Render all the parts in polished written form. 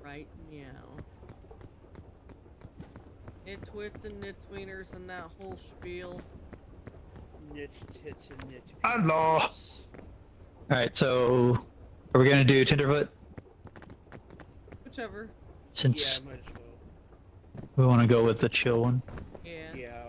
right now. Nitwits and nitweeners and that whole spiel. Nit tits and nit. Hello. Alright, so are we gonna do Tenderfoot? Whichever. Since Yeah, might as well. we want to go with the chill one. Yeah. Yeah.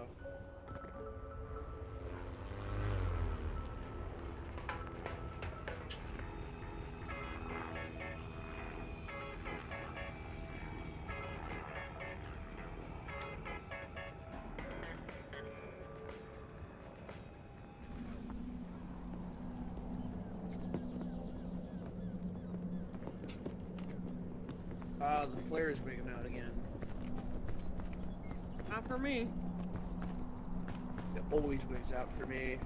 The flare is breaking out again. Not for me. It always brings out for me.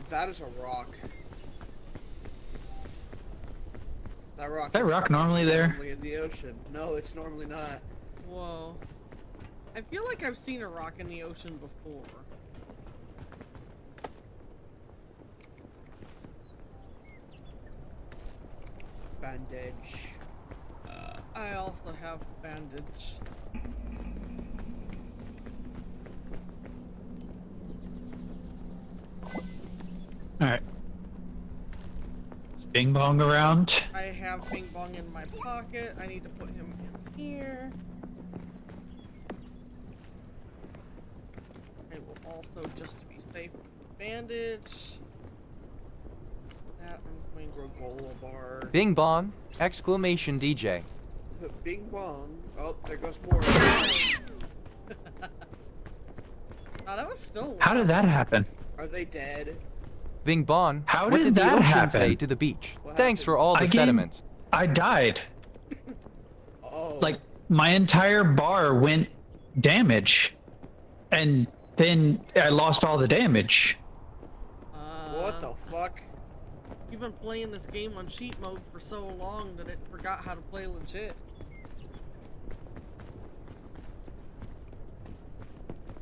That is a rock. That rock. Normally there? Normally in the ocean. No, it's normally not. Whoa. I feel like I've seen a rock in the ocean before. Bandage. I also have bandage. Alright. Is Bing Bong around? I have Bing Bong in my pocket. I need to put him in here. I will also, just to be safe, bandage. That I'm going to Granola bar. Bing bong! Exclamation DJ. Bing bong. Oh, there goes more. Oh, that was still loud. How did that happen? Are they dead? Bing bong. How What did did the that ocean happen? say to the beach? What Thanks for happened? all the sediment. I died. Oh. Like, my entire bar went damage. And then I lost all the damage. What the fuck? You've been playing this game on cheat mode for so long that it forgot how to play legit.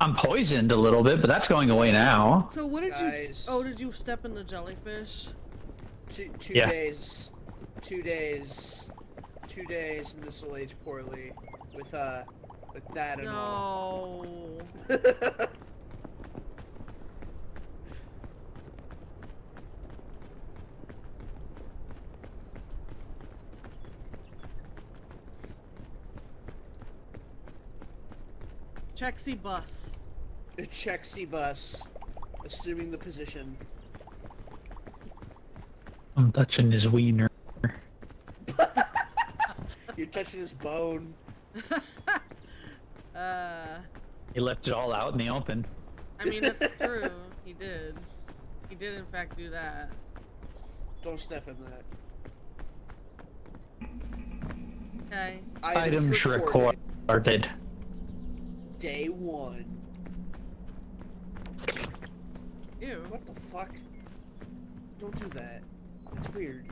I'm poisoned a little bit, but that's going away now. So what did Guys. you... Oh, did you step in the jellyfish? Two Yeah. days. 2 days. 2 days, and this will age poorly. With that and all. No. Chexy bus. A Chexy bus. Assuming the position. I'm touching his wiener. You're touching his bone. He left it all out in the open. I mean, that's true. He did. He did, in fact, do that. Don't step in that. Okay. Items recorded. Day 1. Ew. What the fuck? Don't do that. It's weird.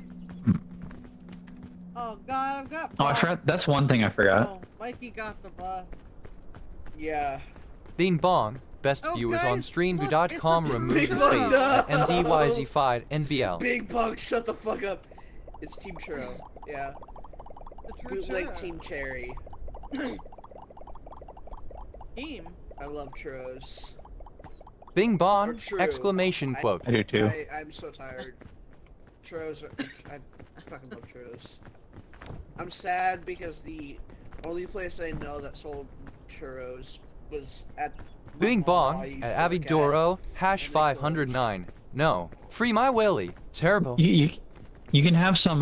Oh, God, I've got Oh, I bus. forgot. That's one thing I forgot. Oh, Mikey got the bus. Yeah. Bing bong. Best Oh, view is guys, on look, streamview.com. it's a Remove the true space churro. at MDYZ5 NBL. Big Bug, shut the fuck up. It's Team Churro. Yeah. The true Bootleg churro. Team Cherry. Team. I love churros. Bing Or bong! true. Exclamation I- quote. I do too. I'm so tired. Churros are... I fucking love churros. I'm sad because the only place I know that sold churros was at... Bing my mall I bong used at to work Avidoro hash and they 509. No. Free my willy. Terrible. You can have some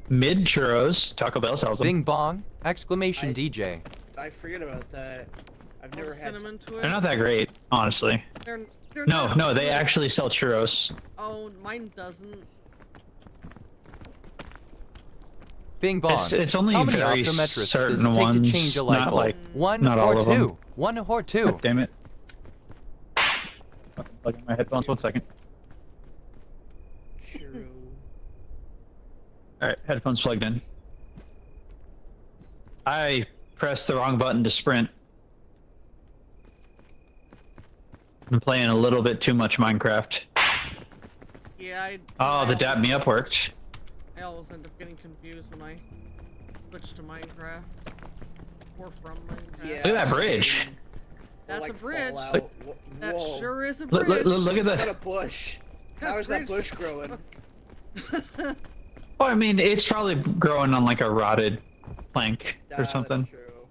mid churros. Taco Bell sells them. Bing bong! Exclamation I- DJ. I forget about that. I've never had... cinnamon twist. They're not that great, honestly. They're No, not no, they good. actually sell churros. Oh, mine doesn't. Bing bong. It's only How many very optometrists does certain it take ones, to change a light not bulb? like One not or all of them. two. One or two. God damn it. Plug in my headphones 1 second. Churro. Alright, headphones plugged in. I pressed the wrong button to sprint. I'm playing a little bit too much Minecraft. Yeah. Yeah, Oh, the dap me up worked. I always end up getting confused when I switch to Minecraft. Or from Minecraft. Yeah. Look at that bridge. That's Like a bridge. Fallout. That Whoa. sure is a Look, bridge. look at What the. a bush. That How is that bridge- bush growing? Well, I mean, it's probably growing on like a rotted plank or That's something. true.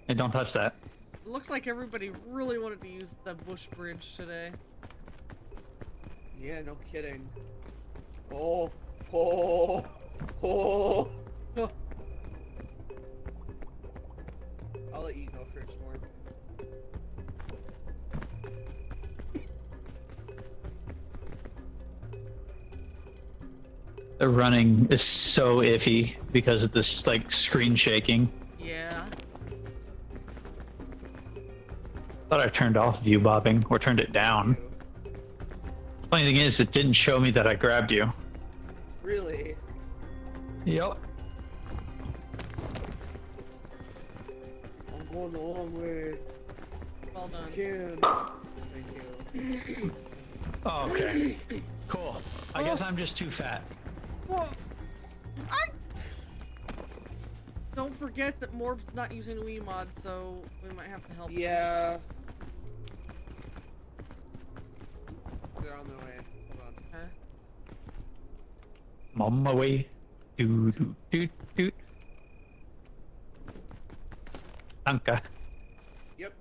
And don't touch that. It looks like everybody really wanted to use the bush bridge today. Yeah, no kidding. Oh, oh, oh. Oh, I'll let you go first, Morb. The running is so iffy because of this like screen shaking. yeah. Thought I turned off view bobbing or turned it down. Funny thing is, it didn't show me that I grabbed you. Really? Yep. I'm going the long way. Well done. Can. Thank you. Oh, okay. Cool. I guess I'm just too fat. Well, don't forget that Morb's not using Wiimod, so we might have to help him. Yeah. They're on their way. Hold on. Okay. I'm on my way. Doo doo doo doo. Danke. Yep.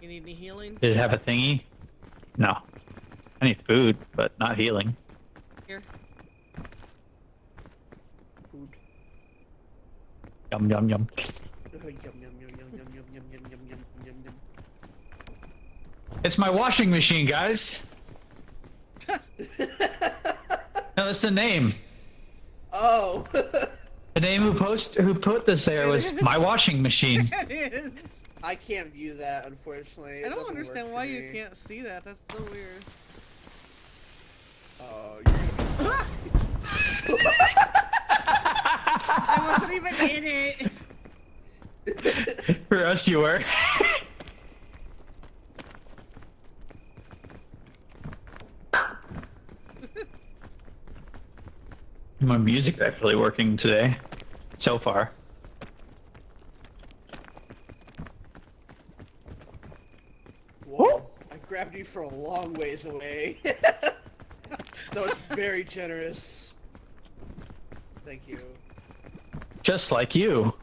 You need any healing? Did it have a thingy? No. I need food, but not healing. Here. Food. Yum yum yum. Yum yum yum yum yum yum yum yum yum yum yum yum. It's my washing machine, guys. No, that's the name. Oh. The name who put this there was my washing machine. It is. I can't view that, unfortunately. I It don't doesn't work understand for why you me. can't see that. That's so weird. Oh, you're gonna... I wasn't even in it. For us, you were. My music's actually working today, so far. Whoa. I grabbed you from a long ways away. That was very generous. Thank you. Just like you.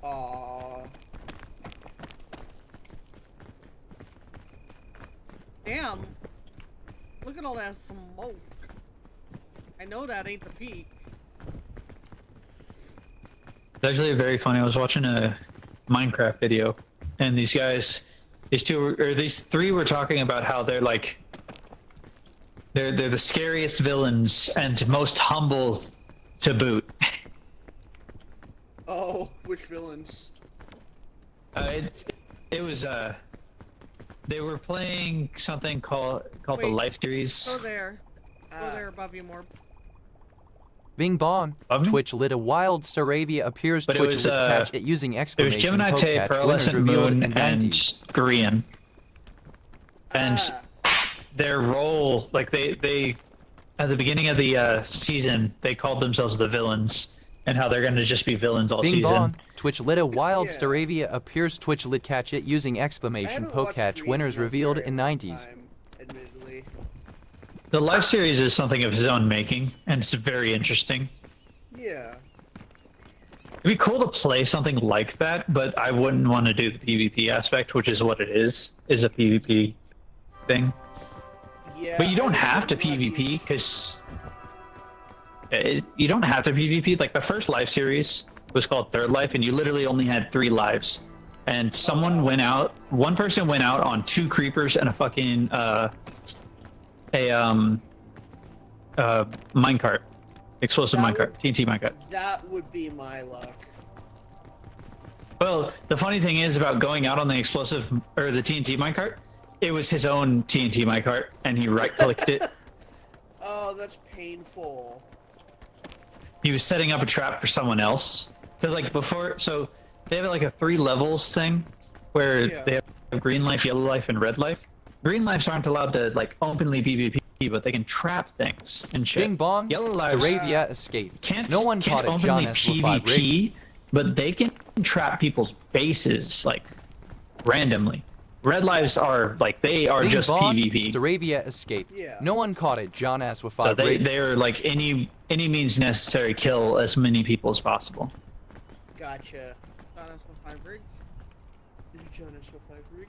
Aww. Damn. Look at all that smoke. I know that ain't the peak. It's actually very funny. I was watching a Minecraft video, and these guys, these three were talking about how they're like, they're the scariest villains and most humble to boot. Oh, which villains? It was they were playing something called the Wait. Life Series. Go there. Go Ah. there above you more. Bing bong. Twitch lit a wild Staravia appears. But it Twitch was, lit catch it using It was exclamation. Gemini poke Tay, catch, Pearlescent winners revealed Moon, in and 90s. Korean. And Ah. their role, like they at the beginning of the season, they called themselves the villains, and how they're going to just be villains all Bing season. bong. Twitch lit a wild Yeah. Staravia appears. Twitch lit catch it using I exclamation. haven't Poke watched catch, Green winners in a revealed very in long 90s. time, admittedly. The Life Series is something of his own making, and it's very interesting. Yeah. It'd be cool to play something like that, but I wouldn't want to do the PvP aspect, which is what it is a PvP thing. Yeah. But you don't I have to wouldn't want PvP, because you don't have to PvP. Like the first Life Series was called Third Life, and you literally only had 3 lives. And one person went out on 2 creepers and a fucking minecart, explosive That minecart, would- TNT minecart. That would be my luck. Well, the funny thing is about going out on the explosive or the TNT minecart, it was his own TNT minecart, and he right-clicked it. Oh, that's painful. He was setting up a trap for someone else. Because like before, so they have like a 3 levels thing, where Yeah. they have green life, yellow life, and red life. green lives aren't allowed to like openly PvP, but they can trap things and shit. Bing bong. Yellow lives Staravia escaped. can't No one can't caught it. openly John S. rigged. PvP, but they can trap people's bases like randomly. Red lives are like they are Bing just bong. PvP. Staravia escaped. Yeah. No one caught it. John S. with So 5 rigged. they're like any means necessary, kill as many people as possible. Gotcha. John S with 5 rigs. John is so 5 rig.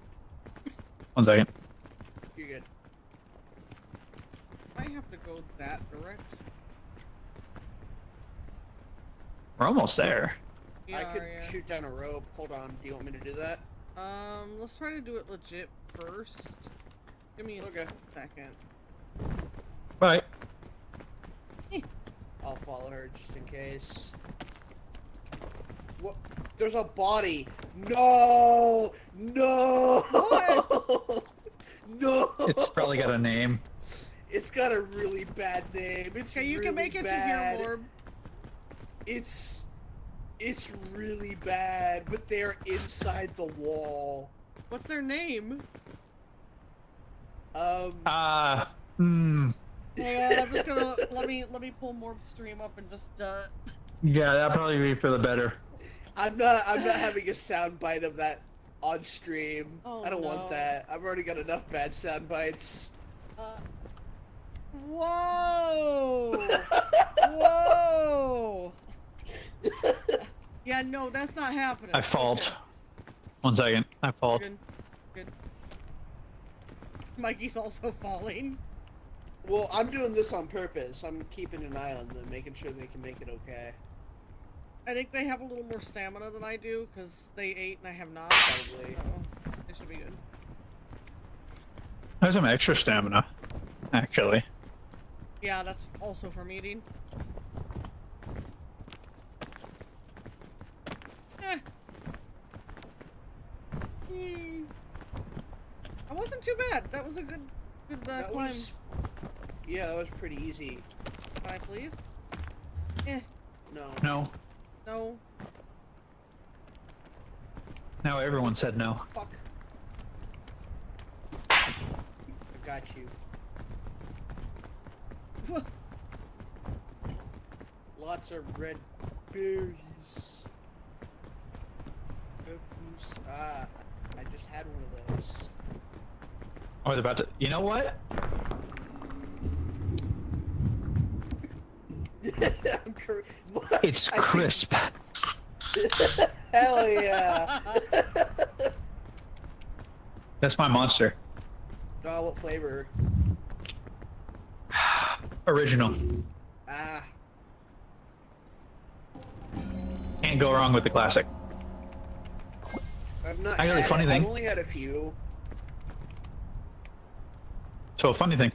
1 second. You're good. I have to go that direct. We're almost there. Yeah, I could yeah. shoot down a rope. Hold on. Do you want me to do that? Let's try to do it legit first. Give me a Okay. second. Right. I'll follow her just in case. What? There's a body. No! No! What? No! It's probably got a name. It's got a really bad name. It's Okay, you really can make it bad. to here, Morb. It's really bad, but they're inside the wall. What's their name? Um. Hmm. Hang on, I'm just gonna let me pull Morb's stream up and just Yeah, that'd probably be for the better. I'm not having a sound bite of that on stream. Oh, I don't no. want that. I've already got enough bad sound bites. Whoa! Whoa! Yeah, no, that's not happening. I fault. 1 second. I fault. Good. Good. Mikey's also falling. Well, I'm doing this on purpose. I'm keeping an eye on them, making sure they can make it okay. I think they have a little more stamina than I do, because they ate and I have not. Probably. So, it should be good. There's some extra stamina, actually. Yeah, that's also from eating. Eh. That wasn't too bad. That was a good That climb. Yeah, that was pretty easy. 5, please. Eh. No. No. No. Now everyone said no. Fuck. I got you. Lots of red berries. Ah, I just had one of those. Oh, they're about to. You know what? I'm It's crisp. Hell yeah! That's my monster. Oh, what flavor? Original. Ah, Can't go wrong with the classic. I've not. Actually, had funny it. thing. I've only had a few. So a funny thing.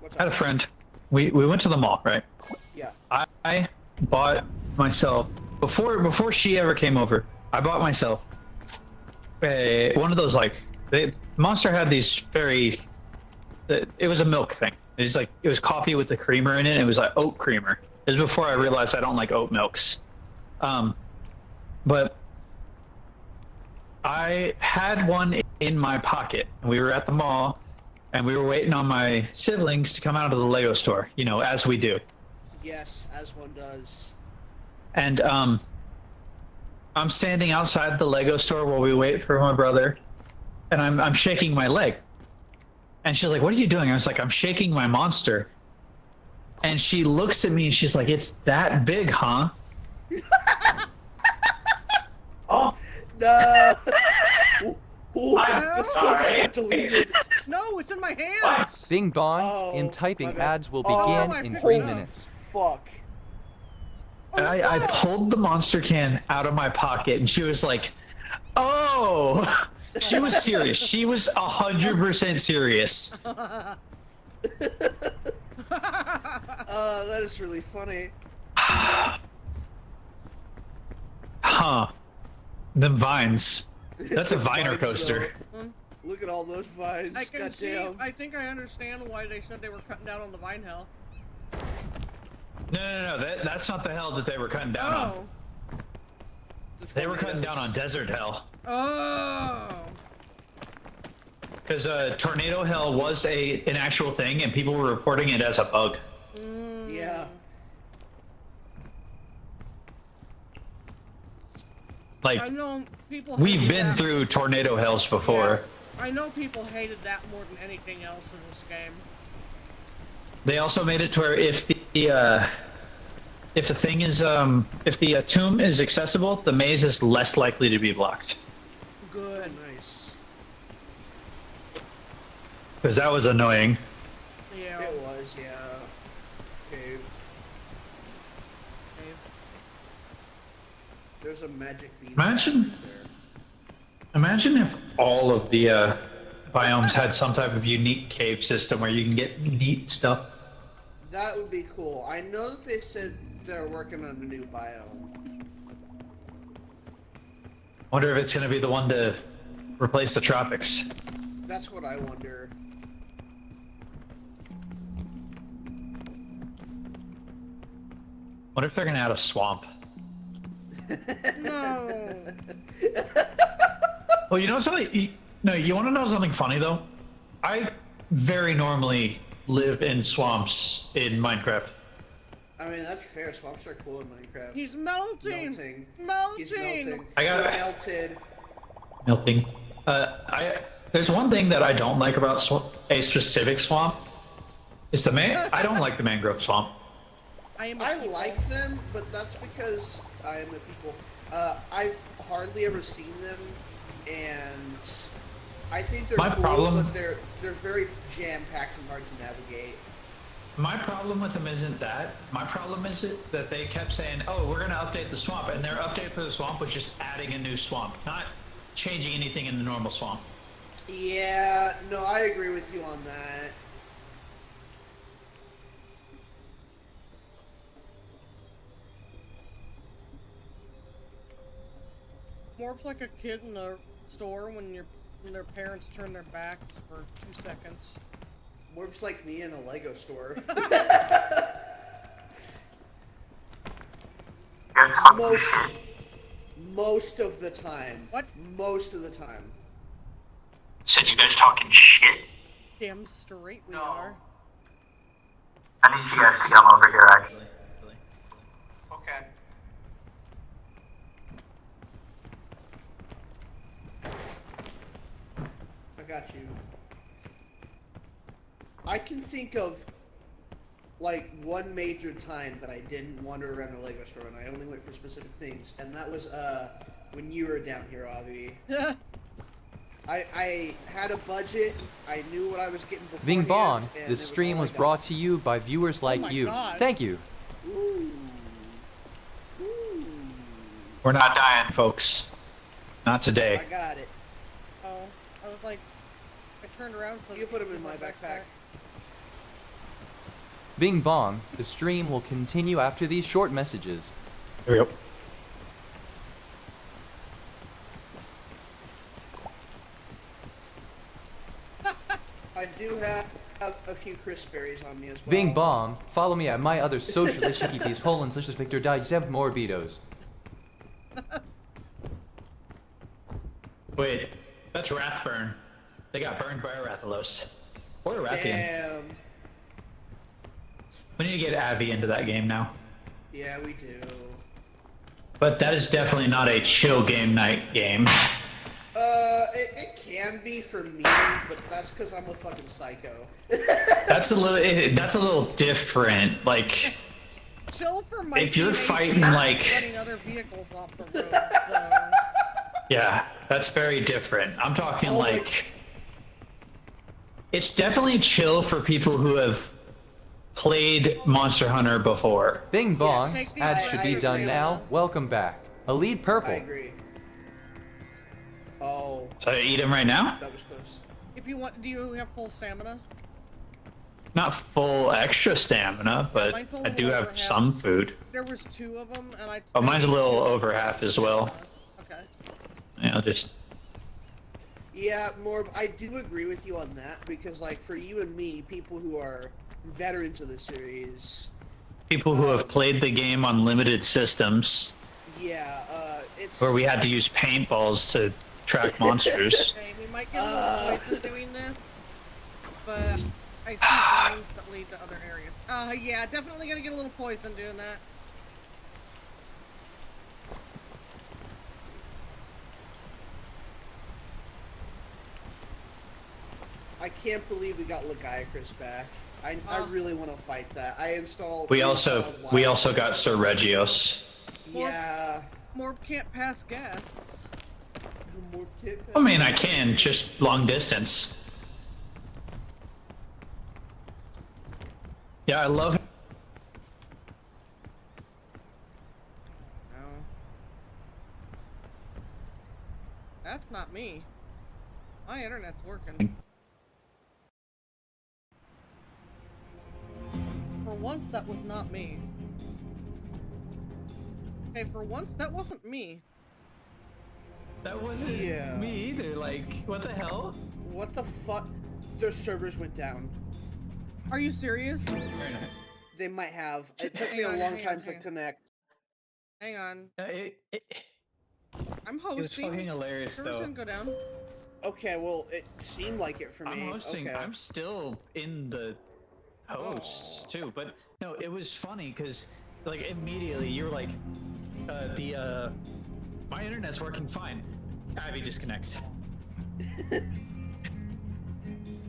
What's I had a up? friend. We went to the mall, right? Yeah. I bought myself before she ever came over. I bought myself one of those like Monster had these very. It was a milk thing. It was coffee with the creamer in it. It was like oat creamer. It was before I realized I don't like oat milks. But I had one in my pocket. We were at the mall, and we were waiting on my siblings to come out of the Lego store. You know, as we do. Yes, as one does. And I'm standing outside the Lego store while we wait for my brother, and I'm shaking my leg. And she's like, "What are you doing?" I was like, "I'm shaking my monster." And she looks at me and she's like, "It's that big, huh?" Oh, No. Ooh, I'm this sorry. got deleted. No, it's in my hands. Bing bong. Oh, In my typing bad. ads will Oh, begin I in picked 3 it up. minutes. Fuck. And I pulled the monster can out of my pocket, and she was like, "Oh." She was serious. She was 100% serious. That is really funny. Huh. Them vines. That's a Viner Vines, coaster. though. Look at all those vines. I can see. Goddamn. I think I understand why they said they were cutting down on the vine hell. No. That's not the hell that they were cutting down on. Oh. Just They were one of cutting down those. on desert hell. Oh. Because Tornado Hell was an actual thing, and people were reporting it as a bug. Yeah. Like, I know people. we've hated been that. through Tornado Hells before. Yeah, I know people hated that more than anything else in this game. They also made it to where if the thing is if the tomb is accessible, the maze is less likely to be blocked. Good. Nice. Because that was annoying. Yeah. It was, yeah. Cave. Okay. There's a magic beam. Imagine- there. Imagine if all of the biomes had some type of unique cave system where you can get neat stuff. That would be cool. I know that they said they're working on a new biome. Wonder if it's going to be the one to replace the tropics. That's what I wonder. Wonder if they're going to add a swamp. No. Well, you know something? No, you want to know something funny though? I very normally live in swamps in Minecraft. I mean, that's fair. Swamps are cool in Minecraft. He's melting. melting. Melting. He's melting. I got- He melted. Melting. There's one thing that I don't like about a specific swamp. Is I don't like the mangrove swamp. I like them, but that's because I am a people. I've hardly ever seen them, and I think they're My cool, problem- but they're very jam-packed and hard to navigate. My problem with them isn't that. My problem is that they kept saying, "Oh, we're gonna update the swamp," and their update for the swamp was just adding a new swamp, not changing anything in the normal swamp. Yeah, no, I agree with you on that. Morph's like a kid in a store when their parents turn their backs for 2 seconds. Morph's like me in a Lego store. most of the time. What? Most of the time. Said you guys talking shit? Damn straight we No. are. I need you guys to come over here, actually. Okay. I got you. I can think of like one major time that I didn't wander around a Lego store and I only went for specific things, and that was when you were down here, Avi. I had a budget. I knew what I was getting beforehand. Bing Bong, and this it stream all I was got. brought to you by viewers like my you. God. Thank you. Ooh. Ooh. We're not dying, folks. Not today. I got it. Oh, I was like, I turned around so You put him in my backpack. Bing Bong, the stream will continue after these short messages. Here we go. I do have a few crisp berries on me as well. Bing Bong, follow me at my other social chiquitis, / Victor Dizem Morbidos. Wait, that's Wrathburn. They got burned by a Rathalos. Or a Rathian. Damn. We need to get Avi into that game now. Yeah, we do. But that is definitely not a chill game night game. It can be for me, but that's because I'm a fucking psycho. That's a little different. Like, Chill for my if you're teenage fighting, years like- running other vehicles off the road, so yeah, that's very different. I'm talking Oh my- like, it's definitely chill for people who have played Monster Hunter before. Bing Bong, Yes. ads should be I done agree. now. Welcome back. Elite Purple. I agree. Oh, So I eat him right now? that was close. if you want, do you have full stamina? Not full extra stamina, but Mine's a I little do over have half. some food. There was 2 of them, and I. Oh, mine's a little two. over half as well. Okay. Yeah, I'll just. Yeah, Morb, I do agree with you on that because, like, for you and me, people who are veterans of the series, People who have played the game on limited systems yeah, it's where we had to use paintballs to track monsters. Okay, we might might get a little poison doing this, but I see signs that lead to other areas. Yeah, definitely gonna get a little poison doing that. I can't believe we got Legiacris back. I really want to fight that. I installed. We also got Sir Regios. Yeah. More can't pass guests. I mean, I can, just long distance. Yeah, I love it. No. That's not me. My internet's working. For once, that was not me. Okay, for once, that wasn't me. That wasn't me either. Like, what the hell? What the fuck? Their servers went down. Are you serious? They might have. It took me a long time to connect. Hang on. I'm It was hosting. fucking hilarious, Servers though. didn't go down. Okay, well, it seemed like it for me. I'm hosting. Okay. I'm still in the hosts too, but no, it was funny because like immediately you were like, my internet's working fine. Abby disconnects.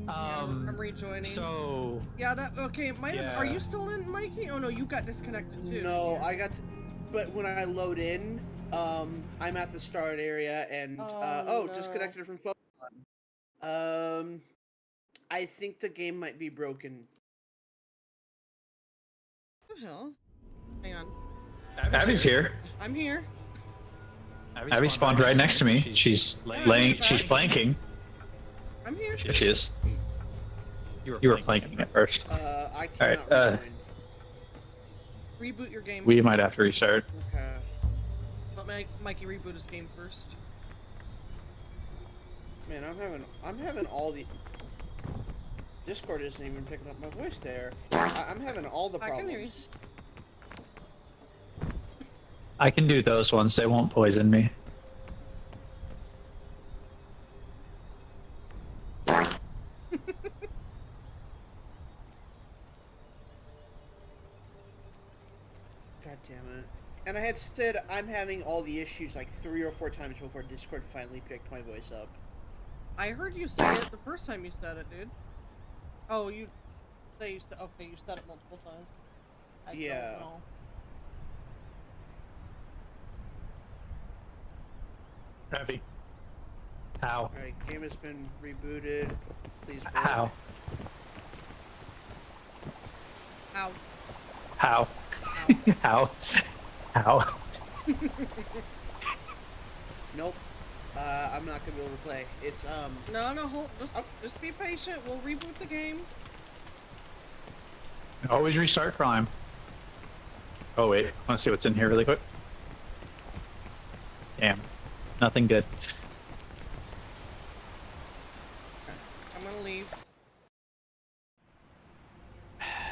I'm rejoining. So yeah, that okay. Are you still in, Mikey? Oh no, you got disconnected too. No, I got. But when I load in, I'm at the start area and no. disconnected from phone. I think the game might be broken. What the hell? Hang on. Abby's here. I'm here. Abby spawned right next to me. She's laying. She's planking. I'm here. She is. You were planking at first. I cannot Alright, Reboot your game. we might have to restart. Okay. Let Mikey reboot his game first. Man, I'm having all the. Discord isn't even picking up my voice there. I'm having all the problems. I can hear you. I can do those ones. They won't poison me. God damn it. And I had said I'm having all the issues like 3 or 4 times before Discord finally picked my voice up. I heard you say it the first time you said it, dude. Oh, you said okay, you said it multiple times. I Yeah. don't know. Abby. How? Alright, game has been rebooted. Please work. How? Ow. How? How? How? Nope. I'm not gonna be able to play. It's No, hold. Just be patient. We'll reboot the game. Always restart crime. Oh wait, I want to see what's in here really quick. Damn, nothing good. I'm gonna leave.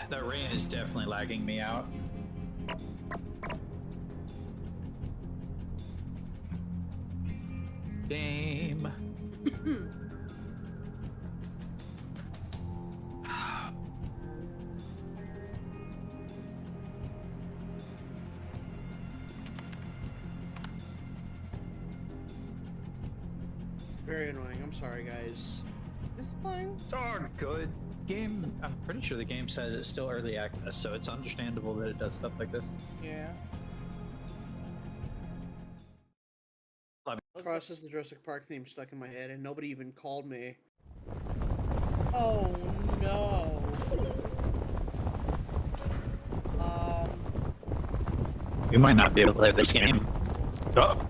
That rain is definitely lagging me out. Game. very annoying. I'm sorry, guys. It's fine. It's all good. Game. I'm pretty sure the game says it's still early access, so it's understandable that it does stuff like this. Yeah. Process the Jurassic Park theme stuck in my head, and nobody even called me. Oh no. We might not be able to play this game. Oh.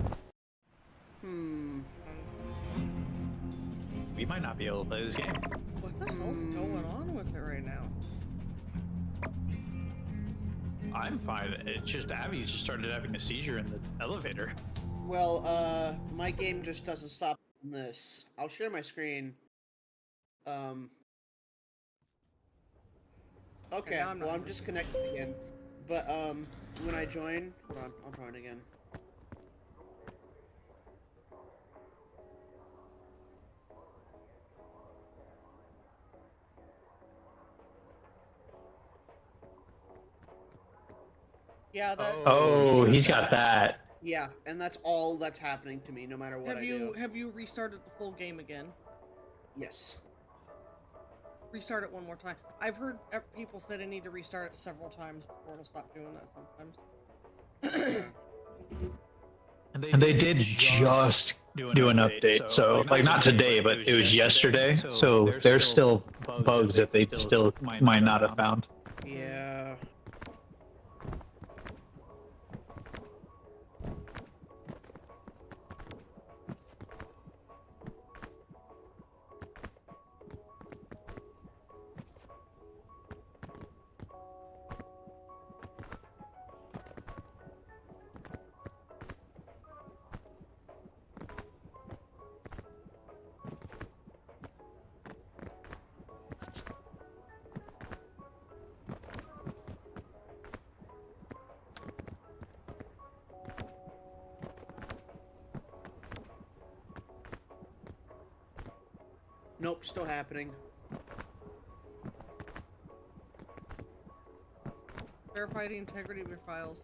We might not be able to play this game. What the hell's going on with it right now? I'm fine. It's just Abby just started having a seizure in the elevator. Well, my game just doesn't stop on this. I'll share my screen. Okay, now I'm not well, I'm working. disconnected again. But, when I join... Hold on, I'll join again. Yeah, that. Oh, he's got that. Yeah, and that's all that's happening to me, no matter what I do. Have you restarted the full game again? Yes. Restart it one more time. I've heard people say I need to restart it several times before it'll stop doing that sometimes. And they did just do an update, so like not today, but it was yesterday. So there's still bugs that they still might not have found. Yeah. Nope, still happening. Verify the integrity of your files.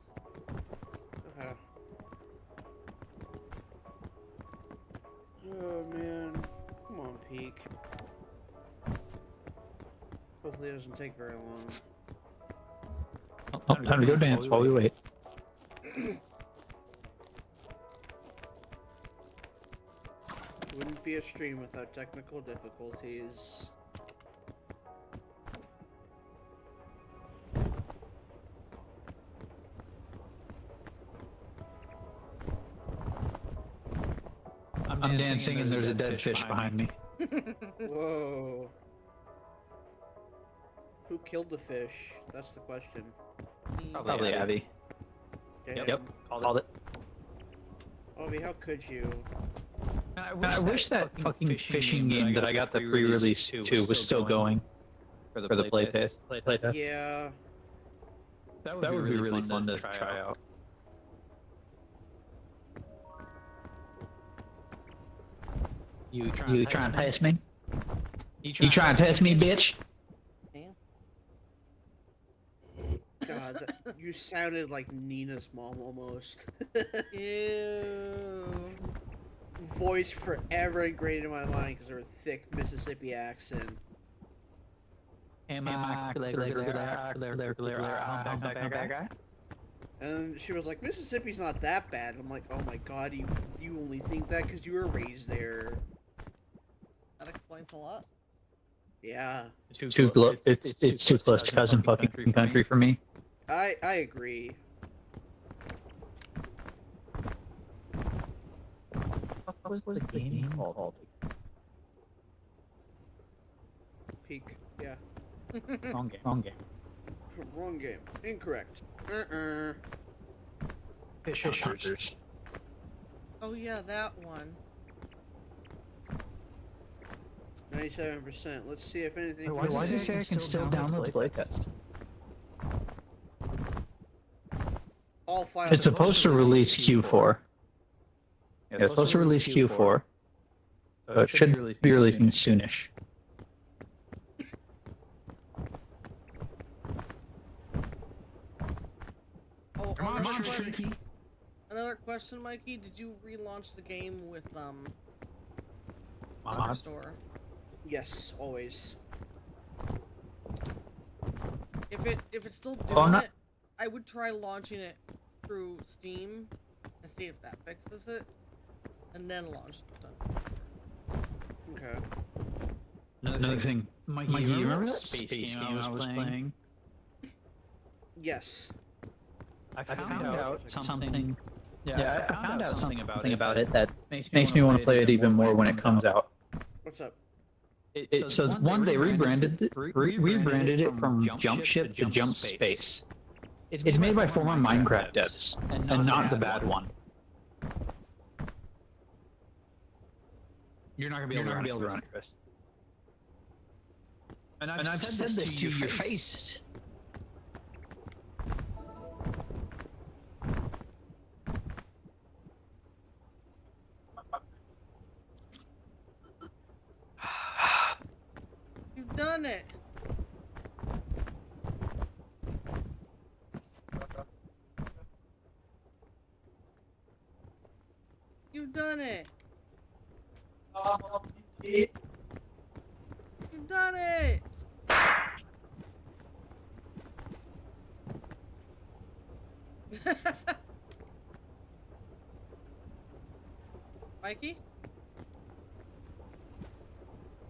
Okay. Oh man. Come on, Peak. Hopefully it doesn't take very long. Oh, time to go dance while we wait. Wouldn't be a stream without technical difficulties. I'm dancing and there's a dead fish behind me. Whoa. Who killed the fish? That's the question. Probably Abby. Damn. Yep, called it. Obi, how could you? And I wish that fucking fishing game that I got the pre-release to was still going for the playtest. Yeah. That would be really fun to try out. You trying to test me? You trying to test me, bitch? Damn. God, you sounded like Nina's mom almost. Ew. Voice forever ingrained in my mind because of her thick Mississippi accent. And she was like, Mississippi's not that bad. I'm like, oh my god, you only think that because you were raised there. That explains a lot. Yeah. It's too close to cousin fucking country for me. I agree. What was the game called? Peak. Yeah. Wrong game. Wrong game. Incorrect. Fish Hunters. Oh yeah, that one. 97%. Let's see if anything. Why does it say I can still download the playtest? All files. It's supposed to release Q4. Yeah, it's supposed to release Q4. So it should be releasing soonish. Oh, Come on, Streaky. another question, Mikey. Did you relaunch the game with Mods? Store? Yes, always. If it's still doing not- it, I would try launching it through Steam and see if that fixes it, and then launch it. Okay. Another thing, Mikey, you remember that space game I was playing? Yes. I found out something. Yeah, I found out something about it that makes me want to play it even more when it comes out. What's up? So one, they rebranded it from Jump Ship to Jump Space. It's made by former Minecraft devs, and not the bad one. You're not gonna be able to run it, Chris. And I've said this to your face. You've done it. done it! You've done it! Mikey?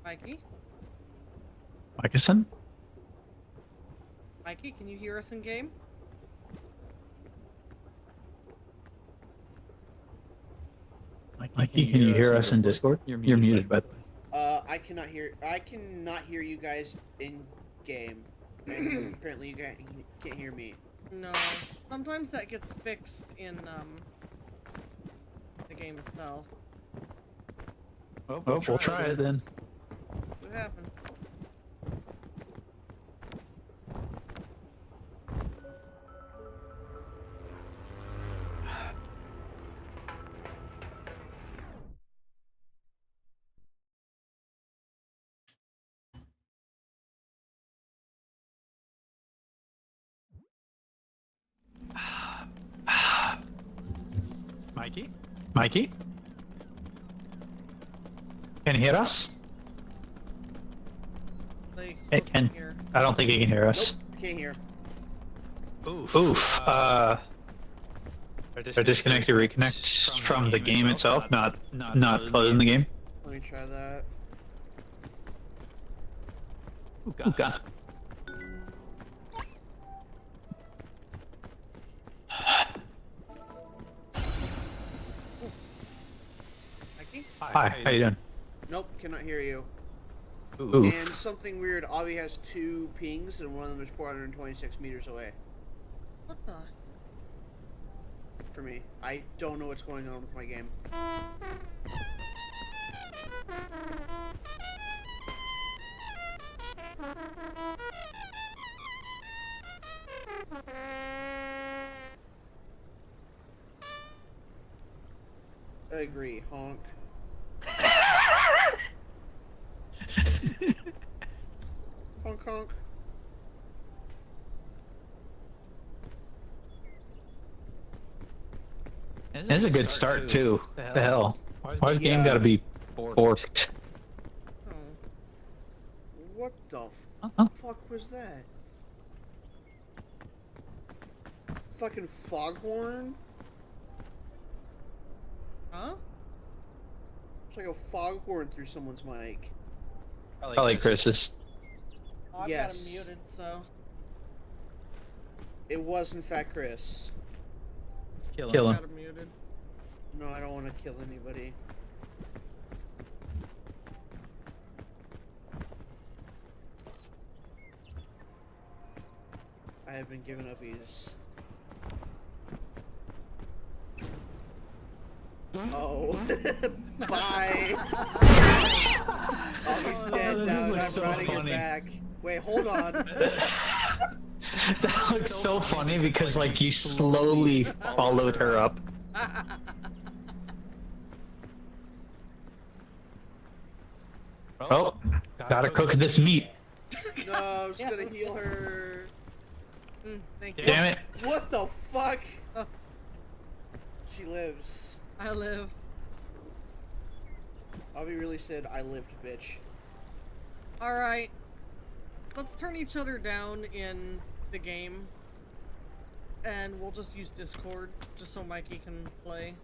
Mikey? Michelson? Mikey, can you hear us in game? Mikey, can you hear us in Discord? You're muted, by the way. I cannot hear you guys in game. And apparently you can't hear me. No. Sometimes that gets fixed in, the game itself. Well, we'll try it then. What happens? Mikey? Mikey? Can you hear us? Like, Hey, still Ken. can't hear. I don't think he can hear us. Nope, can't hear. Oof. Or disconnect or reconnect from the game itself, not closing the game. Let me try that. Ooh, God. Mikey? Hi, how you doing? Nope, cannot hear you. Oof. And something weird, Avi has 2 pings and one of them is 426 meters away What the? for me. I don't know what's going on with my game. I agree, honk. Honk honk. That's a good start too. The hell? Why's the game gotta be borked? Oh. What the Uh-huh. fuck was that? Fucking foghorn? Huh? It's like a foghorn through someone's mic. Probably Chris's. Oh, I've got Yes. him muted, so. It was in fact Chris. Kill Got him. him muted. No, I don't want to kill anybody. I have been given up these. Oh. Bye. Oh, he's dead this now. looks I'm so trying to funny. get back. Wait, hold on. That looks so funny because like you slowly followed her up. Oh, gotta cook this meat. No, I was gonna heal her. Thank you. Damn it. What the fuck? Oh. She lives. I live. Avi really said, I lived, bitch. Alright. Let's turn each other down in the game. And we'll just use Discord, just so Mikey can play.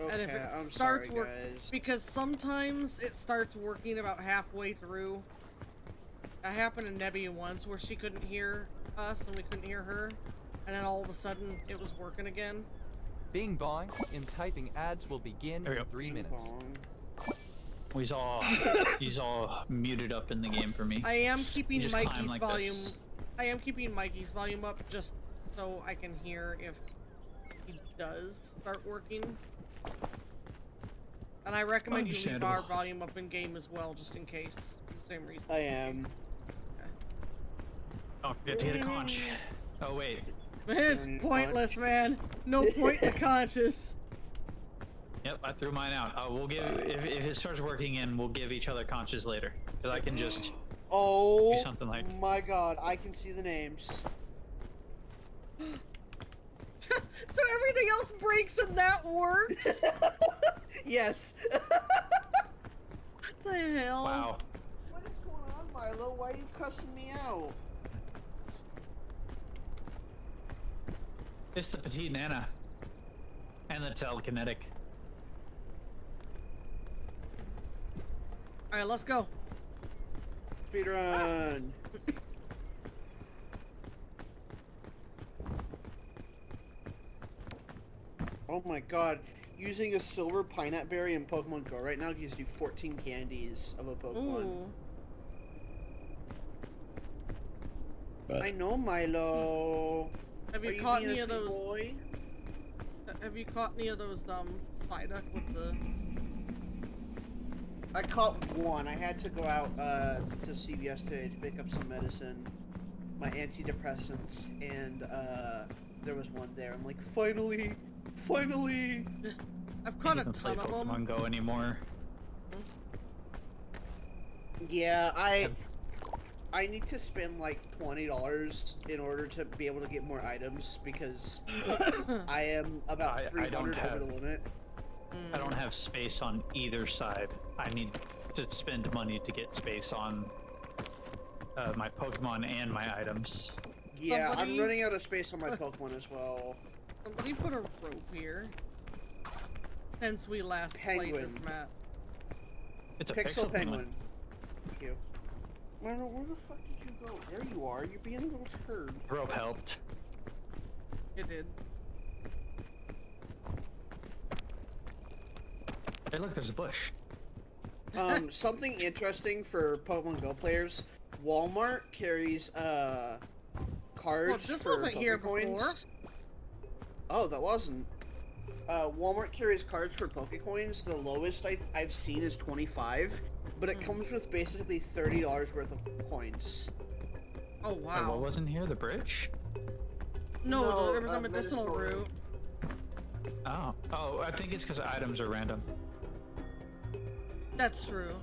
Okay, And if it I'm starts sorry, work, guys. because sometimes it starts working about halfway through. That happened to Nebby once, where she couldn't hear us and we couldn't hear her, and then all of a sudden it was working again. Bing bong and typing ads will begin There we in go. 3 minutes. Bong. He's all muted up in the game for me. I am keeping just climb Mikey's like volume. this. I am keeping Mikey's volume up just so I can hear if he does start working. And I recommend you leave our Understandable. volume up in game as well, just in case. For the same reason. I am. Don't forget to get a conch. Oh wait. It's pointless, man. No point in the conscious. Yep, I threw mine out. We'll give if it starts working in, we'll give each other conches later, because I can just Oh do something like. my god, I can see the names. So everything else breaks and that works? Yes. What the hell? Wow. What is going on, Milo? Why are you cussing me out? It's the petite nana. And the telekinetic. Alright, let's go. Speedrun. Oh my god. Using a silver pineapple berry in Pokemon Go right now gives you 14 candies of a Pokemon. Ooh. I know, Milo. Have Are you you caught being a any of sweet those? boy? Have you caught any of those Psyduck with the? I caught one. I had to go out to CVS today to pick up some medicine, my antidepressants, and there was one there. I'm like, finally, finally. I've caught a Doesn't play ton of them. Pokemon Go anymore. Yeah, I need to spend like $20 in order to be able to get more items because I am about I 300 don't over the limit. I don't have space on either side. I need to spend money to get space on my Pokemon and my items. Yeah, Somebody- I'm running out of space on my Pokemon as well. Somebody put a rope here. Since we last played this Penguin. map. It's a Pixel Penguin. Penguin. Thank you. Milo, where the fuck did you go? There you are. You're being a little turd. Rope helped. It did. Hey, look, there's a bush. Something interesting for Pokemon Go players. Walmart carries cards Well, this for wasn't here Pokecoins. before. Oh, that wasn't. Walmart carries cards for Pokecoins. The lowest I've seen is 25, but it comes with basically $30 worth of coins. Oh Wait, wow. what wasn't here? The bridge? No, there was a medicinal medicinal route. Oh. Oh, I think it's because items are random. That's true.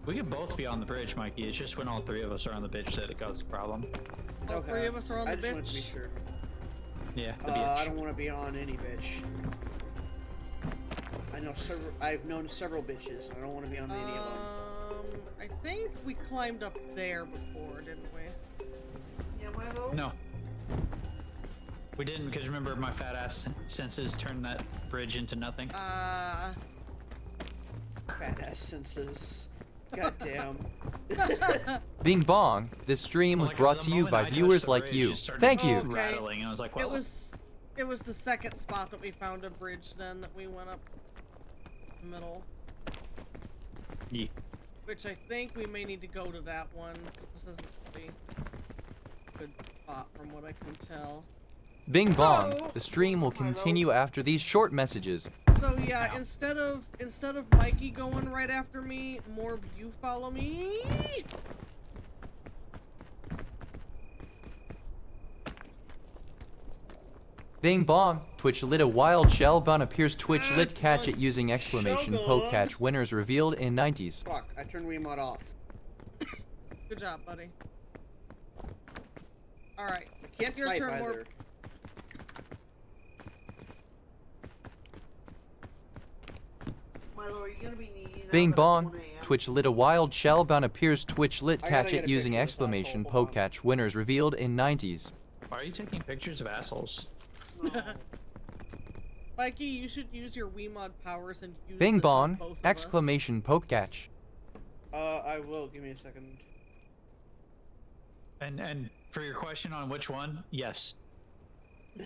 We could both be on the bridge, Mikey. It's just when all three of us are on the bridge that it causes a problem. All three of us are on the I just wanted to be bitch. sure. Yeah, the I bitch. don't want to be on any bitch. I've known several bitches. I don't want to be on any of them. I think we climbed up there before, didn't we? Yeah, Milo? No. We didn't, because remember my fat ass senses turned that bridge into nothing. Fat ass senses. Goddamn. Bing bong, this stream was Like, brought the to you moment by I touched viewers the like bridge, you. it started Thank Oh, you. okay. rattling, and I was like, well, It was the second spot that we found a bridge then that we went up the middle. yeah. Which I think we may need to go to that one. This isn't really a good spot from what I can tell. Bing bong, So- the stream will continue after these short messages. So yeah, Ow. instead of Mikey going right after me, Morb, you follow me. Bing bong, Twitch lit a wild shell bun appears Twitch lit catch it using exclamation poke catch winners revealed in 90s. Fuck, I turned Wiimote off. Good job, buddy. All right. I can't Your type turn, either. Morb. Milo, are you gonna be needy now Bing that it's bong, 1 a.m.? Twitch lit a wild shell bun appears Twitch lit I gotta catch get it a using picture of this exclamation asshole, poke hold on. catch winners revealed in 90s. Why are you taking pictures of assholes? No. Mikey, you should use your Wiimote powers and use Bing this on bong, both of us. exclamation poke catch. I will. Give me a second. And for your question on which one, yes.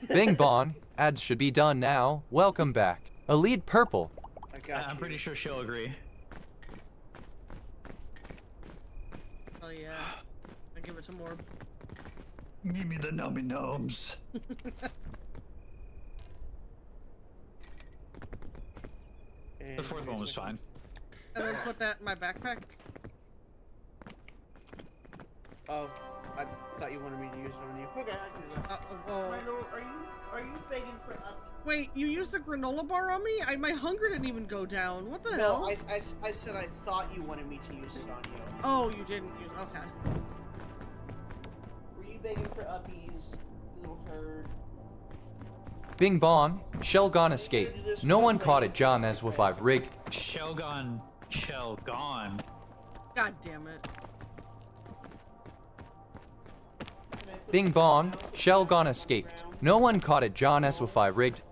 Bing bong, ads should be done now. Welcome back. A lead purple. I got I'm you. pretty sure she'll agree. Oh yeah. I give it to Morb. Give me the nummy gnomes. And The fourth give me one a was second. fine. And then put that in my backpack. Oh, I thought you wanted me to use it on you. Okay, I can do that. Whoa. Milo, are you begging for up? Wait, you used the granola bar on me? My hunger didn't even go down. What the No, hell? I said I thought you wanted me to use it on you. Oh, you didn't use. Okay. Were you begging for uppies, you little turd? Bing bong, shell gone escaped. No one caught it, John S with 5 rigged. Shell gone. Shell gone. God damn it. Bing bong, shell gone escaped. No one caught it, John S with 5 rigged.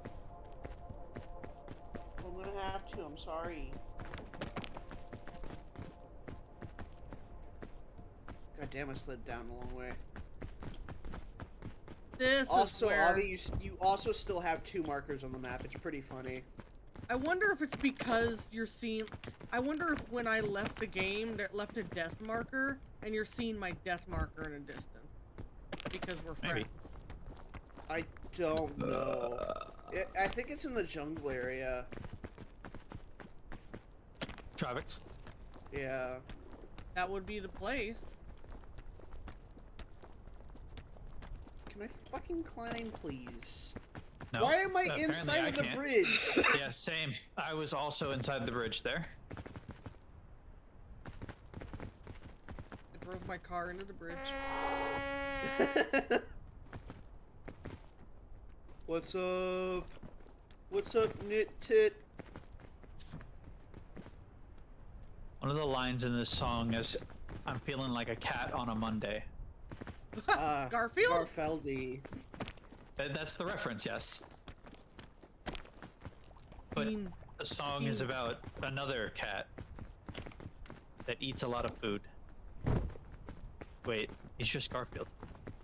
I'm gonna have to, I'm sorry. God damn, I slid down a long way. This Also, is where... Avi, you also still have 2 markers on the map. It's pretty funny. I wonder if it's because you're seeing... I wonder if when I left the game, that left a death marker, and you're seeing my death marker in a distance. Because we're friends. Maybe. I don't know. I think it's in the jungle area. Travix. Yeah. That would be the place. Can I fucking climb, please? No. Why am I Apparently inside I of the can't. bridge? Yeah, same. I was also inside the bridge there. I drove my car into the bridge. What's up? What's up, Knit Tit? One of the lines in this song is, "I'm feeling like a cat on a Monday." Garfield? Garfeldy. That's the reference, yes. But Bean. the song is about another cat that eats a lot of food. Wait, he's just Garfield.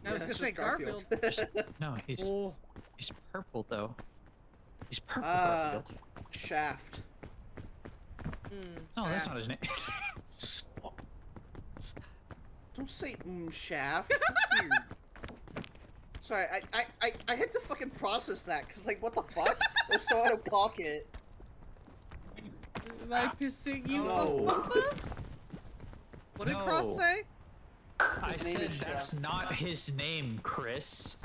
I was Yeah, gonna it's say just Garfield. Garfield. No, he's Oh, purple though. He's purple Ah. Garfield. Shaft. No, that's not his name. Don't say Shaft. That's weird. Sorry, I had to fucking process that, cause like, what the fuck? It was so out of pocket. am I pissing you No. off? What did No. Cross say? I His name said is that's Shaft. not his name, Chris.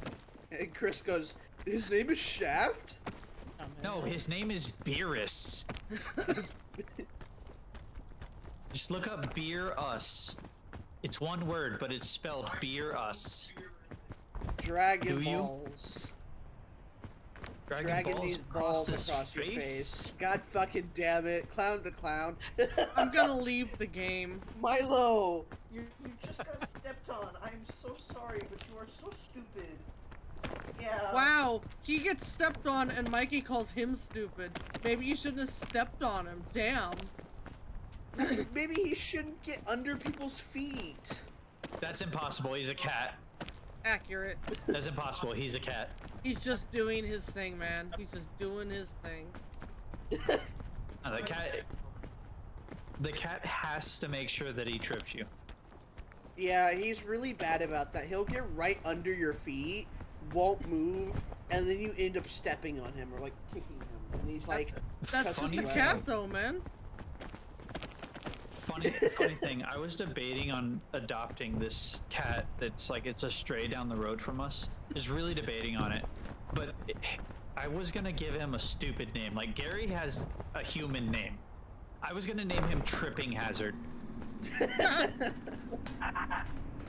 And Chris goes, his name is Shaft? No, his name is Beerus. Just look up Beer Us. It's one word, but it's spelled Beer Us. Dragon Do you? balls. Dragon these balls across your face. God fucking damn it. Clown to clown. I'm gonna leave the game. Milo! You just got stepped on. I'm so sorry, but you are so stupid. Yeah. Wow, he gets stepped on and Mikey calls him stupid. Maybe you shouldn't have stepped on him. Damn. Maybe he shouldn't get under people's feet. That's impossible. He's a cat. Accurate. That's impossible. He's a cat. He's just doing his thing, man. He's just doing his thing. No, the cat has to make sure that he trips you. Yeah, he's really bad about that. He'll get right under your feet, won't move, and then you end up stepping on him or like kicking him. And he's like, That's just funny the thing. cat, though, man. Funny thing, I was debating on adopting this cat that's like, it's a stray down the road from us. I was really debating on it, but I was gonna give him a stupid name. Like, Gary has a human name. I was gonna name him Tripping Hazard.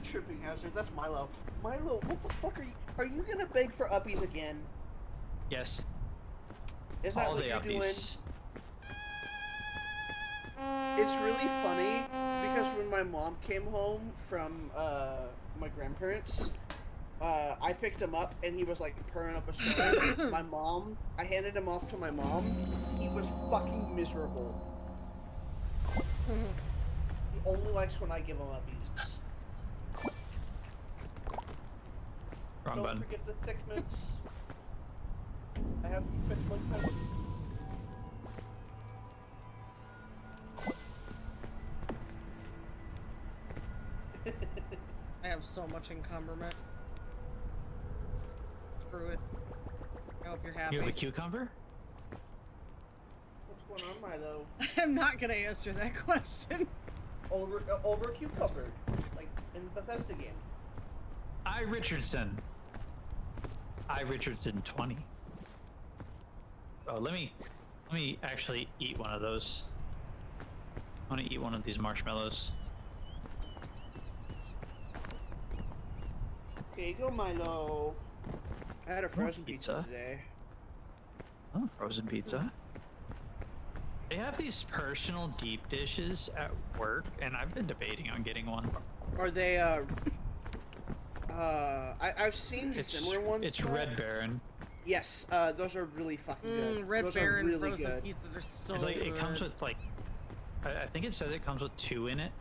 tripping hazard. That's Milo. Milo, what the fuck are you? Are you gonna beg for uppies again? Yes, Is that all what the you're doing? uppies. It's really funny because when my mom came home from my grandparents, I picked him up and he was like purring up a storm. I handed him off to my mom. He was fucking miserable. He only likes when I give him uppies. Wrong Don't button. forget the thick mints. I have thick mints. I have so much encumberment. Screw it. I hope you're happy. You have a cucumber? What's going on, Milo? I'm not gonna answer that question. Over cucumber, like in Bethesda game. I Richardson 20. Oh, let me actually eat one of those. I want to eat one of these marshmallows. Here you go, Milo. I had a frozen pizza. pizza today. Oh, frozen pizza. They have these personal deep dishes at work, and I've been debating on getting one. Are they I've seen similar ones. It's to that. Red Baron. Yes, those are really fucking good. Red those Baron are really frozen good. pizzas are so It's like good. it comes with like, I think it says it comes with 2 in it.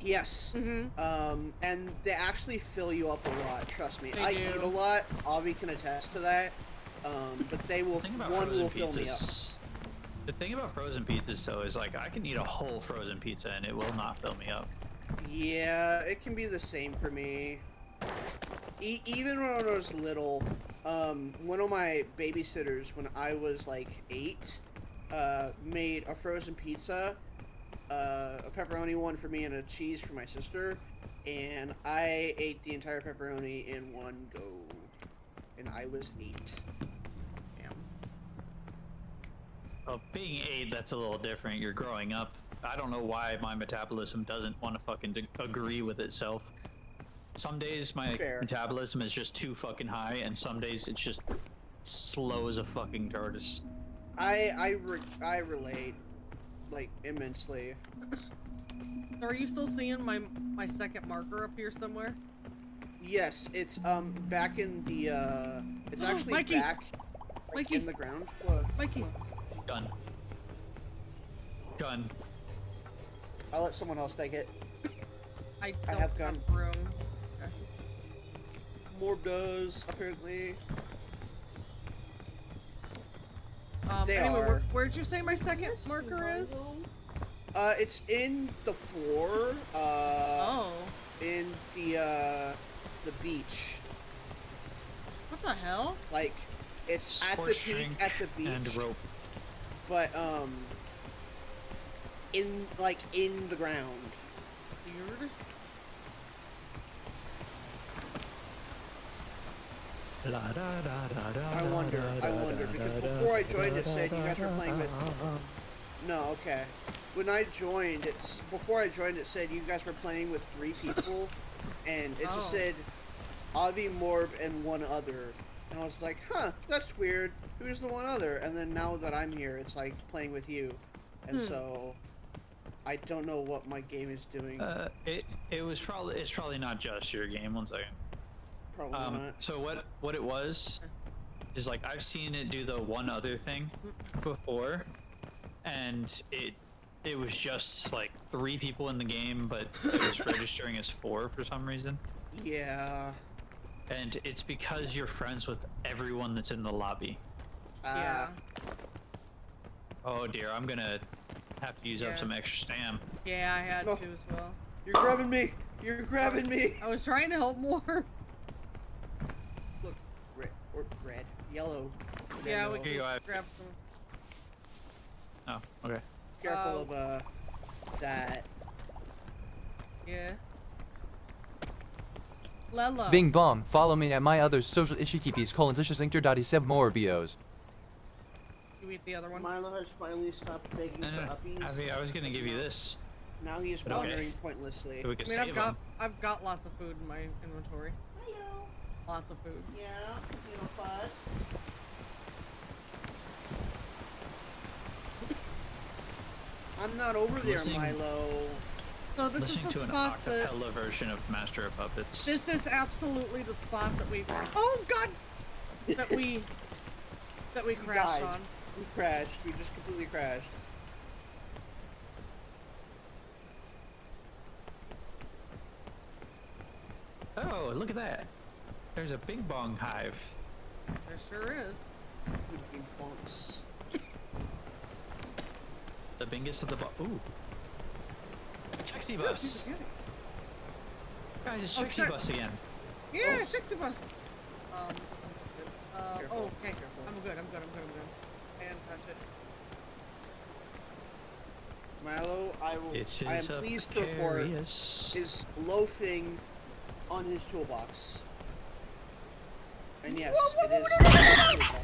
Yes. Mm-hmm. And they actually fill you up a lot. Trust me. They I do. eat a lot. Avi can attest to that. But they will. The thing about One frozen will fill me up. pizzas- The thing about frozen pizzas, though, is like I can eat a whole frozen pizza and it will not fill me up. Yeah, it can be the same for me. Even when I was little, one of my babysitters, when I was like 8, made a frozen pizza, a pepperoni one for me and a cheese for my sister, and I ate the entire pepperoni in one go, and I was 8. Damn. Well, being 8, that's a little different. You're growing up. I don't know why my metabolism doesn't want to fucking agree with itself. Some days my Fair. metabolism is just too fucking high, and some days it's just slow as a fucking tortoise. I relate, like, immensely. So are you still seeing my second marker up here somewhere? Yes, it's back in the it's actually Mikey! back like, Mikey! in the ground. What? Mikey. Gun. Gun. I'll let someone else take it. I I don't have gun. room. Okay. Morb does apparently. They Anyway, are. where'd you say my second marker is? It's in the floor. Oh. In the beach. What the hell? Like, it's at the Sports peak drink at the beach. and rope. But in the ground. Weird. I wonder, because before I joined it said you guys were playing with... No, okay. When I joined, before I joined it said you guys were playing with 3 people, and it just Oh. said Avi, Morb, and one other. And I was like, huh, that's weird. Who's the one other? And then now that I'm here, it's like playing with you. And so, I don't know what my game is doing. It's probably not just your game. 1 second. Probably not. So what it was is like I've seen it do the one other thing before, and it was just like 3 people in the game, but it was registering as 4 for some reason. Yeah. And it's because you're friends with everyone that's in the lobby. Yeah. Oh dear, I'm gonna have to use up Yeah. some extra stam. Yeah, I had No. to as well. You're grabbing me! You're grabbing me! I was trying to help more. Look, red, yellow. Yeah, yellow. we Here you can go, I- grab some. Oh, okay. Careful of that. Yeah. Lella. Bing bong. Follow me at my other social HTTPs :/linkter.7 more bios. You eat the other one. Milo has finally stopped begging No, for no, uppies. I was gonna give you this. Now he is But okay. wandering pointlessly. So we can I mean, save them. I've got lots of food in my inventory. Hello. Lots of food. Yeah, you know, fuss. I'm not over there, Listening- Milo. So this Listening is to the an spot that. acapella version of Master of Puppets. This is absolutely the spot that we. Oh God! That we crashed died. on. We crashed. We just completely crashed. Oh, look at that. There's a big bong hive. There sure is. Would be bonks. The biggest of the Ooh. Chexy bus. Guys, it's Oh, Chexy check- bus again. Yeah, Oh. Trixie Bus. This is good. Careful, Oh, okay. careful. I'm good. And touch it. Milo, I am It is pleased to report precarious. is loafing on his toolbox. And yes, Whoa, it is. whoa, his toolbox.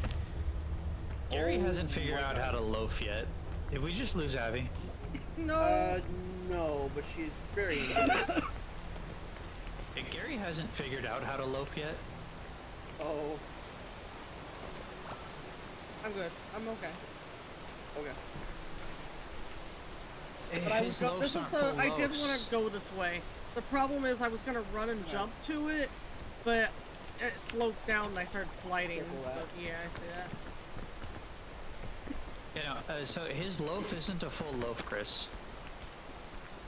Gary Oh hasn't figured my out God. how to loaf yet. Did we just lose Abby? No. No, but she's very. Hey, Gary hasn't figured out how to loaf yet. Oh. I'm good. I'm okay. Okay. But I His was go- loafs this is aren't the full I did want loafs. to go this way. The problem is I was gonna run and jump to it, but it slowed down and I started sliding. Careful that. But yeah, I see that. You know, so his loaf isn't a full loaf, Chris.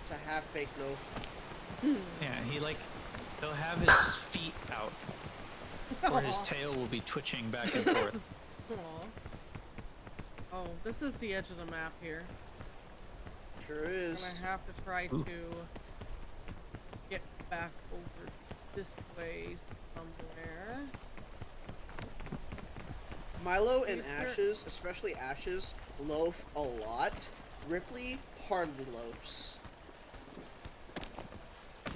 It's a half-baked loaf. Yeah, he'll have his feet out, or his Aw. tail will be twitching back and forth. Aw. Oh, this is the edge of the map here. Sure is. And I have to try Ooh. to get back over this way somewhere. Milo and Is there- Ashes, especially Ashes, loaf a lot. Ripley hardly loafs.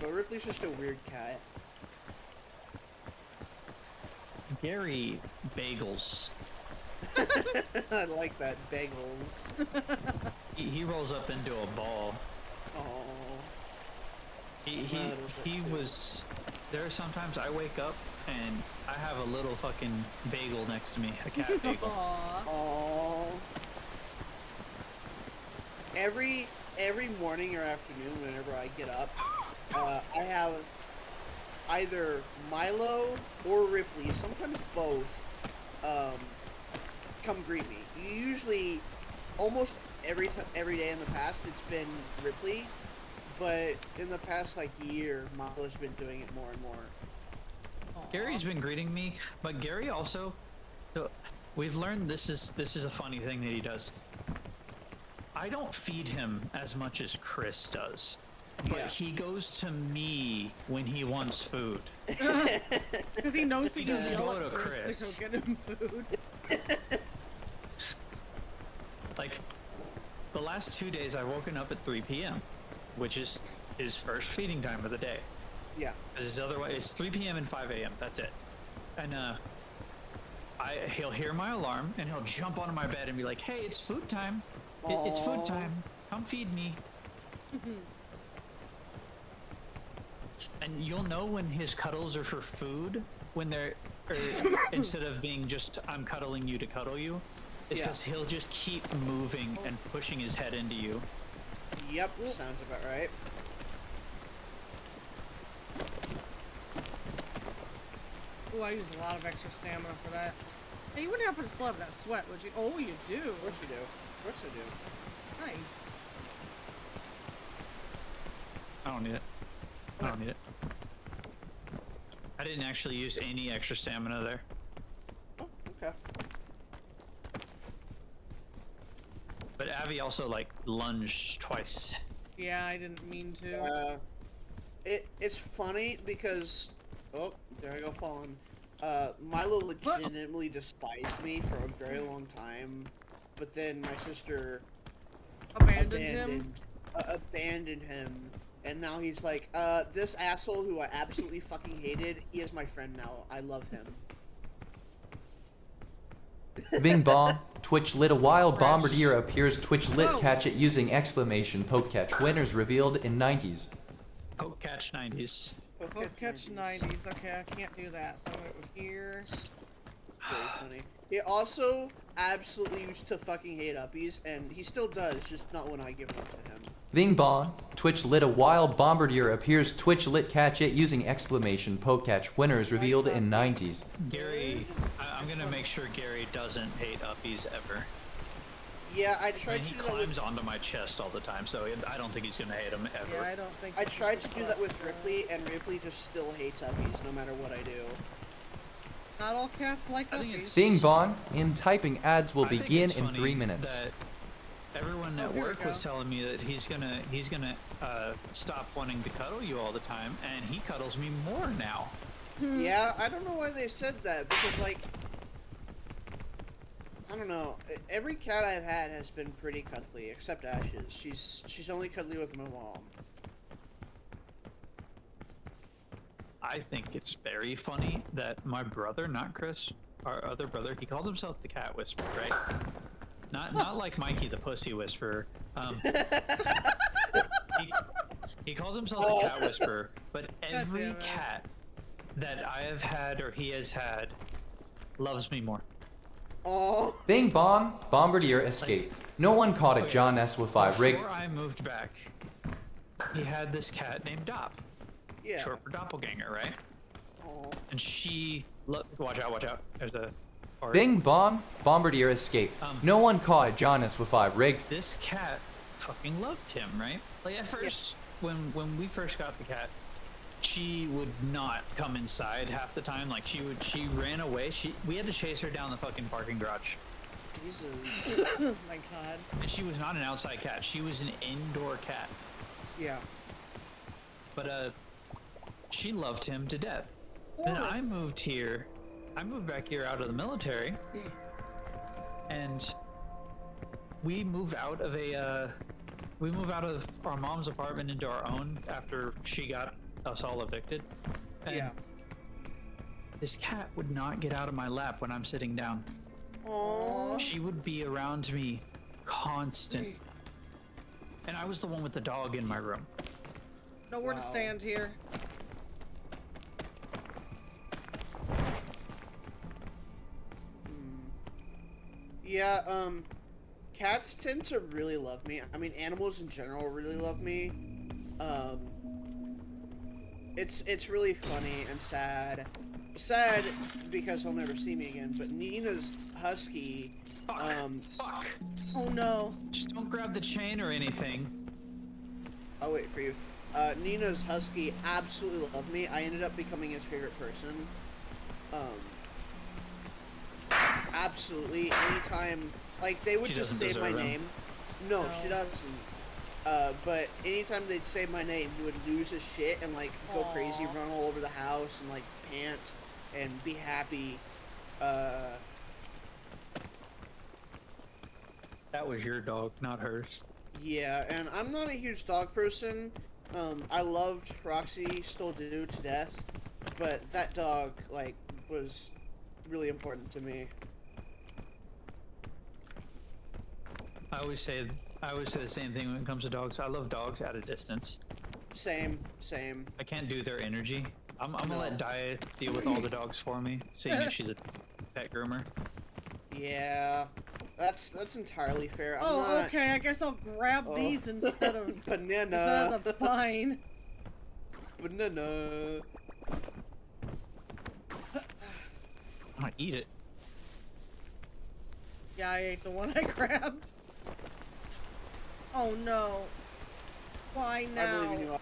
But Ripley's just a weird cat. Gary bagels. I like that. Bagels. He rolls up into a ball. Oh. He Mine was that he too. was. There are sometimes I wake up and I have a little fucking bagel next to me, a cat bagel. Aw. Oh. Every morning or afternoon, whenever I get up, I have either Milo or Ripley, sometimes both, come greet me. Usually, almost every day in the past, it's been Ripley, but in the past like year, Milo's been doing it more and more. Aw. Gary's been greeting me, but Gary also. So we've learned this is a funny thing that he does. I don't feed him as much as Chris does, but Yeah. he goes to me when he wants food. Because he knows he He can doesn't yell go at to Chris to Chris. go get him food. Like, the last 2 days I've woken up at 3 p.m., which is his first feeding time of the day. Yeah. Because otherwise, it's 3 p.m. and 5 a.m. That's it. And he'll hear my alarm and he'll jump onto my bed and be like, "Hey, it's food time! It's food Aw. time! Come feed me!" And you'll know when his cuddles are for food when they're instead of being just "I'm cuddling you to cuddle you." It's Yeah. because he'll just keep moving and pushing his head into you. Yep, sounds about right. Oh, I use a lot of extra stamina for that. Hey, you wouldn't happen to still have that sweat, would you? Oh, you do. Of course you do. Of course I do. Nice. I don't need it. I don't need it. I didn't actually use any extra stamina there. Oh, okay. But Abby also like lunged twice. Yeah, I didn't mean to. It's funny because oh, there I go falling. Milo legitimately despised me for a very long time, but then my sister Abandoned abandoned him, and now he's like, this asshole who I absolutely fucking hated, he is my friend now. I love him. Bing bong. Twitch lit a wild Fresh. bombardier appears. Twitch lit Whoa. catch it using exclamation poke catch. Winners revealed in 90s. Poke catch 90s. Oh, catch 90s. Okay, I can't do that. So I'm gonna go here. Very funny. He also absolutely used to fucking hate uppies, and he still does, just not when I give them to him. Bing bong. Twitch lit a wild bombardier appears. Twitch lit catch it using exclamation poke catch. Winners revealed in 90s. Gary, I'm gonna make sure Gary doesn't hate uppies ever. Yeah, I I tried mean, he to do that with climbs onto my chest all the time, so I don't think he's gonna hate him ever. Yeah, I don't think. I this tried is to do that with Ripley, and Ripley just still hates uppies no matter what I do. Not all cats like I think uppies. it's- Bing bong. In typing ads will I think begin it's in funny 3 minutes. That everyone Oh, at here we work was go. telling me that he's gonna stop wanting to cuddle you all the time, and he cuddles me more now. Yeah, I don't know why they said that, because, like, I don't know. Every cat I've had has been pretty cuddly, except Ashes. She's only cuddly with my mom. I think it's very funny that my brother, not Chris, our other brother, he calls himself the cat whisperer, right? Not like Mikey the pussy whisperer. He calls himself the cat whisperer, but every damn it. cat that I have had or he has had loves me more. Oh. Bing bong, Bombardier escaped. No one caught a John S. with 5 rig. Before I moved back, he had this cat named Dop, Yeah. short for doppelganger, right? Oh. And she look, watch out. There's a part. Bing bong, Bombardier escaped. No one caught a John S. with 5 rig. This cat fucking loved him, right? Like at first, when we first got the cat, she would not come inside half the time. Like she ran away. We had to chase her down the fucking parking garage. Jesus. Oh my god. And she was not an outside cat. She was an indoor cat. Yeah. But she loved him to death. Then I Yes. moved here. I moved back here out of the military, and we moved out of our mom's apartment into our own after she got us all evicted. And Yeah. this cat would not get out of my lap when I'm sitting down. Oh. She would be around me constant. And I was the one with the dog in my room. Nowhere to Wow. stand here. Yeah, cats tend to really love me. I mean, animals in general really love me. It's really funny and sad. Sad because he'll never see me again, but Nina's husky, Fuck. Oh no. Just don't grab the chain or anything. I'll wait for you. Nina's husky absolutely loved me. I ended up becoming his favorite person. Absolutely. Anytime, like, they would She just doesn't say my deserve him. name. No, No. she doesn't. But anytime they'd say my name, he would lose his shit and, like, go crazy, Aw. run all over the house and, like, pant and be happy. That was your dog, not hers. Yeah, and I'm not a huge dog person. I loved Roxy, still do to death, but that dog, like, was really important to me. I always say the same thing when it comes to dogs. I love dogs at a distance. Same. I can't do their energy. I'm gonna let Dia deal with all the dogs for me, seeing as she's a pet groomer. Yeah, that's entirely fair. I'm Oh, not... okay. I guess I'll grab Oh. these instead of Banana. the vine. Banana. I eat it. Yeah, I ate the one I grabbed. Oh no. Why I now? believe in you.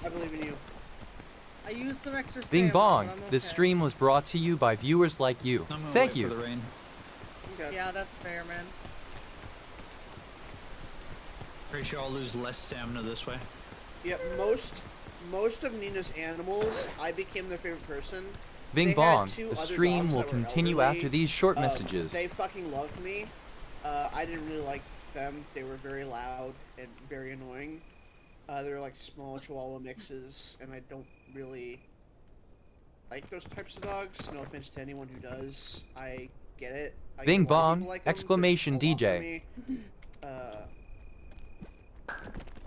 I believe in you. I used some extra Bing stamina, bong, but I'm this okay. stream was brought to you by viewers like you. I'm gonna Thank wait you. for the rain. Okay. Yeah, that's fair, man. Pretty sure I'll lose less stamina this way. Yep, most of Nina's animals, I became their favorite person. Bing They had bong, two the other stream dogs will that were continue elderly. after these short messages. They fucking loved me. I didn't really like them. They were very loud and very annoying. They were like small Chihuahua mixes, and I don't really like those types of dogs. No offense to anyone who does. I get it. I Bing get why bong, people like them. exclamation They're just a lot DJ. for me.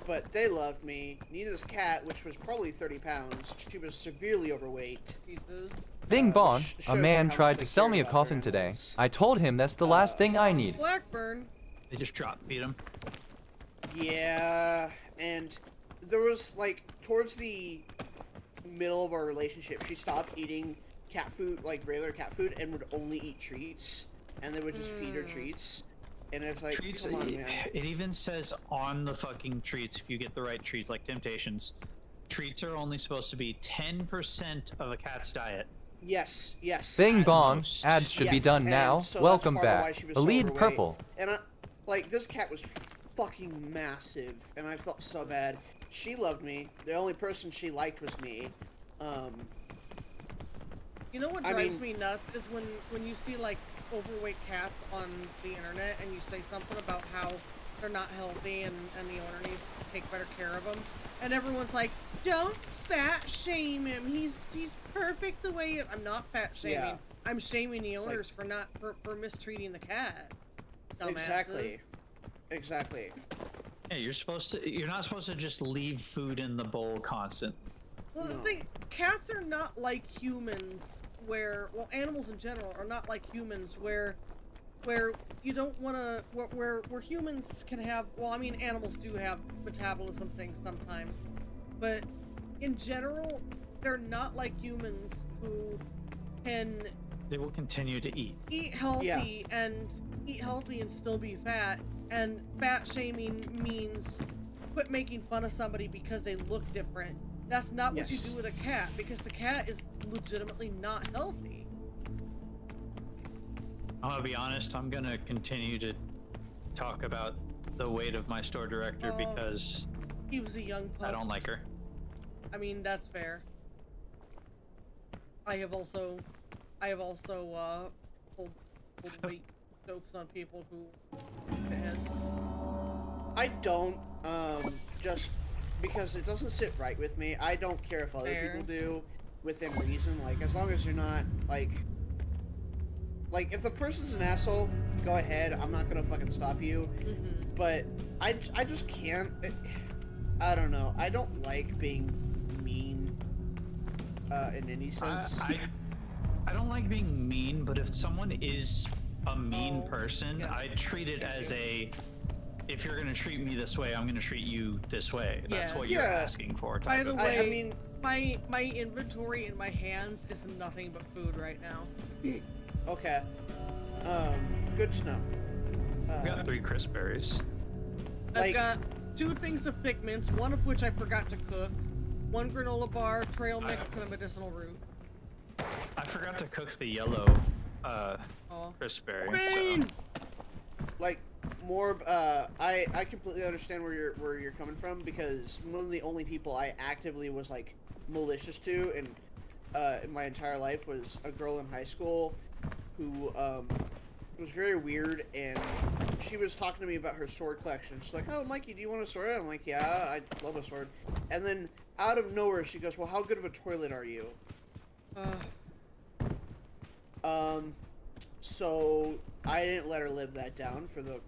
But they loved me. Nina's cat, which was probably 30 pounds, she was severely overweight. Jesus. Bing bong, which a shows man how tried much to they sell care me a about their coffin today. animals. I told him that's the last thing I need. Blackburn. They just drop feed them. Yeah, and there was, like, towards the middle of our relationship, she stopped eating cat food, like regular cat food, and would only eat treats. And they would just feed her treats. And it's like, Treats. come on, man. It even says on the fucking treats, if you get the right treats, like Temptations, treats are only supposed to be 10% of a cat's diet. Yes. Bing At bong, most. ads should be Yes, done and now. so that's Welcome part of why back. she was A so lead overweight. purple. And like, this cat was fucking massive, and I felt so bad. She loved me. The only person she liked was me. You know what I drives mean- me nuts is when you see like overweight cats on the internet and you say something about how they're not healthy and the owner needs to take better care of them, and everyone's like, "Don't fat shame him. He's perfect the way he is." I'm not fat shaming. Yeah. I'm shaming the like- owners for mistreating the cat. Dumbasses. Exactly. Yeah, you're not supposed to just leave food in the bowl constant. Well, the No. thing, cats are not like humans where, well, animals in general are not like humans where where you don't want to, where humans can have, well, I mean, animals do have metabolism things sometimes, but in general, they're not like humans who can They will continue to eat. eat healthy and still be fat. And fat shaming means quit making fun of somebody because they look different. That's not what you Yes. do with a cat, because the cat is legitimately not healthy. I'm gonna be honest, I'm gonna continue to talk about the weight of my store director Oh. because He was a young pup. I don't like her. I mean, that's fair. I have also pulled weight jokes on people who heads. I don't, just because it doesn't sit right with me. I don't care if other Fair. people do, within reason. Like, as long as you're not, like, if the person's an asshole, go ahead. I'm not gonna fucking stop you. Mm-hmm. But I just can't. I don't know. I don't like being mean, in any sense. I don't like being mean, but if someone is a mean person, yes. I treat it as a, if you're gonna treat me this way, I'm gonna treat you this way. That's Yeah. what you're Yeah. asking for. By Type the of way, I mean, my inventory in my hands is nothing but food right now. okay. Good to know. I got 3 crisp berries. I've Like- got 2 things of figments, one of which I forgot to cook, 1 granola bar, trail mix, and a medicinal root. I forgot to cook the yellow Oh. crisp berry. Rain! Like, more, I completely understand where you're coming from, because one of the only people I actively was, like, malicious to in my entire life was a girl in high school who, was very weird, and she was talking to me about her sword collection. She's like, "Oh, Mikey, do you want a sword?" I'm like, "Yeah, I love a sword." And then, out of nowhere, she goes, "Well, how good of a toilet are you?" So I didn't let her live that down for the,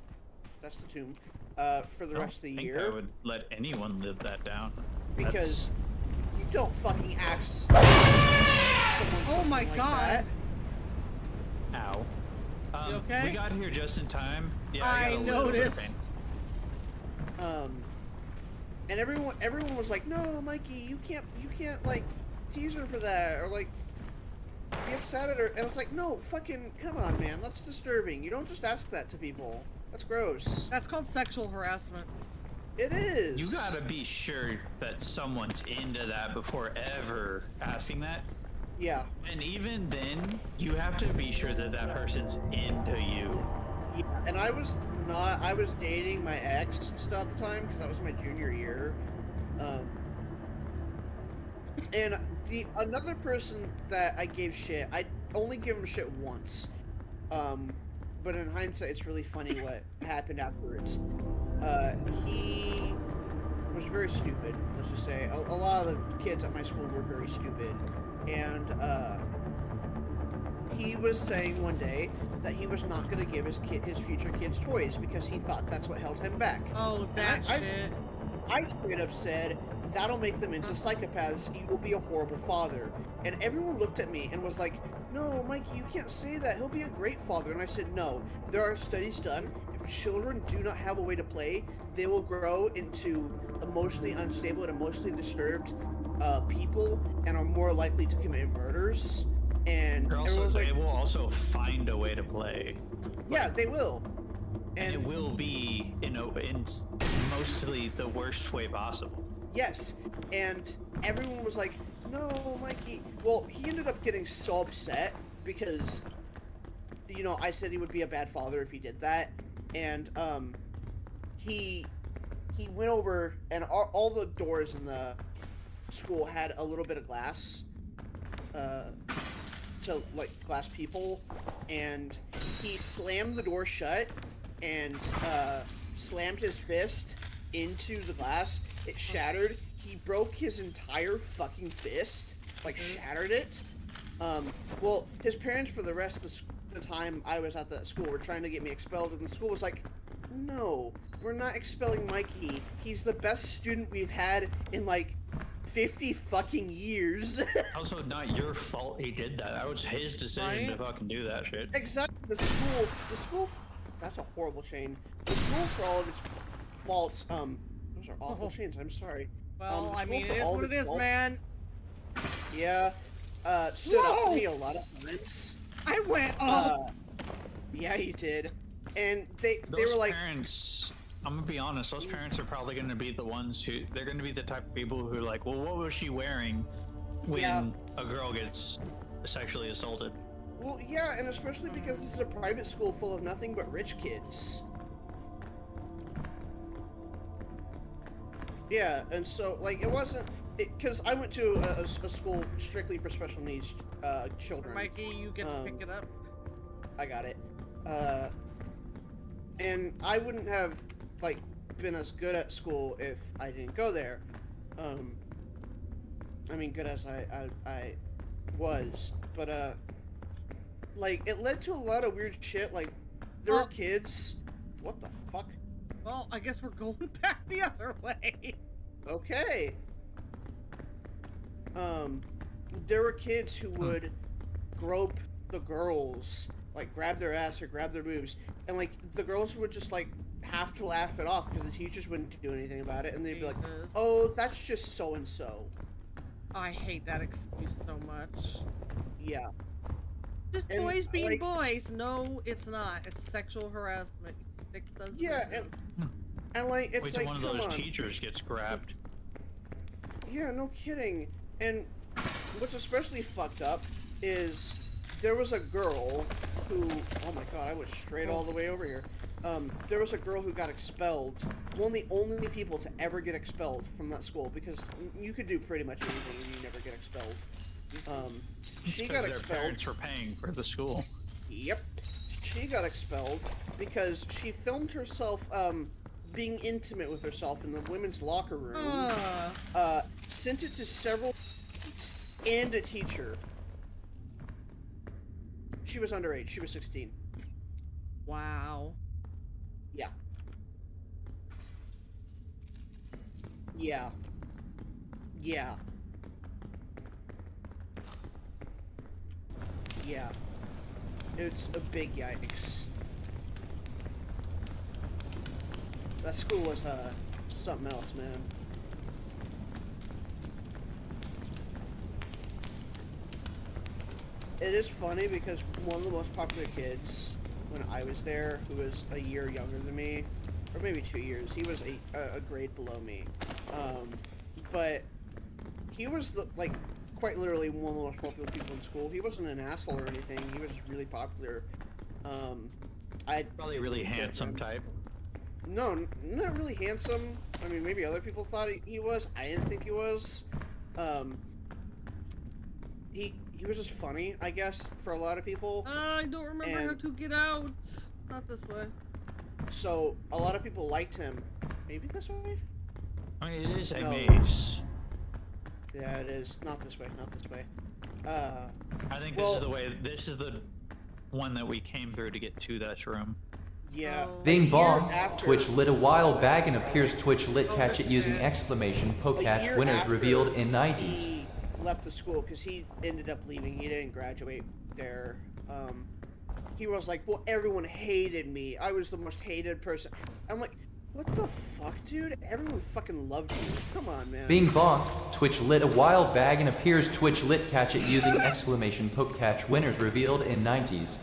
that's the tomb, for the I rest of the don't think year. I would let anyone live that down. Because you don't fucking ask someone Oh my something like God. That's, ow. You okay? We got here just in time. Yeah, I got a little bit of noticed. pain. And everyone was like, "No, Mikey, you can't like tease her for that, or like be upset at her." And I was like, "No, fucking come on, man, that's disturbing. You don't just ask that to people. That's gross." That's called sexual harassment. It is. You gotta be sure that someone's into that before ever asking that. Yeah. And even then, you have to be sure that that person's into you. Yeah, and I was dating my ex still at the time, because that was my junior year. And another person that I gave shit, I only give him shit once. But in hindsight, it's really funny what happened afterwards. He was very stupid, let's just say. A lot of the kids at my school were very stupid. And, he was saying one day that he was not going to give his future kids toys because he thought that's what held him back. Oh, that shit. I straight up said, "That'll make them into psychopaths. You will be a horrible father." And everyone looked at me and was like, "No, Mikey, you can't say that. He'll be a great father." And I said, "No. There are studies done. If children do not have a way to play, they will grow into emotionally unstable and emotionally disturbed people and are more likely to commit murders." And everyone's They like, will also find a way to play. "Yeah, they will." And it will be in mostly the worst way possible. Yes, and everyone was like, "No, Mikey." Well, he ended up getting so upset because, you know, I said he would be a bad father if he did that, and he went over, and all the doors in the school had a little bit of glass, to like glass people, and he slammed the door shut and slammed his fist into the glass. It shattered. He broke his entire fucking fist, like shattered it. Well, his parents for the rest of the time I was at that school were trying to get me expelled, and the school was like, "No, we're not expelling Mikey. He's the best student we've had in like 50 fucking years. Also, not your fault he did that. That was his decision to Right? fucking do that shit. Exactly. The school. That's a horrible chain. The school, for all of its faults, those are awful chains. I'm sorry. Well, the I school, mean, for it is all what of it its is, faults, man. Yeah. Stood up Whoa! for me a lot of times. I went up. Yeah, you did. And they Those were like, parents, I'm gonna be honest, those parents are probably gonna be the ones who, they're gonna be the type of people who are like, well, what was she wearing when Yeah. a girl gets sexually assaulted? well, yeah, and especially because this is a private school full of nothing but rich kids. Yeah, and so, like, it wasn't, because I went to a school strictly for special needs children. Mikey, you get to pick it up. I got it. And I wouldn't have, like, been as good at school if I didn't go there. I mean, good as I was. But, like, it led to a lot of weird shit. Like, there were kids. What the fuck? Well, I guess we're going back the other way. Okay. There were kids who would grope the girls, like grab their ass or grab their boobs, and like the girls would just like have to laugh it off because the teachers wouldn't do anything about it, and they'd be like, Jesus. "Oh, that's just so and so." I hate that excuse so much. Yeah. Just And, boys being like- boys. No, it's not. It's sexual harassment. It's Yeah, and like it's Wait like till one of come those on. teachers gets grabbed. Yeah, no kidding. And what's especially fucked up is there was a girl who, oh my god, I went straight all the way over here. There was a girl who got expelled. One of the only people to ever get expelled from that school, because you could do pretty much anything and you never get expelled. She got Because their expelled. parents were paying for the school. Yep. She got expelled because she filmed herself, being intimate with herself in the women's locker room. Sent it to several and a teacher. She was underage. She was 16. Wow. Yeah. Yeah. Yeah. Yeah. It's a big yikes. That school was, something else, man. It is funny because one of the most popular kids when I was there, who was a year younger than me, or maybe 2 years, he was a grade below me. But he was, like, quite literally one of the most popular people in school. He wasn't an asshole or anything. He was just really popular. Probably a really handsome type. No, not really handsome. I mean, maybe other people thought he was. I didn't think he was. He was just funny, I guess, for a lot of people. I don't remember how And- to get out. Not this way. So, a lot of people liked him. Maybe this way? I mean, it is a No. maze. Yeah, it is. Not this way, not this way. I think Well- this is the way. This is the one that we came through to get to this room. Yeah. Oh. Bing year bong. after- Twitch lit a wild bag and appears Twitch lit Oh, catch this it is using it. exclamation A Pokecatch year winners after revealed in 90s. He left the school because he ended up leaving. He didn't graduate there. He was like, well, everyone hated me. I was the most hated person. I'm like, what the fuck, dude? Everyone fucking loved you. Come on, man. Bing bong. Twitch lit a wild bag and appears Twitch lit catch it using exclamation Pokecatch winners revealed in 90s.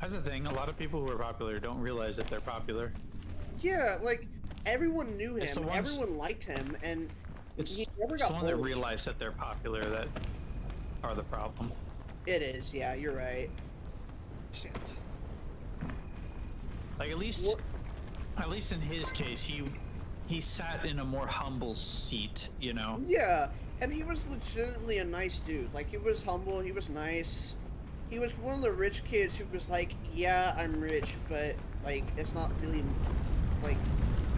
That's the thing. A lot of people who are popular don't realize that they're popular. Yeah, like, everyone knew him. It's the ones- Everyone liked him, and It's, he never it's got the one that bullied. realize that they're popular that are the problem. It is, yeah, you're right. Shit. Like at least in his case, he sat in a more humble seat, you know. Yeah, and he was legitimately a nice dude. Like, he was humble, he was nice. He was one of the rich kids who was like, yeah, I'm rich, but, like, it's not really, like,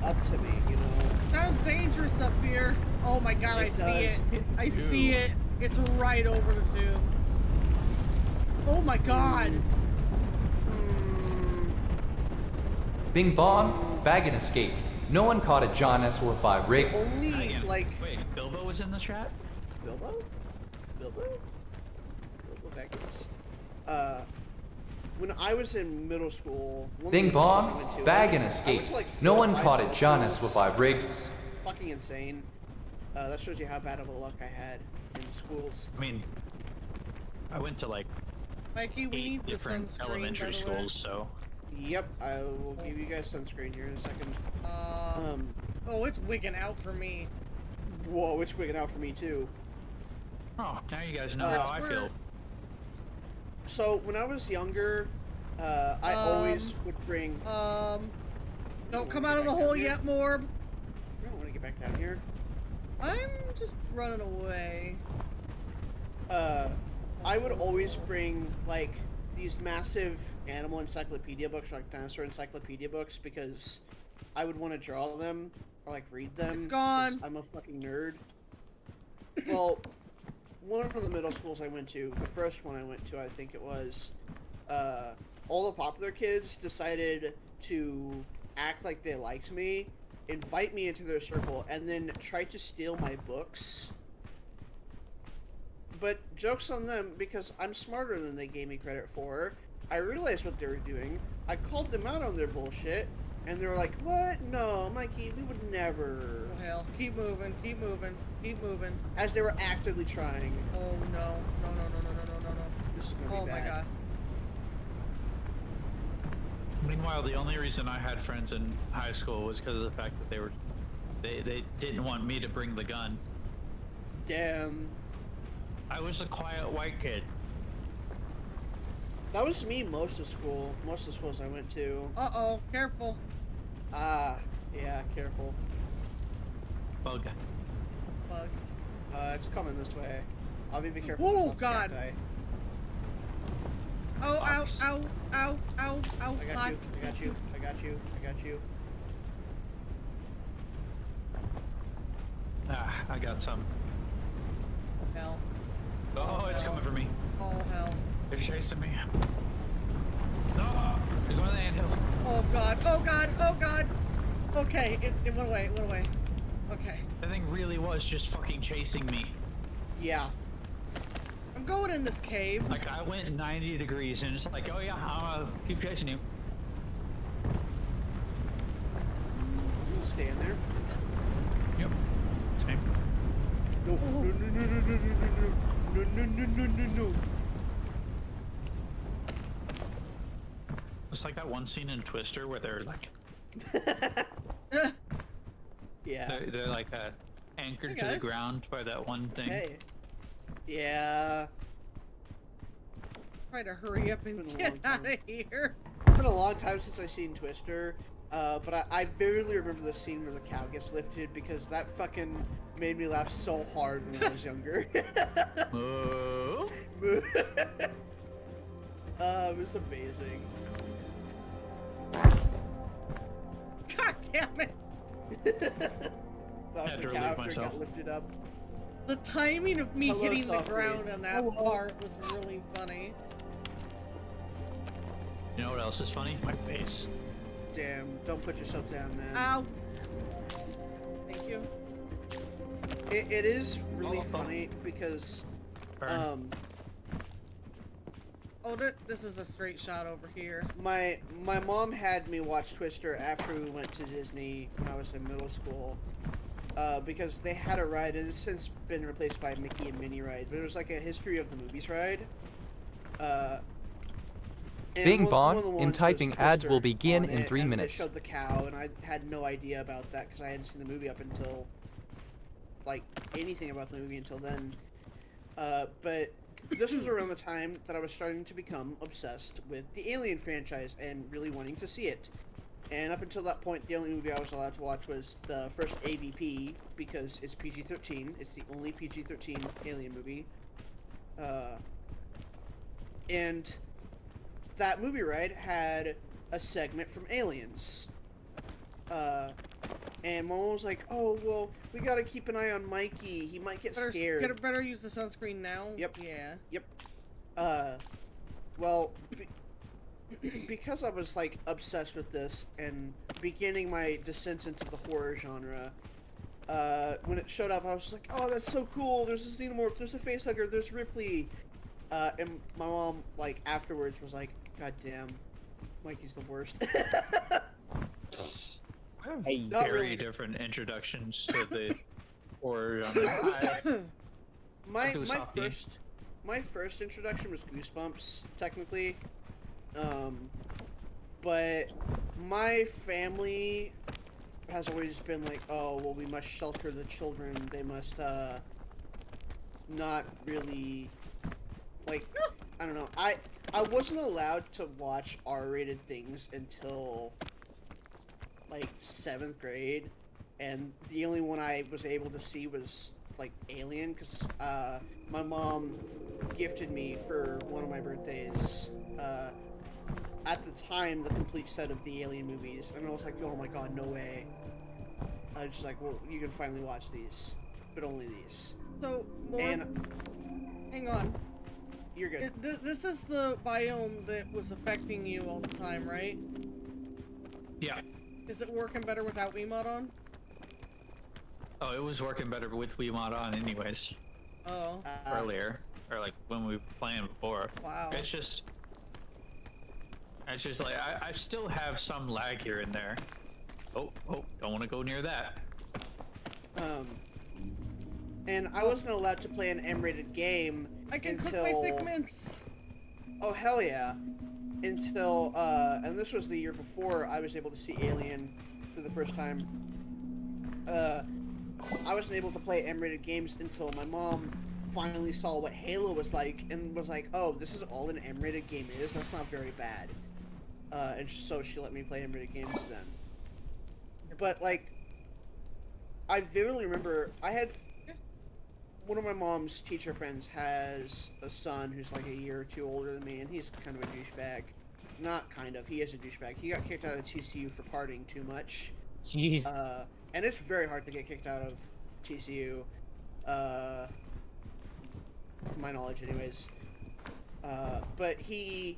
up to me, you know? Sounds dangerous up here. Oh my god, I It see does. it. I see it. It's right over the tube. Oh my god! Bing bong, bag and escape. No one caught a John S45 rig. Only, Hang on. like... Wait, Bilbo was in the chat? Bilbo? Bilbo? Bilbo Baggins. When I was in middle school... one of the Bing middle schools I bong, went to, bag I and went escape. to, like, No 4 or one 5 caught a middle John schools. S45 rig. Which is fucking insane. That shows you how bad of a luck I had in schools. I mean, I went to like Mikey, we 8 need the different sunscreen, by elementary the way. schools, so. Yep, I will give you guys sunscreen here in a second. Oh, it's wigging out for me. Whoa, it's wigging out for me too. Oh, now you guys know That's how I where- feel. So when I was younger, I always would bring. Don't come out of the hole yet, Morb. I don't want to get back down here. I'm just running away. I would always bring like these massive animal encyclopedia books, like dinosaur encyclopedia books, because I would want to draw them or like read them. It's gone. 'cause I'm a fucking nerd. Well, one of the middle schools I went to, the first one I went to, I think it was, all the popular kids decided to act like they liked me, invite me into their circle, and then try to steal my books. But joke's on them, because I'm smarter than they gave me credit for. I realized what they were doing. I called them out on their bullshit, and they were like, "What? No, Mikey, we would never." Oh hell. Keep moving, keep moving, keep moving. As they were actively trying. Oh no. No, no, no, no, no, no, no, no. This is gonna Oh be my bad. god. Meanwhile, the only reason I had friends in high school was because of the fact that they didn't want me to bring the gun. Damn. I was a quiet white kid. That was me most of school. Most of the schools I went to. Uh-oh, careful. Yeah, careful. Bug. Bug. It's coming this way. I'll be careful. Oh, with this God. guy. Oh, ow, Fox. ow, ow, ow, ow, I got hot. you. I got you. I got you. I got you. Ah, I got some. Hell. Oh, it's coming for me. Oh, hell. They're chasing me. No, they're going to the anthill. Oh, God. Oh, God. Oh, God. Okay, it went away. It went away. Okay. That thing really was just fucking chasing me. Yeah. I'm going in this cave. Like, I went 90 degrees and it's like, oh yeah, I'm gonna keep chasing you. Stay in there. Yep. Same. No. No. No. No. No. No. No. No. No. No. No. No. It's like that one scene in Twister where they're like, Yeah. they're like anchored Hey, to the guys. ground by that one thing. Hey. Yeah. Try to hurry up and Been a get long out time. of here. It's been a long time since I've seen Twister, but I vividly remember the scene where the cow gets lifted because that fucking made me laugh so hard when I was younger. Oh. It was amazing. God damn it. That was Had the to cow relieve after it myself. got lifted up. The timing of me Hello, hitting the software. ground on that Hello. part was really funny. You know what else is funny? My face. Damn, don't put yourself down, man. Ow. Thank you. It is really Oh, oh. funny because, Burn. Oh, this is a straight shot over here. my mom had me watch Twister after we went to Disney when I was in middle school, because they had a ride and it's since been replaced by a Mickey and Minnie ride, but it was like a history of the movies ride. And Bing one of bong, the in ones was typing ads will Twister begin on in it, 3 and minutes. They showed the cow, and I had no idea about that because I hadn't seen the movie up until, like, anything about the movie until then. But this was around the time that I was starting to become obsessed with the Alien franchise and really wanting to see it. And up until that point, the only movie I was allowed to watch was the first AVP, because it's PG-13. It's the only PG-13 Alien movie. And that movie ride had a segment from Aliens. And Mom was like, "Oh, well, we gotta keep an eye on Mikey. He might get scared." Better use the sunscreen now. Yep. Yeah. Yep. Well, because I was like obsessed with this and beginning my descent into the horror genre, when it showed up, I was just like, "Oh, that's so cool! There's a xenomorph, there's a facehugger, there's Ripley," and my mom like afterwards was like, "God damn, Mikey's the worst." Hey, Not Very really. different introductions to the horror genre. My Who's hockey? my first introduction was Goosebumps, technically. But my family has always been like, oh, well, we must shelter the children. They must, not really, like, I don't know. I wasn't allowed to watch R-rated things until, like, 7th grade. And the only one I was able to see was, like, Alien, because, my mom gifted me for one of my birthdays, at the time, the complete set of the Alien movies, and I was like, oh my god, no way. I was just like, well, you can finally watch these, but only these. So, more, And hang on. you're good. This is the biome that was affecting you all the time, right? Yeah. Is it working better without Wiimote on? Oh, it was working better with Wiimote on anyways. Oh, Earlier. Or like when we were playing before. wow. It's just like I still have some lag here and there. Oh, don't want to go near that. And I wasn't allowed to play an M-rated game I can until... cook my thick mints! Oh, hell yeah. Until, and this was the year before I was able to see Alien for the first time. I wasn't able to play M-rated games until my mom finally saw what Halo was like and was like, oh, this is all an M-rated game is? That's not very bad. And so she let me play M-rated games then. But, like, I vividly remember, I had... One of my mom's teacher friends has a son who's like a year or two older than me, and he's kind of a douchebag. Not kind of, he is a douchebag. He got kicked out of TCU for partying too much. jeez. And it's very hard to get kicked out of TCU. To my knowledge anyways. But it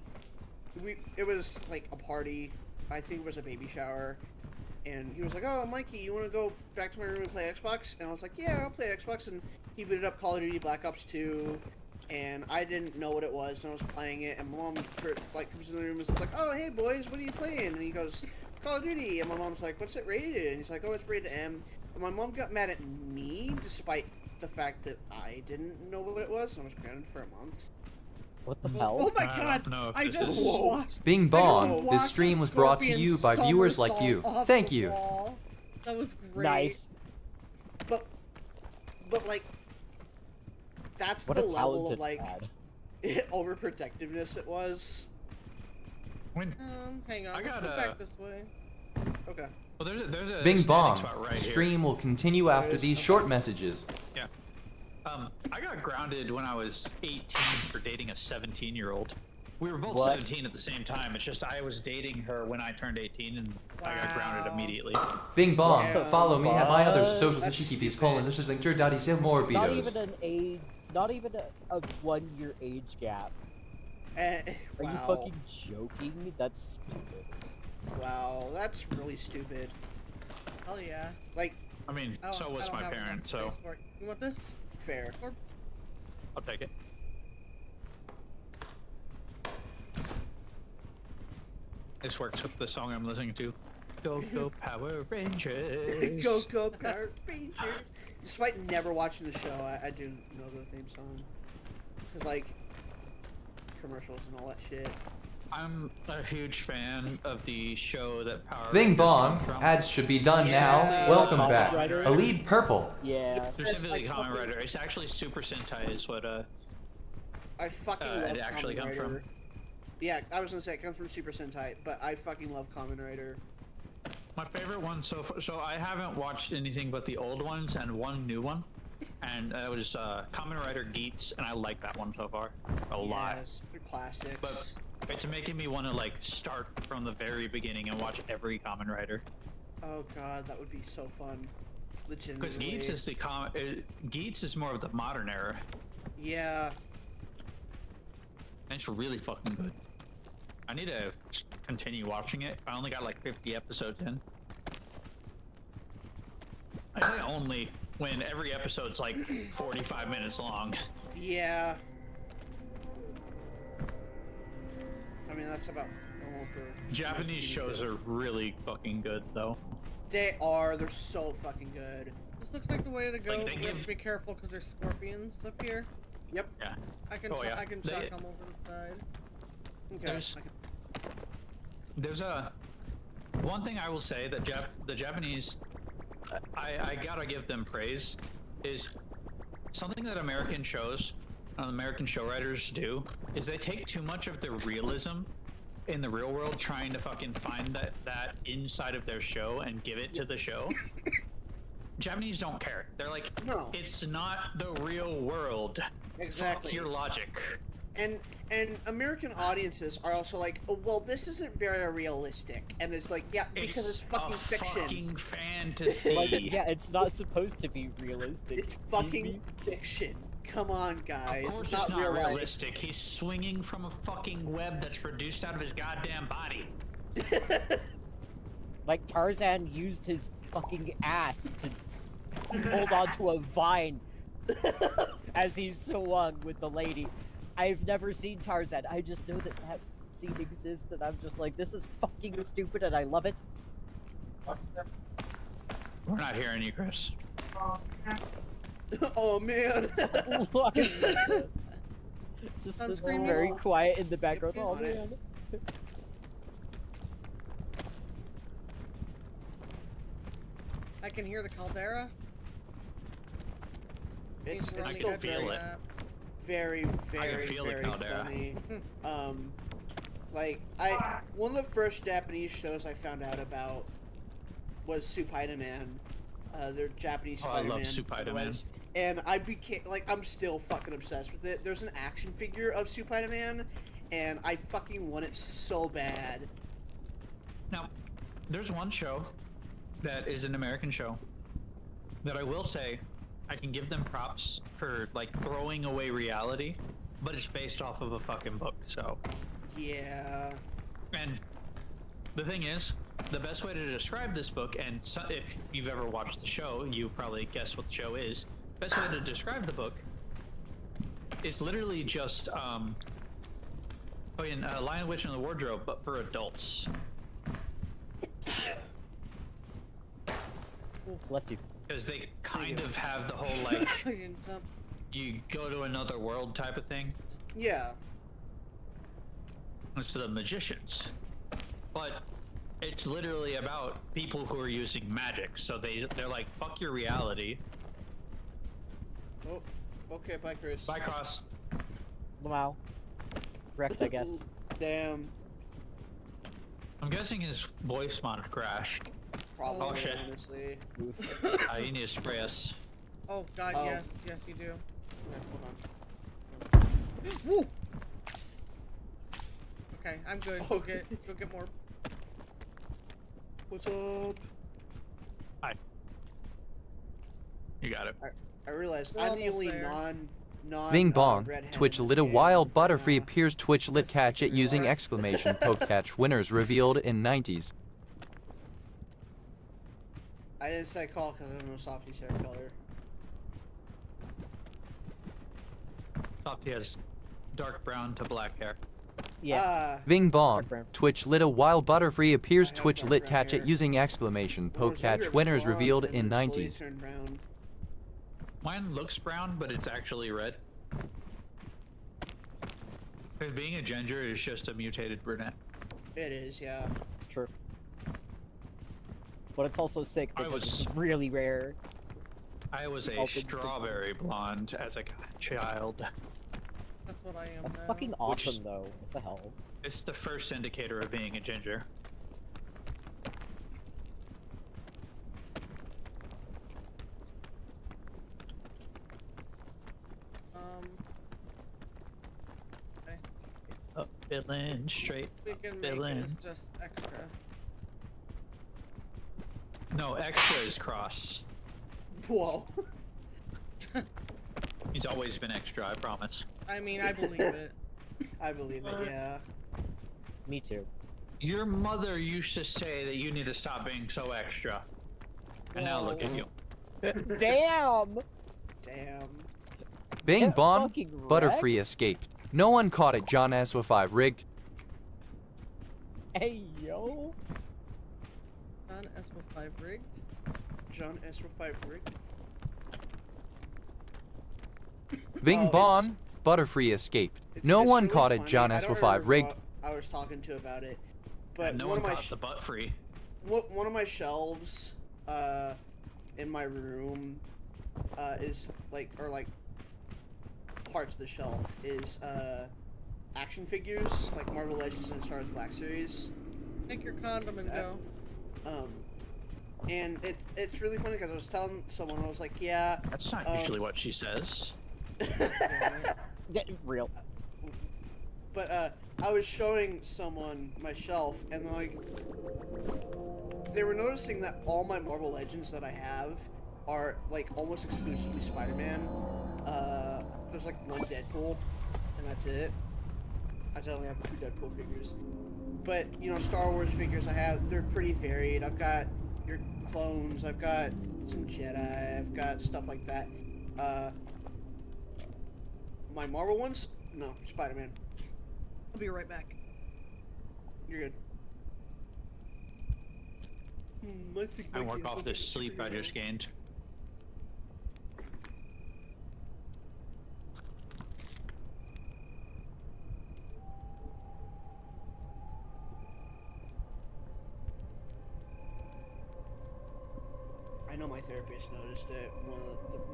was like a party, I think it was a baby shower, and he was like, oh, Mikey, you want to go back to my room and play Xbox? And I was like, yeah, I'll play Xbox, and he booted up Call of Duty Black Ops 2, and I didn't know what it was, and I was playing it, and my mom, like, comes in the room and was like, oh, hey, boys, what are you playing? And he goes, Call of Duty, and my mom's like, what's it rated? And he's like, oh, it's rated M. And my mom got mad at me, despite the fact that I didn't know what it was, and I was grounded for a month. What the Oh hell? my I god! don't know if I this just is- watched. Bing I bong. just This watched stream a was brought to scorpion you by viewers like you. somersault off Thank the you. wall. That was great. Nice. But like, that's What the a level talented of, like, lad. overprotectiveness it was. When, Hang on. I Let's got go a- back this way. Okay. well, there's a Bing standing bong. spot right here. Stream will continue after There's- these short messages. Yeah. I got grounded when I was 18 for dating a 17-year-old. We were both What? 17 at the same time. It's just I was dating her when I turned 18, and I got grounded Wow. immediately. Bing bong. Yeah. Follow me at my other What? socials and That's cheeky these stupid. colons. This is like your daddy say more Not beatos. even an age, not even a 1 year age gap. Are Are you fucking joking? That's stupid. Wow, that's really stupid. Hell yeah. Like, I mean, I don't- so I was don't my have enough parent, so space for it. You want this? fair. Or I'll take it. This works with the song I'm listening to. Go Power Rangers. Go Power Rangers. Despite never watching the show, I do know the theme song. Cause like commercials and all that shit. I'm a huge fan of the show that Power Bing Rangers bong. come from. Ads should be done Yeah. now. Welcome back. Copyrighted. A lead purple. Yeah. Specifically, Yes, I Kamen fucking- Rider. It's actually Super Sentai is what I fucking it love actually Kamen comes from. Rider. Yeah, I was gonna say it comes from Super Sentai, but I fucking love Kamen Rider. my favorite one so far. So I haven't watched anything but the old ones and one new one, and it was Kamen Rider Geats, and I like that one so far a lot. Yes, they're classics. But it's making me want to like start from the very beginning and watch every Kamen Rider. Oh god, that would be so fun. Legitimately. Because Geats is Geats is more of the modern era, Yeah. And it's really fucking good. I need to continue watching it. I only got like 50 episodes in. I say only when every episode's like 45 minutes long. Yeah. I mean, that's about normal for Japanese shows are really fucking good though. They are. They're so fucking good. This looks like the way to go. Like, they We have give- to be careful because there's scorpions up here. Yep. Yeah. I can Oh, yeah. I can chuck them over the side. Okay. There's- There's a one thing I will say that the Japanese, I gotta give them praise, is something that American shows, American show writers do, is they take too much of the realism in the real world, trying to fucking find that inside of their show and give it to the show. Japanese don't care. They're like, No. it's not the real world. Exactly. Fuck your logic. And American audiences are also like, oh, well, this isn't very realistic, and it's like, yeah, because it's fucking a fiction. fucking fantasy. Like, yeah, it's not supposed to be realistic. It's Excuse fucking me? fiction. Come on, guys. Of course It's it's not not real life. realistic. He's swinging from a fucking web that's produced out of his goddamn body. Like, Tarzan used his fucking ass to hold onto a vine as he swung with the lady. I've never seen Tarzan. I just know that that scene exists, and I'm just like, this is fucking stupid, and I love it. We're not hearing you, Chris. Oh man. Just Sunscreen very removal. quiet in the background. Oh On it. man. I can hear the caldera. It's He's running still at feel the it. map. very, very, feel the very caldera. funny. Like one of the first Japanese shows I found out about was Spider-Man. Their Japanese Oh, I Spider-Man. love Spider-Man. was- And I became like, I'm still fucking obsessed with it. There's an action figure of Spider-Man, and I fucking want it so bad. Now, there's one show that is an American show that I will say I can give them props for like throwing away reality, but it's based off of a fucking book. So, Yeah. and the thing is, the best way to describe this book, and if you've ever watched the show, you probably guess what the show is. Best way to describe the book is literally just Lion, Witch, and the Wardrobe, but for adults. Bless you. Because they kind of have the whole like I didn't jump. you go to another world type of thing. Yeah. It's the magicians, but it's literally about people who are using magic. So they're like, fuck your reality. Oh. Okay, bye, Chris. Bye, Cross. Wow. Wrecked, I guess. Damn. I'm guessing his voice mod crashed. Probably, Oh, shit. honestly. Oof. You need to spray us. Oh god, Oh. yes, yes you do. Okay, hold on. Woo! Okay, I'm good. Go get more. What's up? Hi. You got it. I realize We're I'm the almost only there. non Bing bong. redhead Twitch in lit a this game. wild butterfree Uh, appears Twitch lit catch it using exclamation poke catch winners revealed in 90s. I didn't say call because I don't know Softy's hair color. Softy has dark brown to black hair. Yeah. Bing bong. Dark brown. Twitch lit a wild butterfree appears I have Twitch dark lit brown catch it hair. using exclamation When I was poke younger, it catch was winners blonde, revealed and in then slowly 90s. turned brown. Mine looks brown, but it's actually red. Because being a ginger is just a mutated brunette. It is, yeah. It's true. But it's also sick I because was- it's really rare. I was a All things considered. strawberry blonde as a child. That's what I am That's now. fucking Which is- awesome, though. What the hell? It's the first indicator of being a ginger. Okay. Up, feeling straight. We can make Fill it in. as just extra. No, extra is cross. Whoa. He's always been extra, I promise. I mean, I believe it. I believe it. Yeah. Me too. Your mother used to say that you need to stop being so extra. And now look at you. Damn! Damn. Bing Get bong, fucking Butterfree wrecked. escaped. No one caught it. John S with 5 rigged. Hey, yo. John S with 5 rigged. John S. with 5 rigged. Bing Oh, bong, Butterfree escaped. No It's one really caught it. funny. John I S don't with 5 remember rigged. what I was talking to about it, but And no one one of my caught the butt free. one of my shelves in my room is like parts of the shelf is action figures like Marvel Legends and Star Wars Black Series. Take your condom and go. And it's really funny because I was telling someone, I was like, yeah, That's not usually what she says. Yeah, real. but I was showing someone my shelf, and like they were noticing that all my Marvel Legends that I have are like almost exclusively Spider-Man. There's like one Deadpool, and that's it. I only have 2 Deadpool figures. But you know, Star Wars figures they're pretty varied. I've got your clones, I've got some Jedi, I've got stuff like that. My Marvel ones, no, Spider-Man. I'll be right back. You're good. I think I my work game's off looking this sleep I pretty just well. gained. I know my therapist noticed it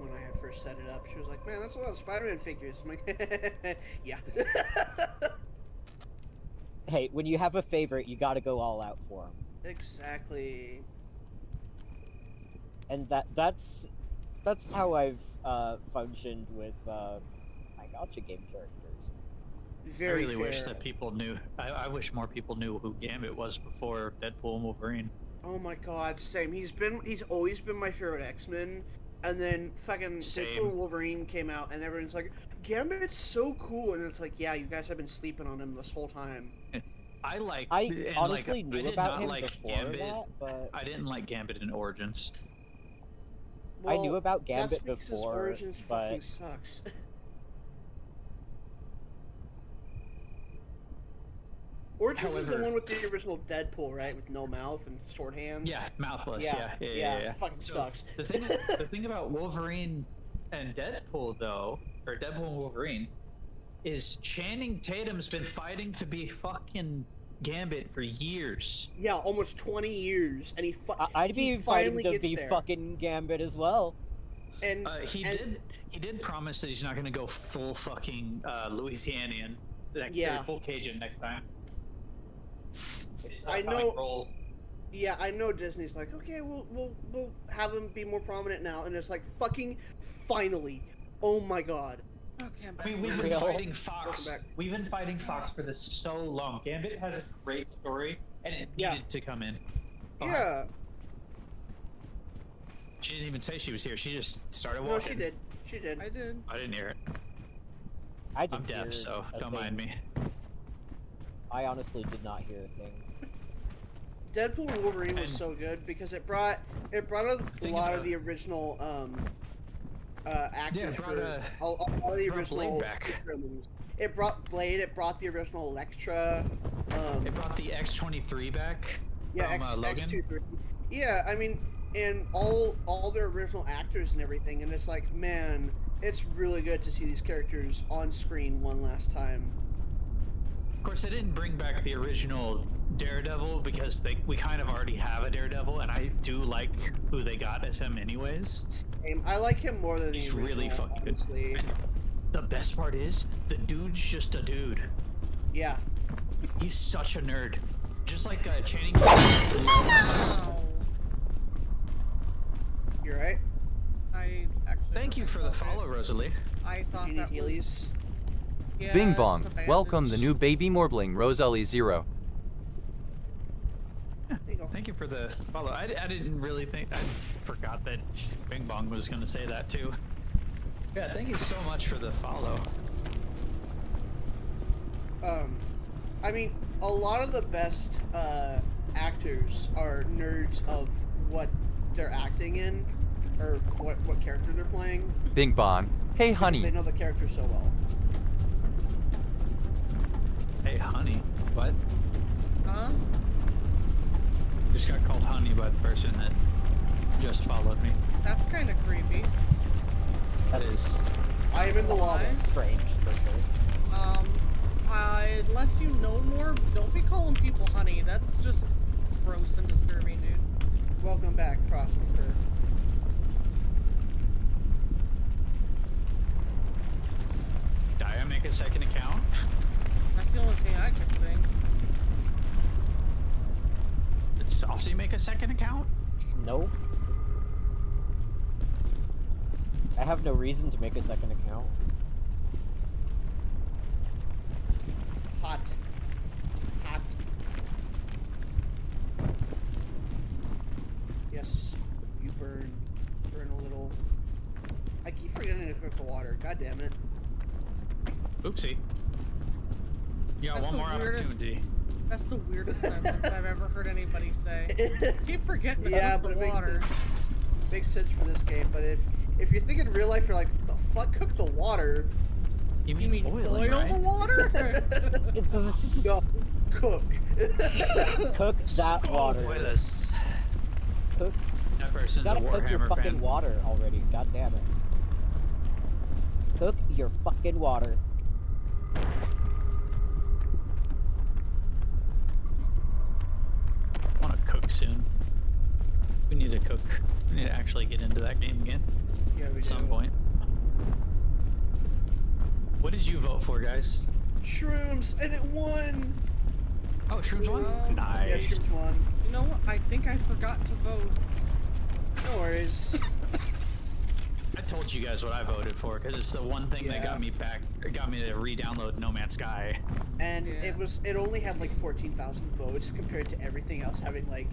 when I had first set it up. She was like, "Man, that's a lot of Spider-Man figures." I'm like, "Yeah." Hey, when you have a favorite, you gotta go all out for him. Exactly. And that's how I've functioned with my gotcha game characters. Very I really wish fair. that people knew. I wish more people knew who Gambit was before Deadpool and Wolverine. Oh my god, same. He's always been my favorite X-Men, and then fucking Same. Deadpool and Wolverine came out, and everyone's like, "Gambit's so cool," and it's like, yeah, you guys have been sleeping on him this whole time. I like. I and, honestly like, I knew did about not him like before Gambit. that, but I didn't like Gambit in Origins. I knew about that's Gambit because his before, Origins but fucking sucks. Origins is the However- one with the original Deadpool, right? With no mouth and sword hands. Yeah, mouthless. Yeah. It fucking So, sucks. The thing about Wolverine and Deadpool, though, or Deadpool and Wolverine, is Channing Tatum's been fighting to be fucking Gambit for years. Yeah, almost 20 years, and I'd be he fighting finally to gets be there. fucking Gambit as well. And He did promise that he's not gonna go full fucking Louisianian, Yeah. full Cajun next time. It's not I a comic know- role. Yeah, I know Disney's like, okay, we'll have him be more prominent now, and it's like, fucking finally, oh my god. Okay, I'm I back. mean, we've been Real. fighting Fox. Welcome back. We've been fighting Fox for this so long. Gambit has a great story, and it Yeah. needed to come in. Oh, Yeah, She didn't even say she was here. She just started no, walking. she did. I did. I didn't hear it. I didn't I'm deaf, hear so a don't thing. mind me. I honestly did not hear a thing. Deadpool and Wolverine was And- so good because it brought a Thing lot about- of the original actors Yeah, it brought, for a lot of the brought original Blade back. superhero movies. It brought Blade. It brought the original Elektra. It brought the X-23 back Yeah, from Logan. X23. Yeah, I mean, and all their original actors and everything, and it's like, man, it's really good to see these characters on screen one last time. Of course, they didn't bring back the original Daredevil because we kind of already have a Daredevil, and I do like who they got as him anyways. Same. I like him more than He's the original, really fucking good. honestly. The best part is, the dude's just a dude. Yeah. He's such a nerd. Just like Channing. Ow. You're right. I actually. Thank you for the follow, Rosalie. I thought Do you need that was. Heelys? Yeah, Bing it's bong, the welcome the bandage. new baby Morbling, Rosalie 0. There you go. Thank you for the follow. I didn't really think. I forgot that Bing Bong was going to say that too. Yeah, thank you so much for the follow. I mean, a lot of the best actors are nerds of what they're acting in, or what character they're playing. Bing Bong. Hey, Because honey. they know the character so well. Hey, honey. What? Huh? Just got called honey by the person that just followed me. That's kind of creepy. That is. I am in the lobby. Strange, for sure. Unless you know more, don't be calling people honey. That's just gross and disturbing, dude. Welcome back, Crossmaker. Did I make a second account? That's the only thing I could think. Did Saucy make a second account? Nope. I have no reason to make a second account. Hot. Hot. Yes, you burn a little. I keep forgetting to cook the water. God damn it. Oopsie. You got That's one the more weirdest- opportunity. That's the weirdest sentence I've ever heard anybody say. Keep forgetting to Yeah, cook but the it water. makes sense for this game. But if you're thinking in real life, you're like, the fuck, cook the water? You You mean boiling, boil right? the water? It's No, cook. cook that Oh, water. boy, this. Cook. That person's a Gotta cook your Warhammer fucking fan. water already. God damn it. Cook your fucking water. I want to cook soon. We need to cook. We need to actually get into that game again Yeah, we at some do. point. What did you vote for, guys? Shrooms, and it won. Oh, Shrooms won? Oh. Yeah, Nice. Shrooms won. You know what? I think I forgot to vote. No worries. I told you guys what I voted for because it's the one thing that Yeah. got me back, or got me to re-download No Man's Sky. And Yeah. it only had like 14,000 votes compared to everything else having like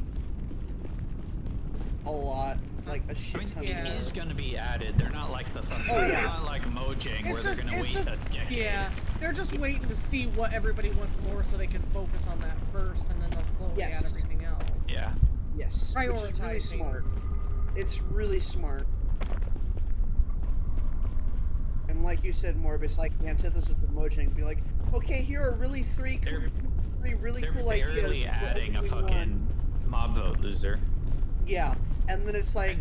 a lot, like a I shit mean, ton Yeah. it more. is gonna be added. They're not like the fucking. Oh, They're yeah. not like Mojang where they're gonna wait a decade. Yeah, they're just waiting to see what everybody wants more so they can focus on that first and then they'll slowly Yes. add everything else. Yeah. Yes, which is really Prioritizing. smart. It's really smart. And like you said, Morbus, like the antithesis of Mojang, be like, okay, here are really three They're really They're cool ideas. barely for adding a everyone. fucking mob vote loser. Yeah, and then it's like,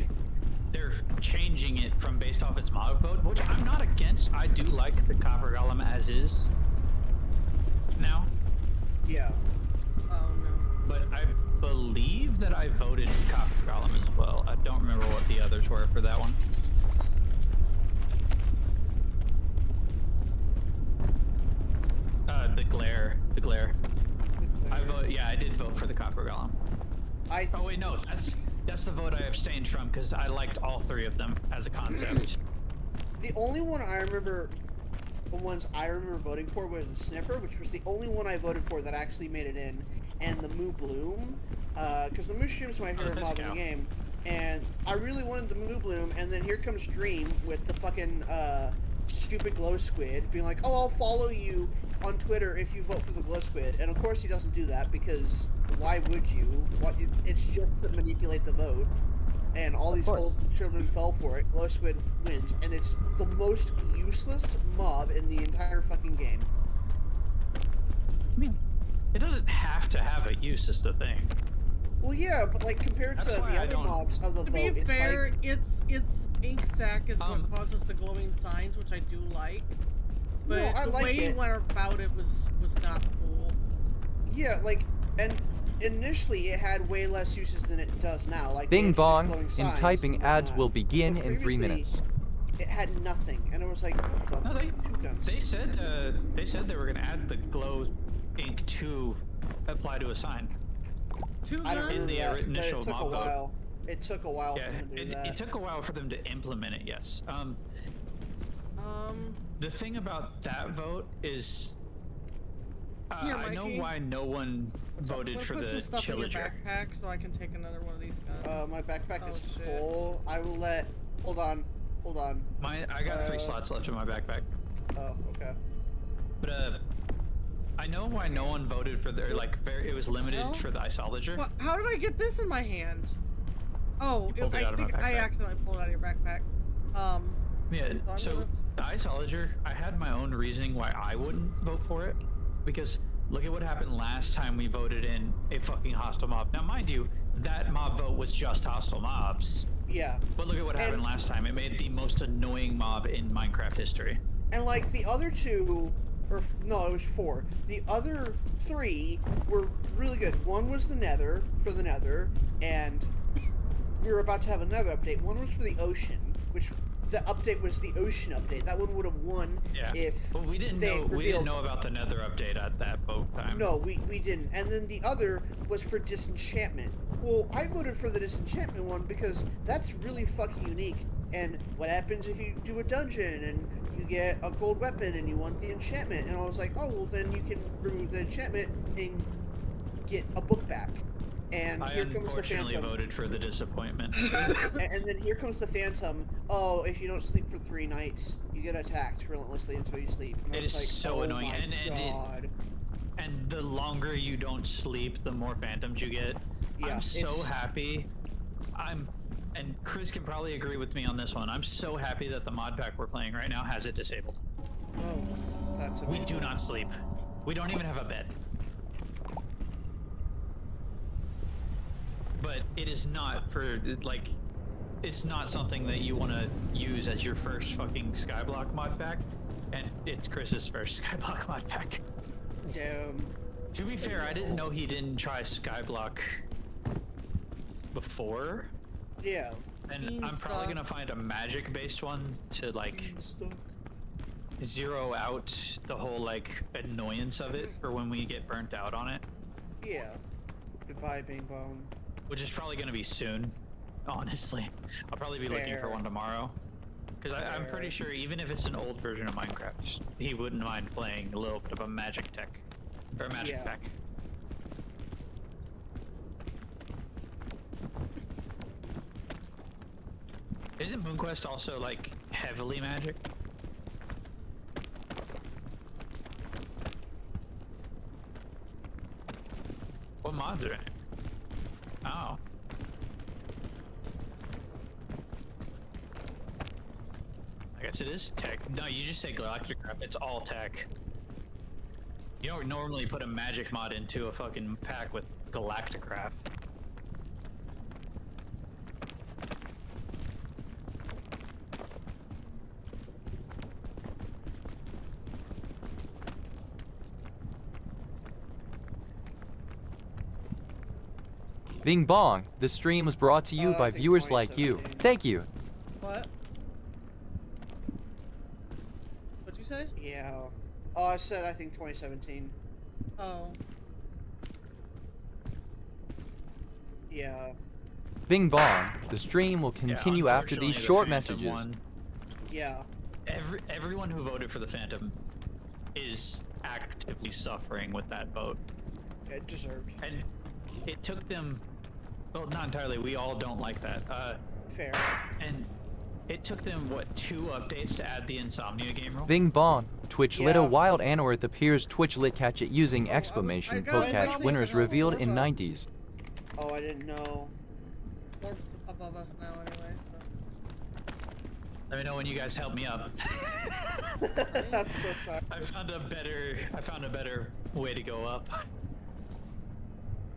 They're changing it from based off its mob vote, which I'm not against. I do like the Copper Golem as is now, yeah. Oh no. but I believe that I voted Copper Golem as well. I don't remember what the others were for that one. The glare. I did vote for the Copper Golem. Oh wait, no, that's the vote I abstained from because I liked all three of them as a concept. The only one I remember, the ones I remember voting for was the Sniffer, which was the only one I voted for that actually made it in, and the Moo Bloom, because the Moo Stream's my favorite mob in the game, and I really wanted the Moo Bloom, and then here comes Dream with the fucking stupid glow squid, being like, oh, I'll follow you on Twitter if you vote for the glow squid, and of course he doesn't do that because why would you? It's just to manipulate the vote. And all these course. whole children fell for it. Glow Squid wins, and it's the most useless mob in the entire fucking game. I mean, it doesn't have to have a use is the thing. Well, yeah, but like compared That's to why the I other don't- mobs of the To vote, be it's fair, like, its ink sac is Um, what causes the glowing signs, which I do like. But No, I the like way you it. went about it was not cool. yeah, like, and initially it had way less uses than it does now. Like they Bing introduced bong. glowing In signs typing, and ads whatnot. will begin But in 3 previously, minutes. It had nothing, and it was like, what the No, two guns. they said they were gonna add the glow ink to apply to a sign. Two I don't guns. In the remember that, but initial it took a mob vote. while. It took a while Yeah, for them to do it that. took a while for them to implement it. Yes. The thing about that vote is, Here, I know Mikey. why no one voted Wanna for put the some stuff in your Chillager. backpack so I can take another one of these guns. My backpack Oh, is shit. full. I will let. Hold on. I got 3 slots left in my backpack. Oh, okay. But I know why no one voted for their it was limited Well, for the isologer. What? How did I get this in my hand? Oh, You pulled it out of my I backpack. accidentally pulled it out of your backpack. Yeah, I'm so gonna- the isologer, I had my own reasoning why I wouldn't vote for it. Because look at what happened last time we voted in a fucking hostile mob. Now, mind you, that mob vote was just hostile mobs. Yeah. But look at what happened last time. It made the most annoying mob in Minecraft history. And like the other two, or no, it was 4. The other 3 were really good. One was the Nether, for the Nether, and we were about to have another update. One was for the ocean, which the update was the ocean update. That one would have won if Well, we didn't know about the Nether update at that vote time. No, we didn't. And then the other was for disenchantment. Well, I voted for the disenchantment one because that's really fucking unique. And what happens if you do a dungeon and you get a gold weapon and you want the enchantment? And I was like, oh, well, then you can remove the enchantment and get a book back. And I here comes the unfortunately Phantom. voted for the disappointment. And then here comes the Phantom. Oh, if you don't sleep for 3 nights, you get attacked relentlessly until you sleep. And I It was is like, so oh annoying. my God. And the longer you don't sleep, the more phantoms you get. Yeah, I'm so it's- happy. And Chris can probably agree with me on this one. I'm so happy that the mod pack we're playing right now has it disabled. Oh, that's We amazing. do not sleep. We don't even have a bed. But it is not for, like, it's not something that you want to use as your first fucking Skyblock mod pack. And it's Chris's first Skyblock mod pack. Damn. To be fair, I didn't know he didn't try Skyblock before. Yeah. And I'm probably gonna find a magic-based one to, like, zero out the whole, like, annoyance of it for when we get burnt out on it. Yeah. Goodbye, Bing Bong. Which is probably gonna be soon, honestly. I'll probably be looking for Fair. one tomorrow. Because I'm pretty sure even if it's an old version of Minecraft, he wouldn't mind playing a little bit of a magic tech. Or a magic Yeah. pack. Isn't MoonQuest also, like, heavily magic? What mods are in it? Oh. I guess it is tech. No, you just say galactic crap. It's all tech. You don't normally put a magic mod into a fucking pack with Galacticraft. Bing Bong, this stream was brought to you I by think viewers like you. 2017. Thank you. What? What'd you say? Yeah. Oh, I said I think 2017. Oh. Yeah. Bing Bong, the stream will continue after unfortunately, these the short Phantom messages. won. Yeah. Everyone who voted for the Phantom is actively suffering with that vote. It deserved. And it took them, well, not entirely, we all don't like that. Fair. And it took them, what, 2 updates to add the Insomnia game rule? Bing Bong, Twitch lit a Yeah. wild Anorth appears Twitch lit catch it using exclamation I got poke it, catch I got winners it, revealed in Warzone. 90s. Oh, I didn't know. They're above us now anyway. Let me know when you guys help me up. That's so sorry. I found a better way to go up.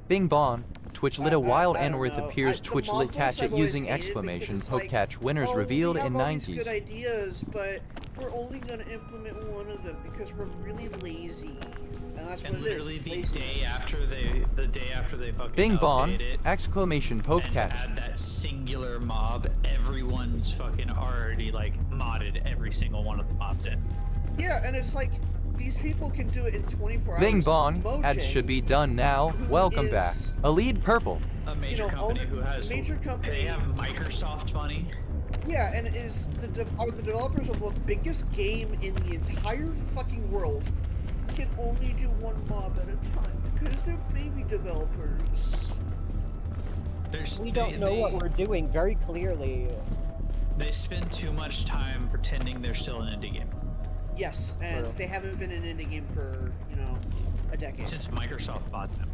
Bing Bong, Twitch lit a wild I don't Anorth know. appears The Twitch mob lit ones catch I've it always using hated because exclamation it's poke like, catch winners oh, revealed we have in all these 90s. good ideas, but we're only gonna implement one of them because we're really lazy. And that's And what it literally is. the Lazy. day after they fucking Bing Bong, updated it exclamation poke and catch. add that singular mob, everyone's fucking already like modded every single one of the mobs in. Yeah, and it's like these people can do it in 24 hours. Bing Bong, Mojang, ads should be done now. who Welcome back. is- A lead purple. A major company who has major company. they have Microsoft money. Yeah, and is are the developers of the biggest game in the entire fucking world can only do one mob at a time because they're baby developers. We don't know what we're doing very clearly. They spend too much time pretending they're still an indie game. Yes, and True. they haven't been in an indie game for, you know, a decade. Since Microsoft bought them.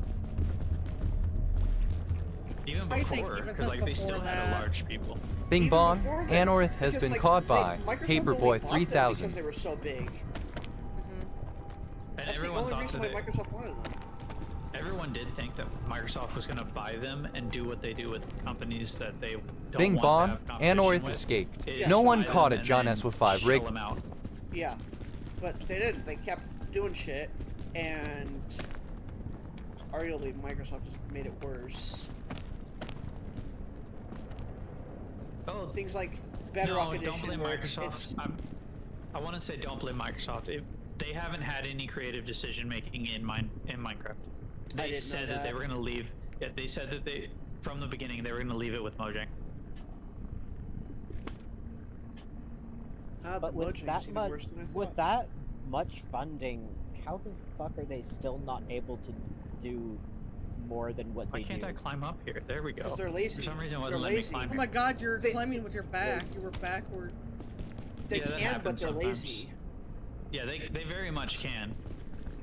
Even I think before, even because since like they still before had a that. large people. Bing Even bong, before that, Anorith has because, been like, caught by Microsoft Paperboy only bought them 3000. because they were so big. And That's the everyone only thought reason that why Microsoft wanted them. everyone did think that Microsoft was going to buy them and do what they do with companies that they don't Bing want bong, to have competition Anorith with, escaped. is No buy one them caught it, and John then S. with 5 shell rig. them out. Yeah, but they didn't. They kept doing shit, and arguably Microsoft just made it worse. Oh, Things like Bedrock no, Edition. don't blame where Microsoft. I want to say don't blame Microsoft. They haven't had any creative decision making in Minecraft. They didn't said know that they that. were going to leave. Yeah, they said that from the beginning they were going to leave it with Mojang. But with that much funding, how the fuck are they still not able to do more than what Why they can't do? I climb up here? There we go. Because they're lazy. For some reason, it They're wasn't letting me lazy. climb Oh here. my god, you're They- climbing with your back. You were backwards. They Yeah, that can, but happens they're sometimes. lazy. Yeah, they very much can.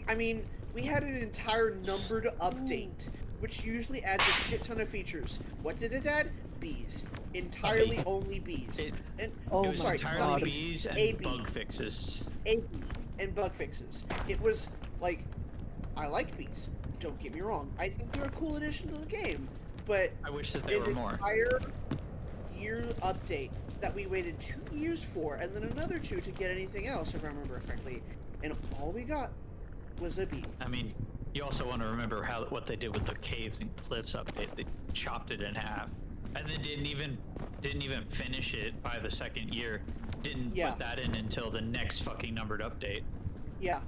I mean, we had an entire numbered update, which usually adds a shit ton of features. What did it add? Bees. Entirely bee. only bees. It- Oh it was my entirely god. bees and A bee. bug fixes. A bee and bug fixes. It was like, I like bees. Don't get me wrong. I think they're a cool addition to the game, but I wish that there an were more. entire year update that we waited 2 years for, and then another 2 to get anything else, if I remember correctly, and all we got was a bee. I mean, you also want to remember what they did with the caves and cliffs update. They chopped it in half, and then didn't even finish it by the second year. Didn't Yeah. put that in until the next fucking numbered update. Yeah,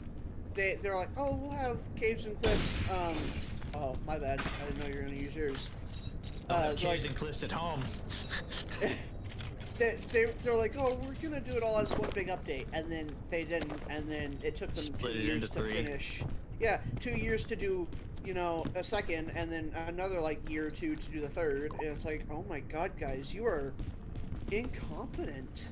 they're like, oh, we'll have caves and cliffs. Oh, my bad. I didn't know you were gonna use yours. Caves and cliffs at home. They're like, oh, we're gonna do it all as one big update, and then they didn't, and then it took them Split 2 it years into to 3. finish. Yeah, 2 years to do, you know, a second, and then another like year or 2 to do the third. And it's like, oh my god, guys, you are incompetent.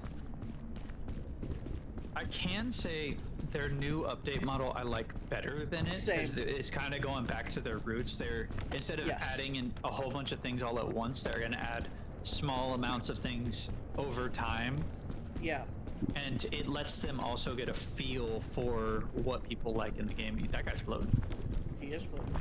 I can say their new update model I like better than it. Same. 'Cause it's kind of going back to their roots. They're instead of Yes. adding in a whole bunch of things all at once, they're gonna add small amounts of things over time, Yeah. and it lets them also get a feel for what people like in the game. That guy's floating. He is floating.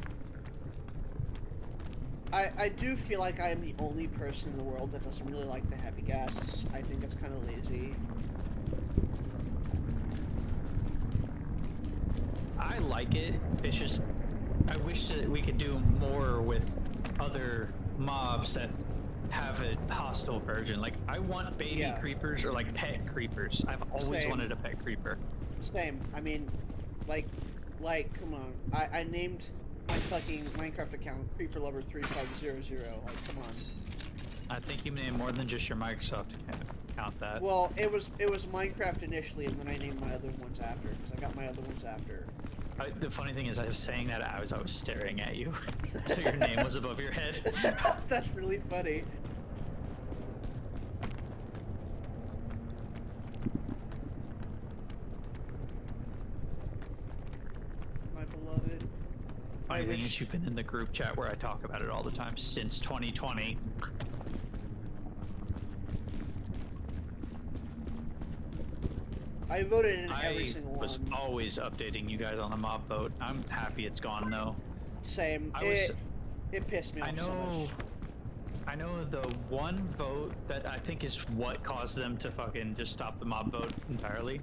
I do feel like I am the only person in the world that doesn't really like the heavy gas. I think it's kind of lazy. I like it. It's just I wish that we could do more with other mobs that have a hostile version. Like I want baby Yeah. creepers or like pet creepers. I've always Same. wanted a pet creeper. Same. I mean, like, come on. I named my fucking Minecraft account Creeper Lover 3500. Like, come on. I think you named more than just your Microsoft account that. Well, it was Minecraft initially, and then I named my other ones after, because I got my other ones after. The funny thing is, I was saying that as I was staring at you, so your name was above your head. That's really funny. My beloved. Funny I thing is, wish- you've been in the group chat where I talk about it all the time since 2020. I voted in every I single was one. always updating you guys on the mob vote. I'm happy it's gone though. Same. I It pissed me off I so know. much. I know the one vote that I think is what caused them to fucking just stop the mob vote entirely.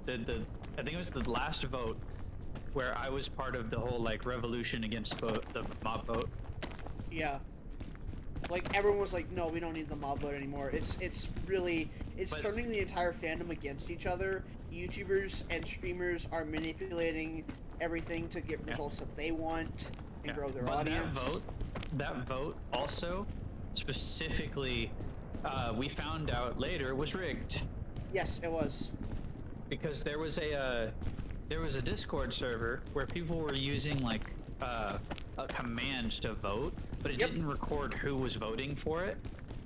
I think it was the last vote where I was part of the whole like revolution against the mob vote. Yeah. Like everyone was like, no, we don't need the mob vote anymore. It's But- turning the entire fandom against each other. YouTubers and streamers are manipulating everything to get Yeah. results that they want and Yeah, grow their but audience. that vote also specifically, we found out later was rigged Yes, it was. because there was a Discord server where people were using like a command to vote, but it Yep. didn't record who was voting for it.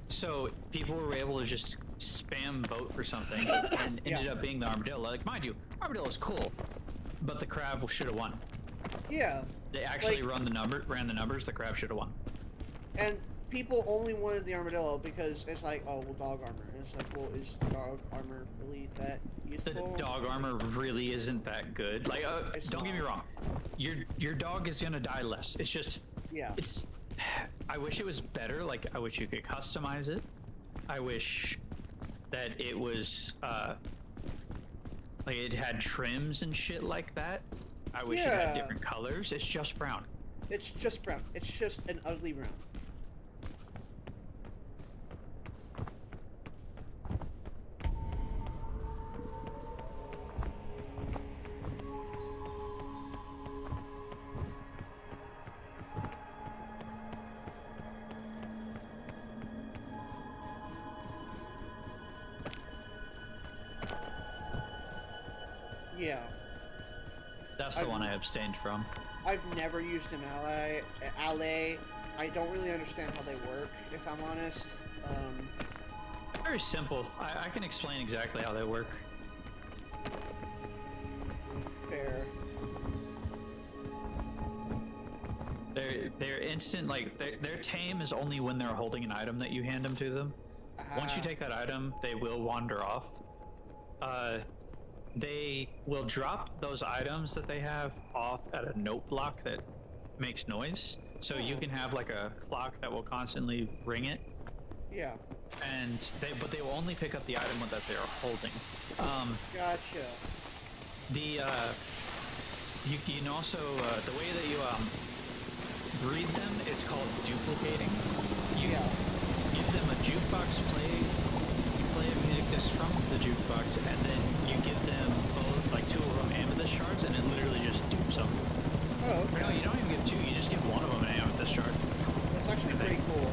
So people were able to just spam vote for something and ended Yeah. up being the armadillo. Like, mind you, armadillo's cool, but the crab should have won. Yeah, They actually Like- ran the numbers. The crap should have won. and people only wanted the armadillo because it's like, oh, well, dog armor. And it's like, well, is dog armor really that The useful? dog armor really isn't that good. Like, It's don't get me not. wrong, your dog is gonna die less. It's just, Yeah. it's. I wish it was better. Like, I wish you could customize it. I wish that it was like it had trims and shit like that. I wish it had Yeah. different colors. It's just brown. It's just brown. It's just an ugly brown. Yeah. That's the one I abstained from. I've never used an ally. I don't really understand how they work, if I'm honest. Very simple. I can explain exactly how they work. Fair. They're instant. Like their tame is only when they're holding an item that you hand them to them. Once you take that item, they will wander off. They will drop those items that they have off at a note block that makes noise. So you can have like a clock that will constantly ring it. Yeah. And but they will only pick up the item that they're holding. Gotcha. You can also the way that you breed them, it's called duplicating. You give them a jukebox play. You play a music disc from the jukebox, and then you give them both, like 2 of them amethyst shards, and it literally just dupes them. Oh, Or no, okay. you don't even give 2. You just give 1 of them an amethyst shard. That's actually pretty cool.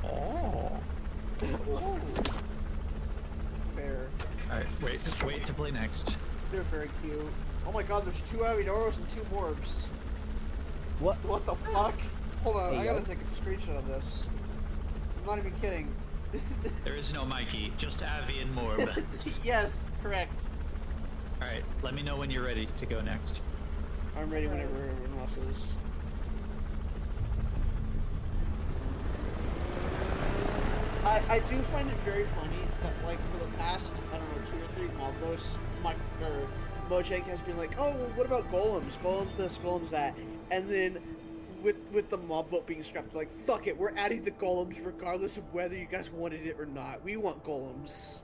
Oh. Ooh. Fair. All right, wait to play next. They're very cute. Oh my god, there's 2 Avidoros and 2 Morbs. What? What the fuck? Hold on, Hey, I gotta yo. take a screenshot of this. I'm not even kidding. There is no Mikey, just Avi and Morb. Yes, correct. All right, let me know when you're ready to go next. I'm ready whenever everyone else is. I do find it very funny that, like, for the past, I don't know, 2 or 3 Moblos, Mojang has been like, oh, well, what about golems? Golems this, golems that. And then, with the mob vote being scrapped, like, fuck it, we're adding the golems regardless of whether you guys wanted it or not. We want golems.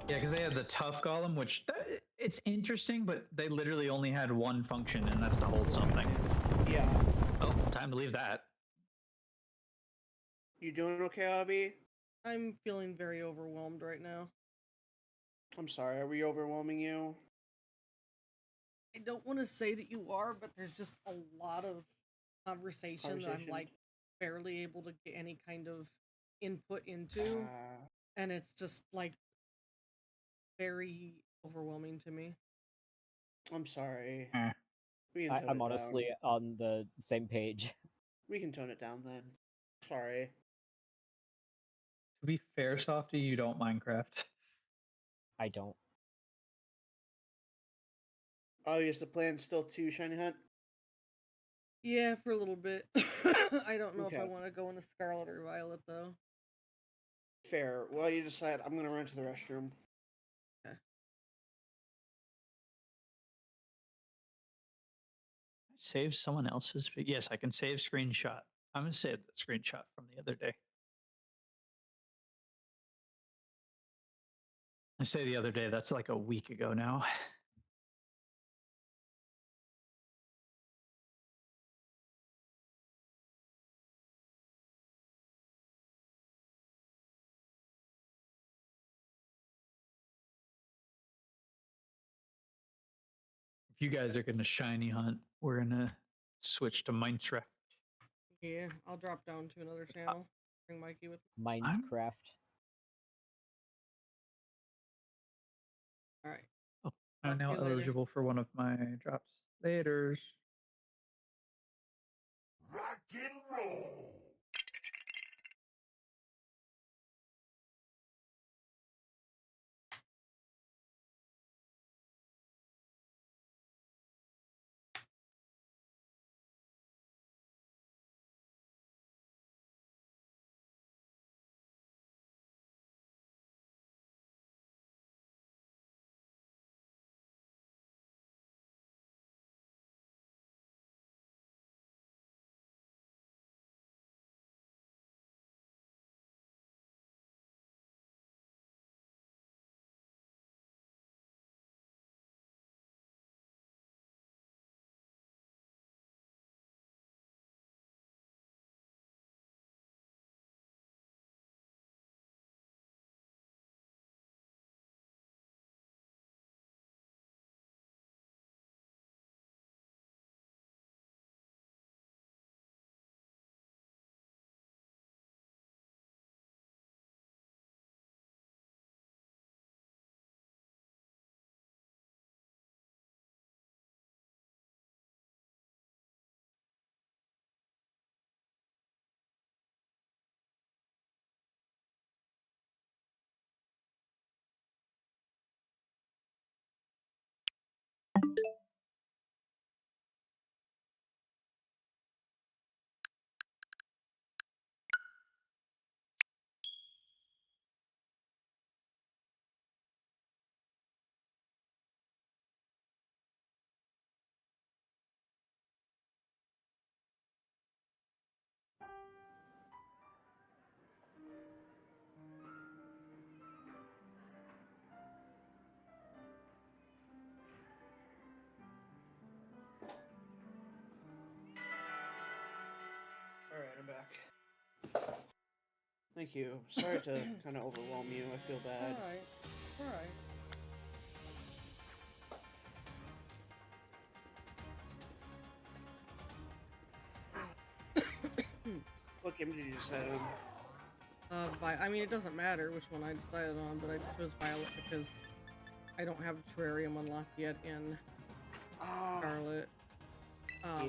Yeah, because they had the tough golem, which it's interesting, but they literally only had one function, and that's to hold something. Yeah. Oh, time to leave that. You doing okay, Abby? I'm feeling very overwhelmed right now. I'm sorry, are we overwhelming you? I don't want to say that you are, but there's just a lot of conversation that I'm like barely able to get any kind of input into, and it's just like very overwhelming to me. I'm sorry. Eh. We can tone I'm it honestly down. on the same page. We can tone it down then. Sorry. To be fair, Softy, you don't Minecraft. I don't. Oh, is the plan still to shiny hunt? Yeah, for a little bit. I don't know if I Okay. want to go into Scarlet or Violet though. Fair. Well, you decide. I'm gonna run to the restroom. Save someone else's. Yes, I can save screenshot. I'm gonna save the screenshot from the other day. I say the other day. That's like a week ago now. If you guys are gonna shiny hunt, we're gonna switch to Minecraft. Yeah, I'll drop down to another channel. Bring Mikey with me. Minecraft. All right. Oh, I'm Talk now to you later. eligible for one of my drops. Laters. Rock and roll. Alright, I'm back. Thank you. Sorry to kind of overwhelm you. I feel bad. Alright. Alright. What game did you decide on? I mean, it doesn't matter which one I decided on, but I chose Violet because I don't have a terrarium unlocked yet in Scarlet.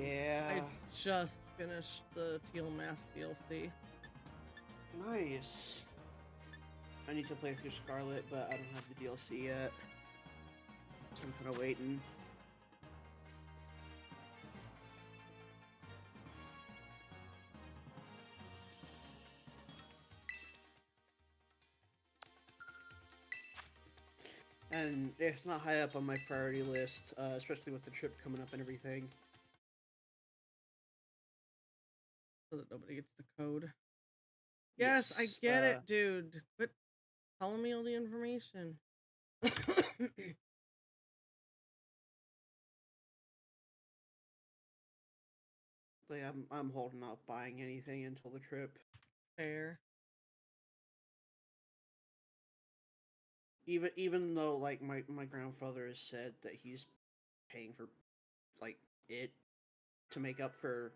Yeah. I just finished the Teal Mask DLC. Nice. I need to play through Scarlet, but I don't have the DLC yet. So I'm kind of waiting. And it's not high up on my priority list, especially with the trip coming up and everything. So that nobody gets the code. Yes, I get it, dude. Quit telling me all the information. Like I'm holding off buying anything until the trip. Fair. Even though like my grandfather has said that he's paying for like it to make up for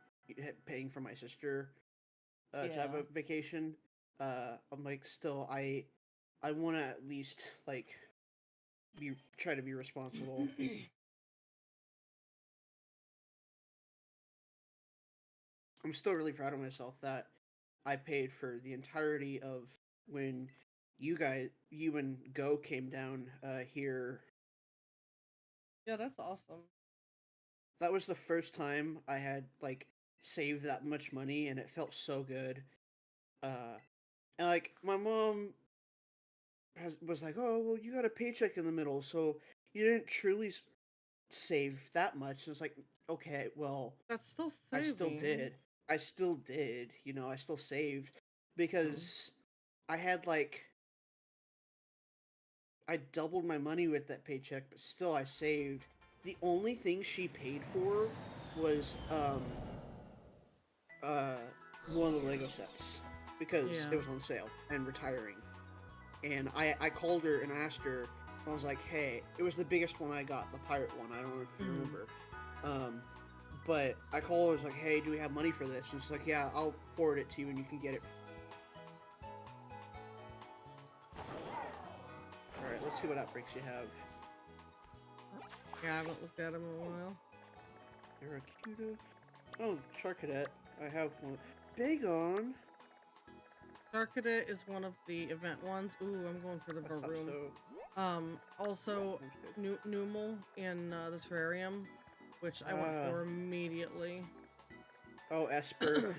paying for my sister to have a vacation. I'm like still I want to at least like try to be responsible. I'm still really proud of myself that I paid for the entirety of when you and Go came down here. Yeah, that's awesome. That was the first time I had like saved that much money, and it felt so good. And like my mom was like, "Oh, well, you got a paycheck in the middle, so you didn't truly save that much." And it's like, okay, well, That's still saving. I still did. You know, I still saved because I had like I doubled my money with that paycheck, but still I saved. The only thing she paid for was one of the Lego sets because it was on sale and retiring. And I called her and asked her. I was like, hey, it was the biggest one I got, the pirate one. I don't know if you remember. But I called her. I was like, hey, do we have money for this? And she's like, yeah, I'll forward it to you and you can get it. Alright, let's see what outbreaks you have. Yeah, I haven't looked at them in a while. Barracuda. Oh, Shark Cadet. I have one. Big on. Darkadit is one of the event ones. Ooh, I'm going for the I thought Varoom. so. Also, Sounds good. Numal in the terrarium, which I went for immediately. Oh, Esper.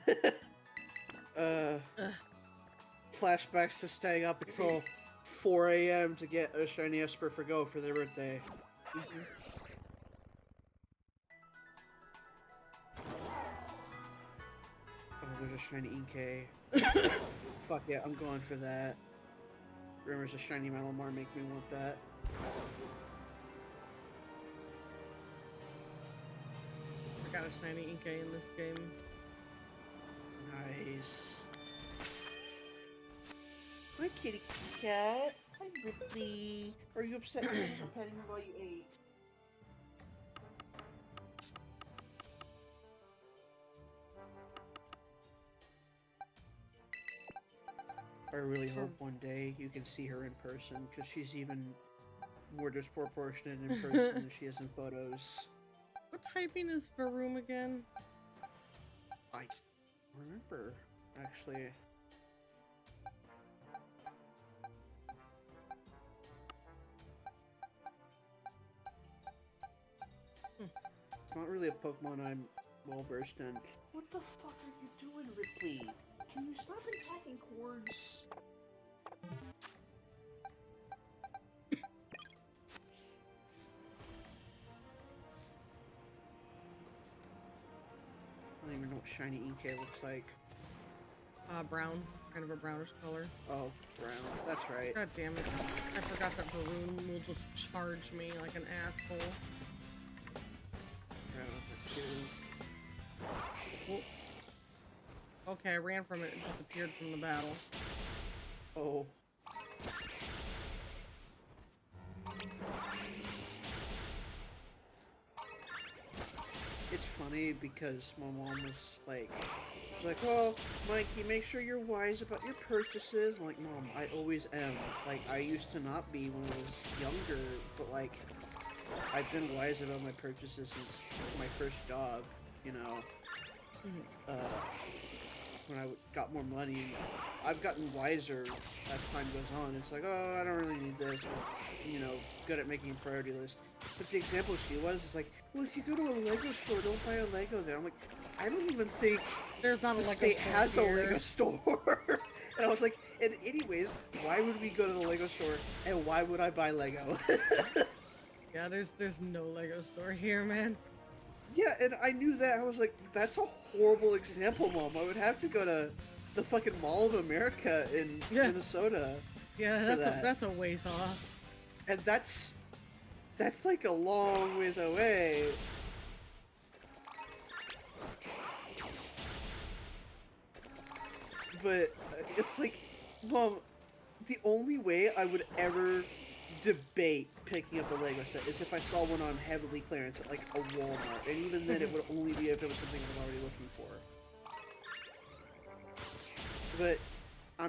Flashbacks to staying up until 4 a.m. to get a shiny Esper for Go for their birthday. Oh, there's a shiny Inkay. Fuck yeah, I'm going for that. Rumors of shiny Malamar make me want that. I got a shiny Inkay in this game. Nice. Hi, kitty cat. Hi, Ripley. Are you upset because I wasn't petting you while you ate? I really hope one day you can see her in person, because she's even more disproportionate in person than she is in photos. What typing is Varoom again? I remember, actually. It's not really a Pokemon I'm well versed in. What the fuck are you doing, Ripley? Can you stop attacking cords? I don't even know what shiny Inkay looks like. Brown. Kind of a brownish color. Oh, brown. That's right. God damn it. I forgot that Varoom will just charge me like an asshole. Brown number 2. Well, okay, I ran from it and disappeared from the battle. Oh. It's funny because my mom was like, she's like, oh, Mikey, make sure you're wise about your purchases. I'm like, Mom, I always am. Like, I used to not be when I was younger, but like, I've been wise about my purchases since my first job, you know. When I got more money, I've gotten wiser as time goes on. It's like, oh, I don't really need this, or, you know, good at making a priority list. But the example she was is like, well, if you go to a Lego store, don't buy a Lego there. I'm like, I don't even think There's not a the Lego state store has a here. Lego store. And I was like, and anyways, why would we go to the Lego store, and why would I buy Lego? Yeah, there's no Lego store here, man. Yeah, and I knew that. I was like, that's a horrible example, Mom. I would have to go to the fucking Mall of America in Minnesota. Yeah, for that's a ways off. And that's like a long ways away. But it's like, Mom, the only way I would ever debate picking up a Lego set is if I saw one on heavily clearance at like a Walmart, and even then it would only be if it was something I was already looking for. But I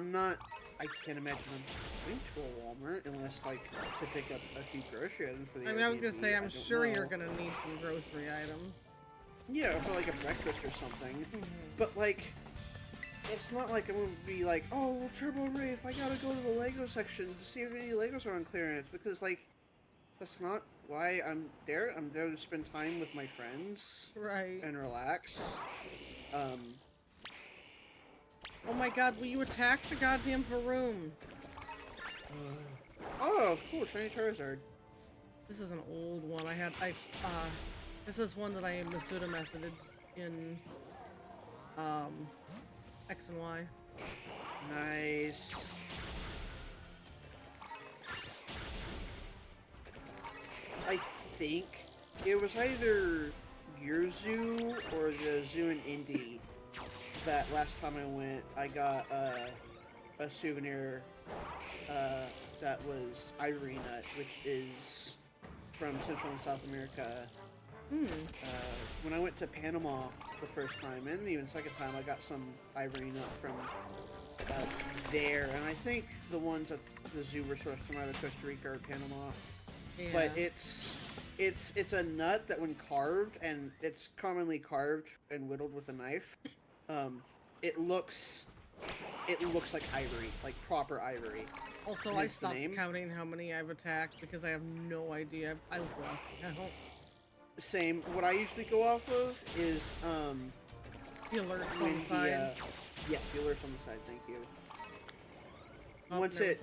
can't imagine I'm going to a Walmart unless like to pick up a few grocery items for the I mean, I was gonna Airbnb. say, I I'm don't sure know. you're gonna need some grocery items. Yeah, for like a breakfast or something. But like, it's not like I'm gonna be like, oh, well, Turbo Rafe, I gotta go to the Lego section to see if any Legos are on clearance, because like, that's not why I'm there. I'm there to spend time with my friends Right. and relax. Oh my god, will you attack the goddamn Varoom? Oh, cool, shiny Charizard. This is an old one. This is one that I Masuda methoded in, X and Y. Nice. I think it was either your zoo or the zoo in Indy that last time I went, I got a souvenir that was Ivory Nut, which is from Central and South America. When I went to Panama the first time, and even second time, I got some Ivory Nut from there, and I think the ones at the zoo were sourced from either Costa Rica or Panama. Yeah. But it's a nut that when carved, and it's commonly carved and whittled with a knife, It looks like ivory, like proper ivory. Also, I stopped counting how many I've attacked because I have no idea. I've lost count. Same. What I usually go off of is The alerts on the side. yes, the alerts on the side. Thank you. Oh, Once there was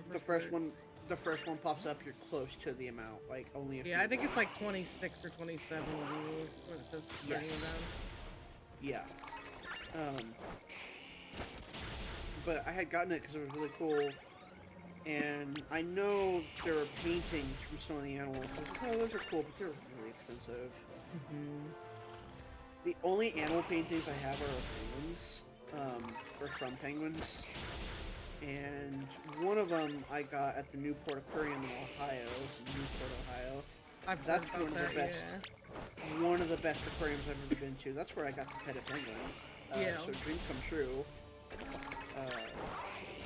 the first one pops up, you're close to the amount. Like only. Yeah, I think it's like 26 or 27 when it says turning Yes. down. Yeah. But I had gotten it because it was really cool, and I know there were paintings from some of the animals. I was like, oh, those are cool, but they're really expensive. The only animal paintings I have are penguins, or from penguins, and one of them I got at the Newport Aquarium in Ohio, Newport, Ohio. I've That's heard one about of the that, best. yeah. One of the best aquariums I've ever been to. That's where I got to pet a penguin. Yeah. So dream come true.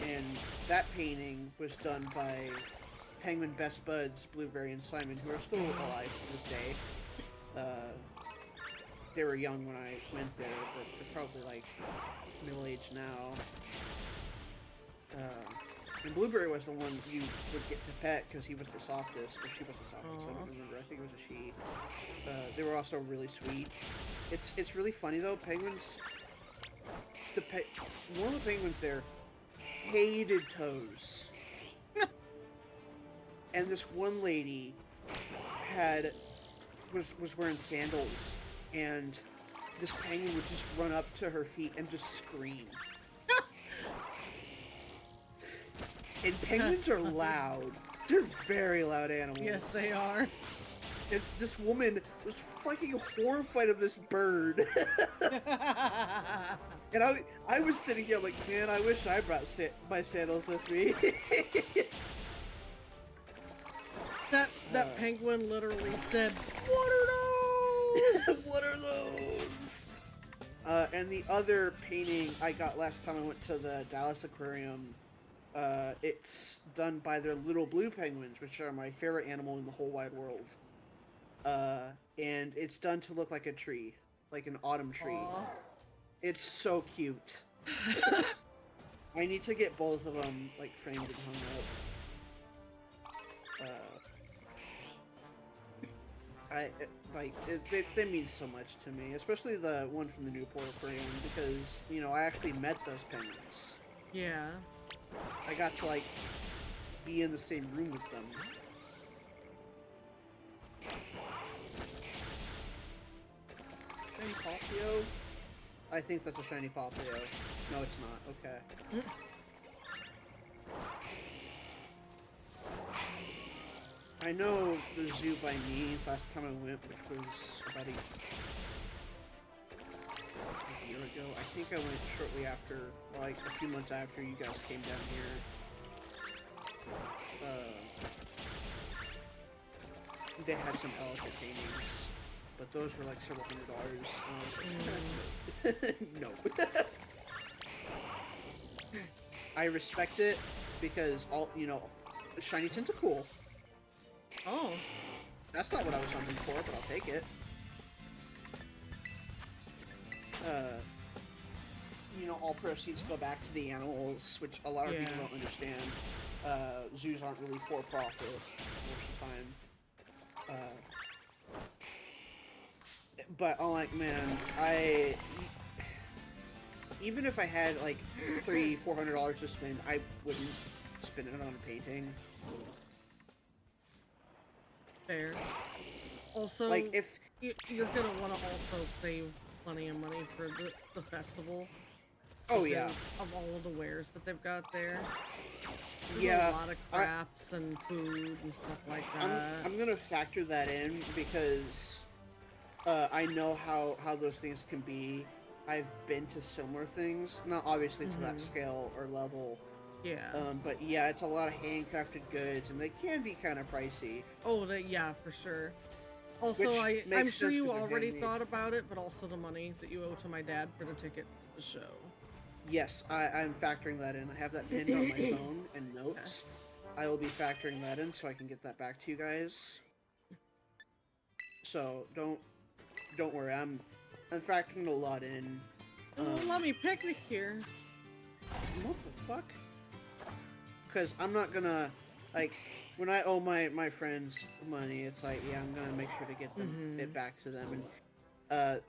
And that painting was done by penguin best buds, Blueberry and Simon, who are still alive to this day. They were young when I went there, but they're probably like middle-aged now. And Blueberry was the one you would get to pet because he was the softest, or she was the softest, I don't remember. I think it was a she. They were also really sweet. It's really funny though, penguins... one of the penguins there hated toes. And this one lady was wearing sandals, and this penguin would just run up to her feet and just scream. And penguins are loud. They're very loud animals. Yes, they are. And this woman was fucking horrified of this bird. And I was sitting here like, man, I wish I brought my sandals with me. That penguin literally said, "What are those?" What are those? And the other painting I got last time I went to the Dallas Aquarium, it's done by their little blue penguins, which are my favorite animal in the whole wide world. And it's done to look like a tree, like an autumn tree. Aww. It's so cute. I need to get both of them like framed and hung up. They mean so much to me, especially the one from the Newport Aquarium, because you know I actually met those penguins. Yeah. I got to like be in the same room with them. Shiny Popplio? I think that's a shiny Popplio. No, it's not. Okay. I know the zoo by me last time I went, which was about a year ago. I think I went shortly after, like a few months after you guys came down here. They had some elephant paintings, but those were like several $100. No. I respect it because shiny tentacool. Oh. That's not what I was hunting for, but I'll take it. All proceeds go back to the animals, which a lot of people don't understand. Zoos aren't really for profit most of the time. But I'm like, man, even if I had like $300-400 to spend, I wouldn't spend it on a painting. Fair. Also, like if you're gonna want to also save plenty of money for the festival. Oh yeah, of all of the wares that they've got there. There's yeah, a lot of crafts and food and stuff like that. I'm gonna factor that in because I know how those things can be. I've been to similar things, not obviously to that scale or level. Yeah. But yeah, it's a lot of handcrafted goods, and they can be kind of pricey. Oh, yeah, for sure. Also, I'm sure you already thought about it, but also the money that you owe to my dad for the ticket to the show. Yes, I'm factoring that in. I have that pinned on my phone and notes. I will be factoring that in so I can get that back to you guys. So don't worry. I'm factoring a lot in. Let me picnic here. What the fuck? Because I'm not gonna, like, when I owe my friends money, it's like, yeah, I'm gonna make sure to get them it back to them. And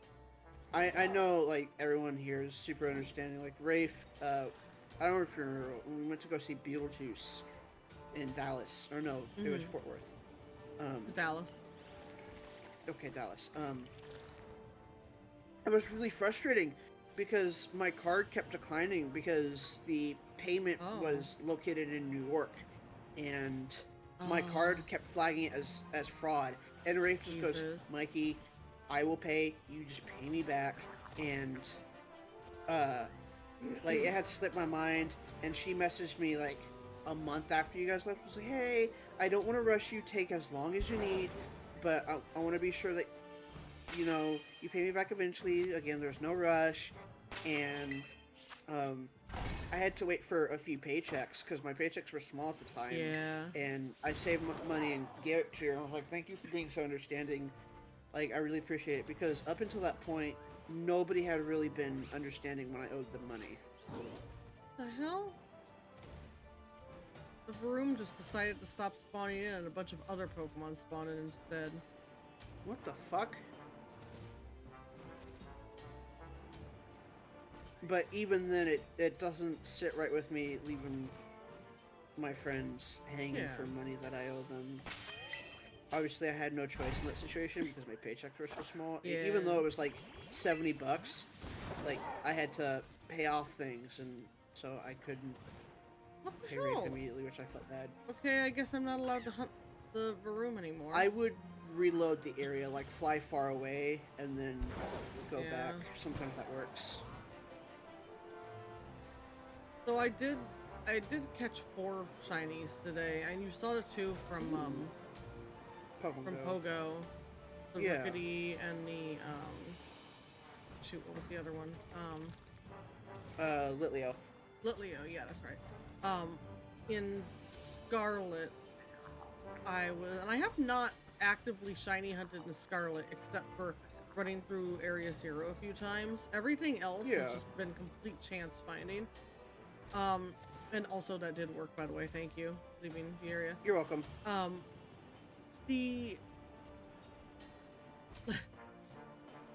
I know, like, everyone here is super understanding. Like, Rafe, I don't know if you remember, when we went to go see Beetlejuice in Dallas, or no, it was Fort Worth. It's Dallas. Okay, Dallas. It was really frustrating because my card kept declining because the payment was located in New York, and my card kept flagging it as fraud. And Rafe just goes, Mikey, I will pay, you just pay me back. And like, it had slipped my mind, and she messaged me like a month after you guys left, was like, hey, I don't want to rush you, take as long as you need, but I want to be sure that, you know, you pay me back eventually. Again, there's no rush. And I had to wait for a few paychecks because my paychecks were small at the time. Yeah. And I saved money and gave it to her. I was like, thank you for being so understanding. Like, I really appreciate it, because up until that point, nobody had really been understanding when I owed them money. The hell? The room just decided to stop spawning in, and a bunch of other Pokemon spawned in instead. What the fuck? But even then, it doesn't sit right with me leaving my friends hanging for money that I owe them. Obviously, I had no choice in that situation because my paychecks were so small. Yeah. Even though it was like $70, like, I had to pay off things, and so I couldn't What the pay hell? Wraith immediately, which I felt bad. Okay, I guess I'm not allowed to hunt the Varoom anymore. I would reload the area, like fly far away, and then go back. Sometimes that works. So I did catch 4 shinies today, and you saw the 2 from Pokemon Pogo, the Yeah. Rickety and the shoot, what was the other one? Litleo. Litleo, yeah, that's right. In Scarlet, and I have not actively shiny hunted in Scarlet except for running through Area 0 a few times. Everything else has just been complete chance finding. And also that did work, by the way, thank you, leaving the area. You're welcome.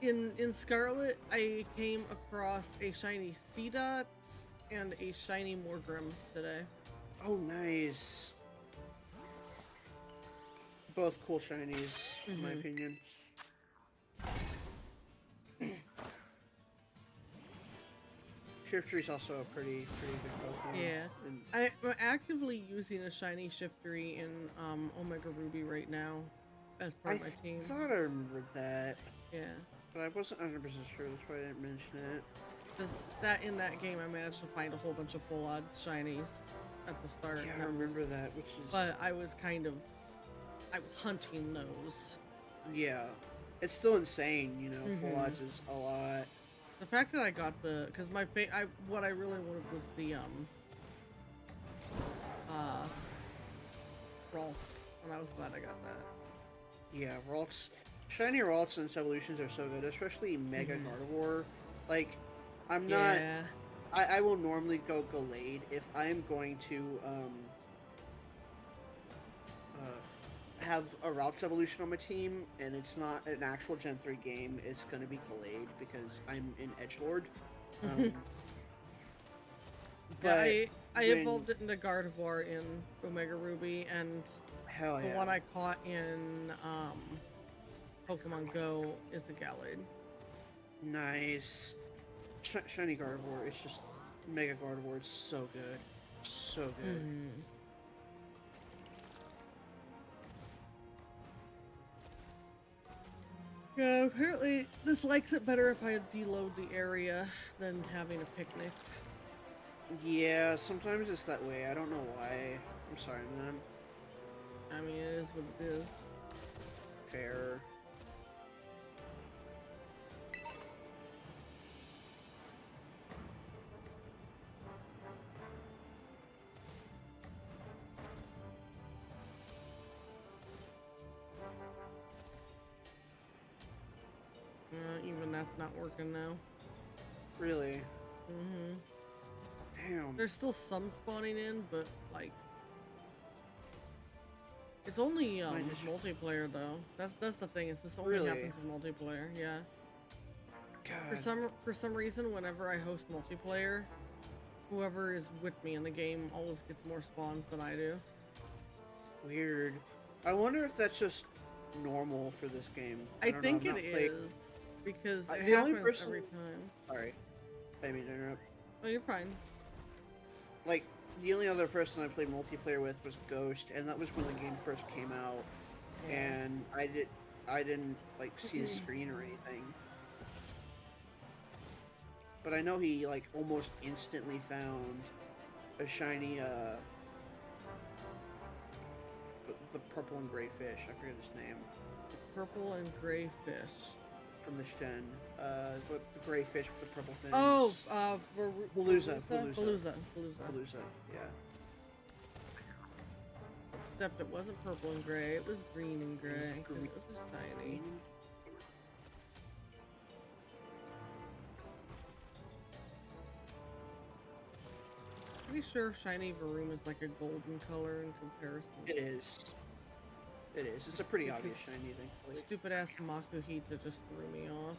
In Scarlet, I came across a shiny Seedot and a shiny Morgrim today. Oh, nice. Both cool shinies, in my opinion. Shiftry's also a pretty good Pokemon. Yeah. And I'm actively using a shiny Shiftry in Omega Ruby right now as part of my team. I thought I remembered that, Yeah. but I wasn't 100% sure. That's why I didn't mention it. Because in that game, I managed to find a whole bunch of full odd shinies at the start. Yeah, and I remember that, which is... But I was hunting those. Yeah. It's still insane, you know, full odds is a lot. The fact that I got because what I really wanted was the Ralts, and I was glad I got that. Yeah, Ralts, shiny Ralts and its evolutions are so good, especially Mega Gardevoir. Like, I'm not. Yeah. I will normally go Gallade if I'm going to have a Ralts evolution on my team, and it's not an actual Gen 3 game. It's going to be Gallade because I'm in Edgelord. But I evolved it into Gardevoir in Omega Ruby, and hell yeah. the one I caught in Pokemon Go is the Gallade. Nice. Shiny Gardevoir, it's just Mega Gardevoir, it's so good. So good. Yeah, apparently this likes it better if I deload the area than having a picnic. Yeah, sometimes it's that way. I don't know why. I'm sorry, man. I mean, it is what it is. Fair. Even that's not working now. Really? Mm-hmm. Damn. There's still some spawning in, but like, it's only Mine just- multiplayer though. That's the thing. Is this only Really? happens in multiplayer? Yeah. God. For some reason, whenever I host multiplayer, whoever is with me in the game always gets more spawns than I do. Weird. I wonder if that's just normal for this game. I don't think know, it I've not played- is because it the only happens person- every time. Sorry. I didn't mean to interrupt. Oh, you're fine. Like, the only other person I played multiplayer with was Ghost, and that was when the game first came out. And I didn't like see his screen or anything. But I know he like almost instantly found a shiny the purple and gray fish. I forget his name. Purple and gray fish. From the Shen. The gray fish with the purple fins. Oh, Palooza. Palooza. Palooza, yeah. Except it wasn't purple and gray, it was green and gray. 'Cause green. it was just shiny. Pretty sure shiny Varoom is like a golden color in comparison. It is. It is. It's a pretty obvious Because shiny thing. Stupid ass Makuhita just threw me off.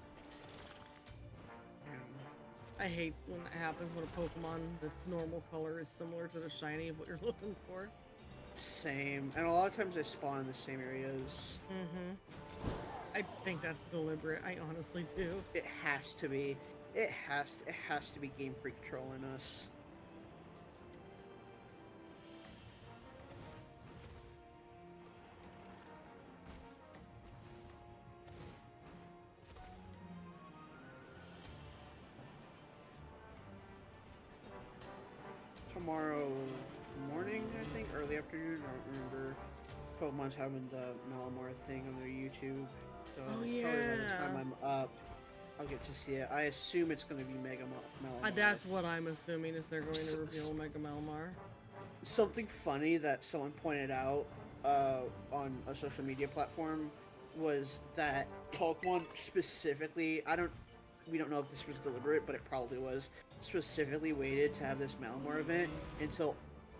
I hate when that happens when a Pokemon that's normal color is similar to the shiny of what you're looking for. Same. And a lot of times they spawn in the same areas. Mm-hmm. I think that's deliberate. I honestly do. It has to be. It has to be Game Freak trolling us. Tomorrow morning, I think, early afternoon, I don't remember. Pokemon's having the Malamar thing on their YouTube. So Oh, probably by the yeah. time I'm up, I'll get to see it. I assume it's going to be Mega Malamar. That's what I'm assuming is they're going to reveal Mega Malamar. Something funny that someone pointed out on a social media platform was that Pokemon specifically, we don't know if this was deliberate, but it probably was, specifically waited to have this Malamar event until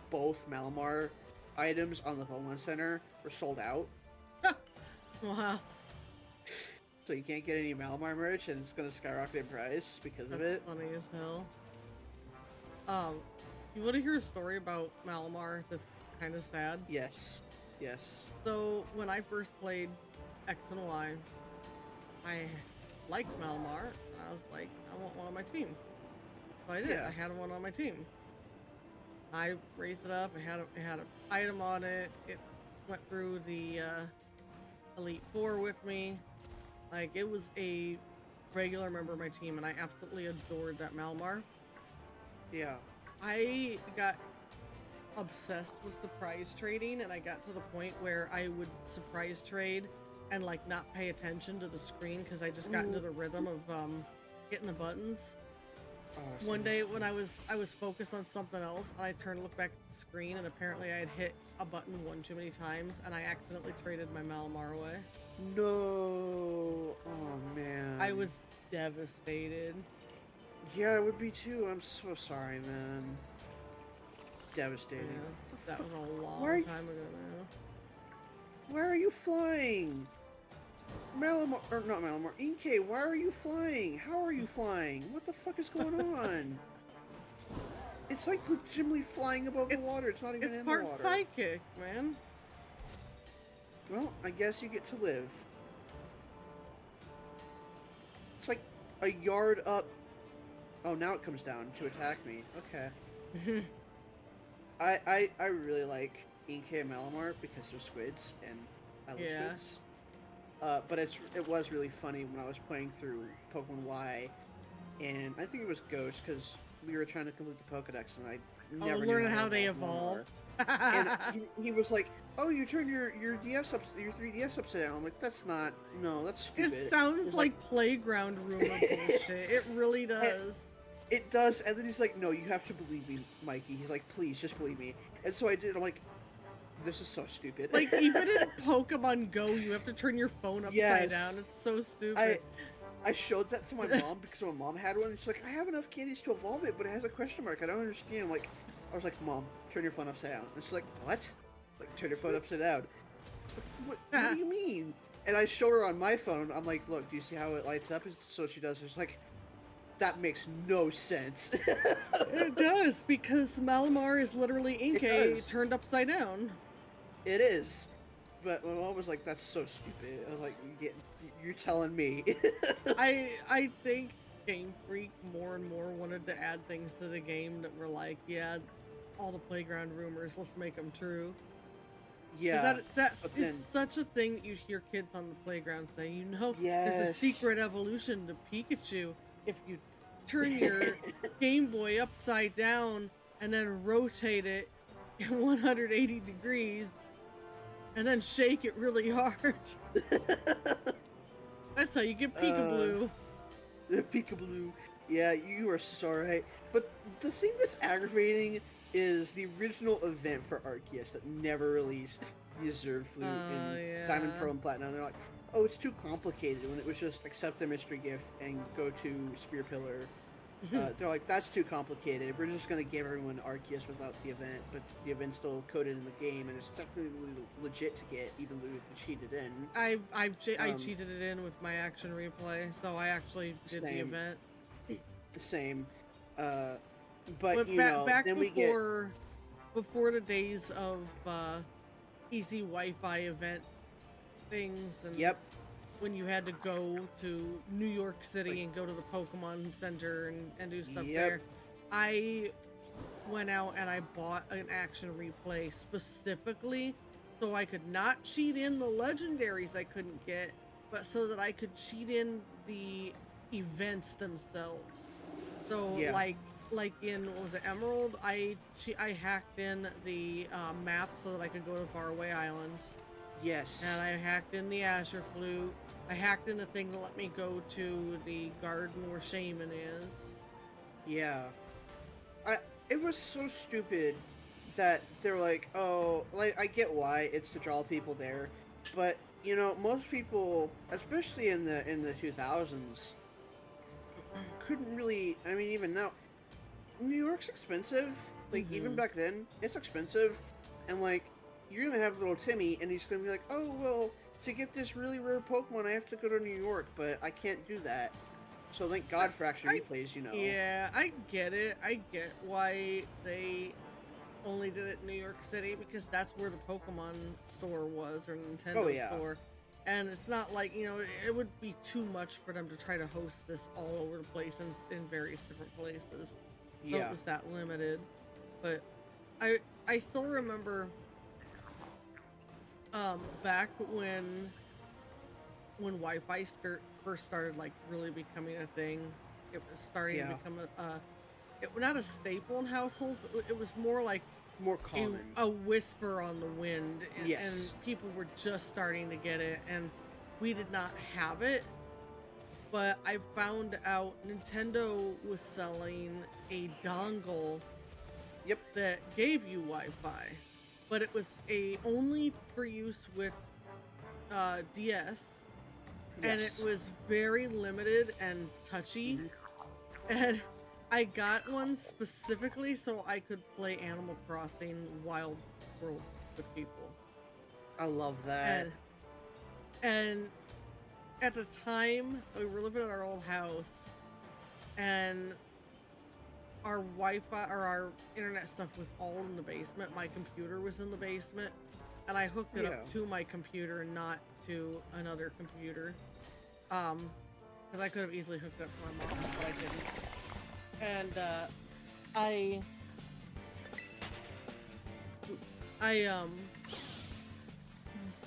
both Malamar items on the Pokemon Center were sold out. Wow. So you can't get any Malamar merch, and it's going to skyrocket in price because of That's it. funny as hell. You want to hear a story about Malamar that's kind of sad? Yes. Yes. So, when I first played X and Y, I liked Malamar, and I was like, I want one on my team. So I did. Yeah. I had one on my team. I raised it up. It had an item on it. It went through the Elite Four with me. Like, it was a regular member of my team, and I absolutely adored that Malamar. Yeah. I got obsessed with surprise trading, and I got to the point where I would surprise trade and like not pay attention to the screen because I just got into the rhythm of hitting the buttons. Oh, One day when I was focused on something else, and I turned to look back at the screen, and apparently I had hit a button one too many times, and I accidentally traded my Malamar away. No. Oh, man. I was devastated. Yeah, I would be too. I'm so sorry, man. Devastating. Yes, that was a long Why- time ago now. Where are you flying? Malamar, or not Malamar, Inkay, why are you flying? How are you flying? What the fuck is going on? It's like legitimately flying above the water. It's not even It's in part the water. psychic, man. Well, I guess you get to live. It's like a yard up. Oh, now it comes down to attack me. Okay. I really like Inkay and Malamar because they're squids, and I love Yeah. squids. But it was really funny when I was playing through Pokemon Y, and I think it was Ghost because we were trying to complete the Pokedex, and I never knew learning how they evolve evolved. and he was like, "Oh, you turn your DS up, your 3DS upside down." I'm like, "That's not. No, that's It stupid." sounds He's like playground rumor bullshit. It really does. It does, and then he's like, "No, you have to believe me, Mikey." He's like, "Please, just believe me." And so I did. I'm like, "This is so stupid." Like, even in Pokemon Go, you have to turn your phone upside Yes. down. It's so stupid. I showed that to my mom because my mom had one. And she's like, I have enough candies to evolve it, but it has a question mark. I don't understand. I was like, Mom, turn your phone upside down. And she's like, what? Like, turn your phone upside down. I was like, what do you mean? And I showed her on my phone. I'm like, look, do you see how it lights up? So she does. She's like, that makes no sense. It does, because Malamar is literally Inkay turned upside down. It is. But my mom was like, that's so stupid. I was like, you're telling me. I think Game Freak more and more wanted to add things to the game that were like, yeah, all the playground rumors, let's make them true. Yeah. That's such a thing that you hear kids on the playground say, you know, there's a Yes. secret evolution to Pikachu. If you turn your Game Boy upside down and then rotate it in 180 degrees and then shake it really hard. That's how you get Peekaboo. Peekaboo. Yeah, you are so right. But the thing that's aggravating is the original event for Arceus that never released the Zerd Flute in Diamond, Pearl, and Platinum. They're like, oh, it's too complicated, when it was just accept the mystery gift and go to Spear Pillar. They're like, that's too complicated. We're just going to give everyone Arceus without the event, but the event's still coded in the game, and it's technically legit to get, even though you cheated in. I cheated it in with my action replay, so I actually did the event. The same. But you know, back then before the days of easy Wi-Fi event things, and when you had to go to New York City and go to the Pokemon Center and do stuff there, I went out and I bought an action replay specifically so I could not cheat in the legendaries I couldn't get, but so that I could cheat in the events themselves. So like in, what was it, Emerald, I hacked in the map so that I could go to Faraway Island. Yes. And I hacked in the Azure Flute. I hacked in the thing to let me go to the garden where Shaman is. Yeah. It was so stupid that they're like, oh, like, I get why it's to draw people there, but, you know, most people, especially in the 2000s, couldn't really, I mean, even now, New York's expensive. Like, even back then, it's expensive. And, like, you're gonna have little Timmy, and he's gonna be like, oh, well, to get this really rare Pokemon, I have to go to New York, but I can't do that. So thank God for action replays, you know. Yeah, I get it. I get why they only did it in New York City, because that's where the Pokemon store was, or Nintendo store. And it's not like, you know, it would be too much for them to try to host this all over the place in various different places. So it was that limited. But I still remember back when Wi-Fi first started like really becoming a thing. It was starting to become not a staple in households, but it was more like more common, a whisper on the wind, and people were just starting to get it, and we did not have it. But I found out Nintendo was selling a dongle that gave you Wi-Fi, but it was only for use with DS, and it was very limited and touchy, and I got one specifically so I could play Animal Crossing Wild World with people. I love that. And at the time, we were living in our old house, and our Wi-Fi or our internet stuff was all in the basement. My computer was in the basement, and I hooked it up to my computer, not to another computer. Because I could have easily hooked it up to my mom's, but I didn't. And I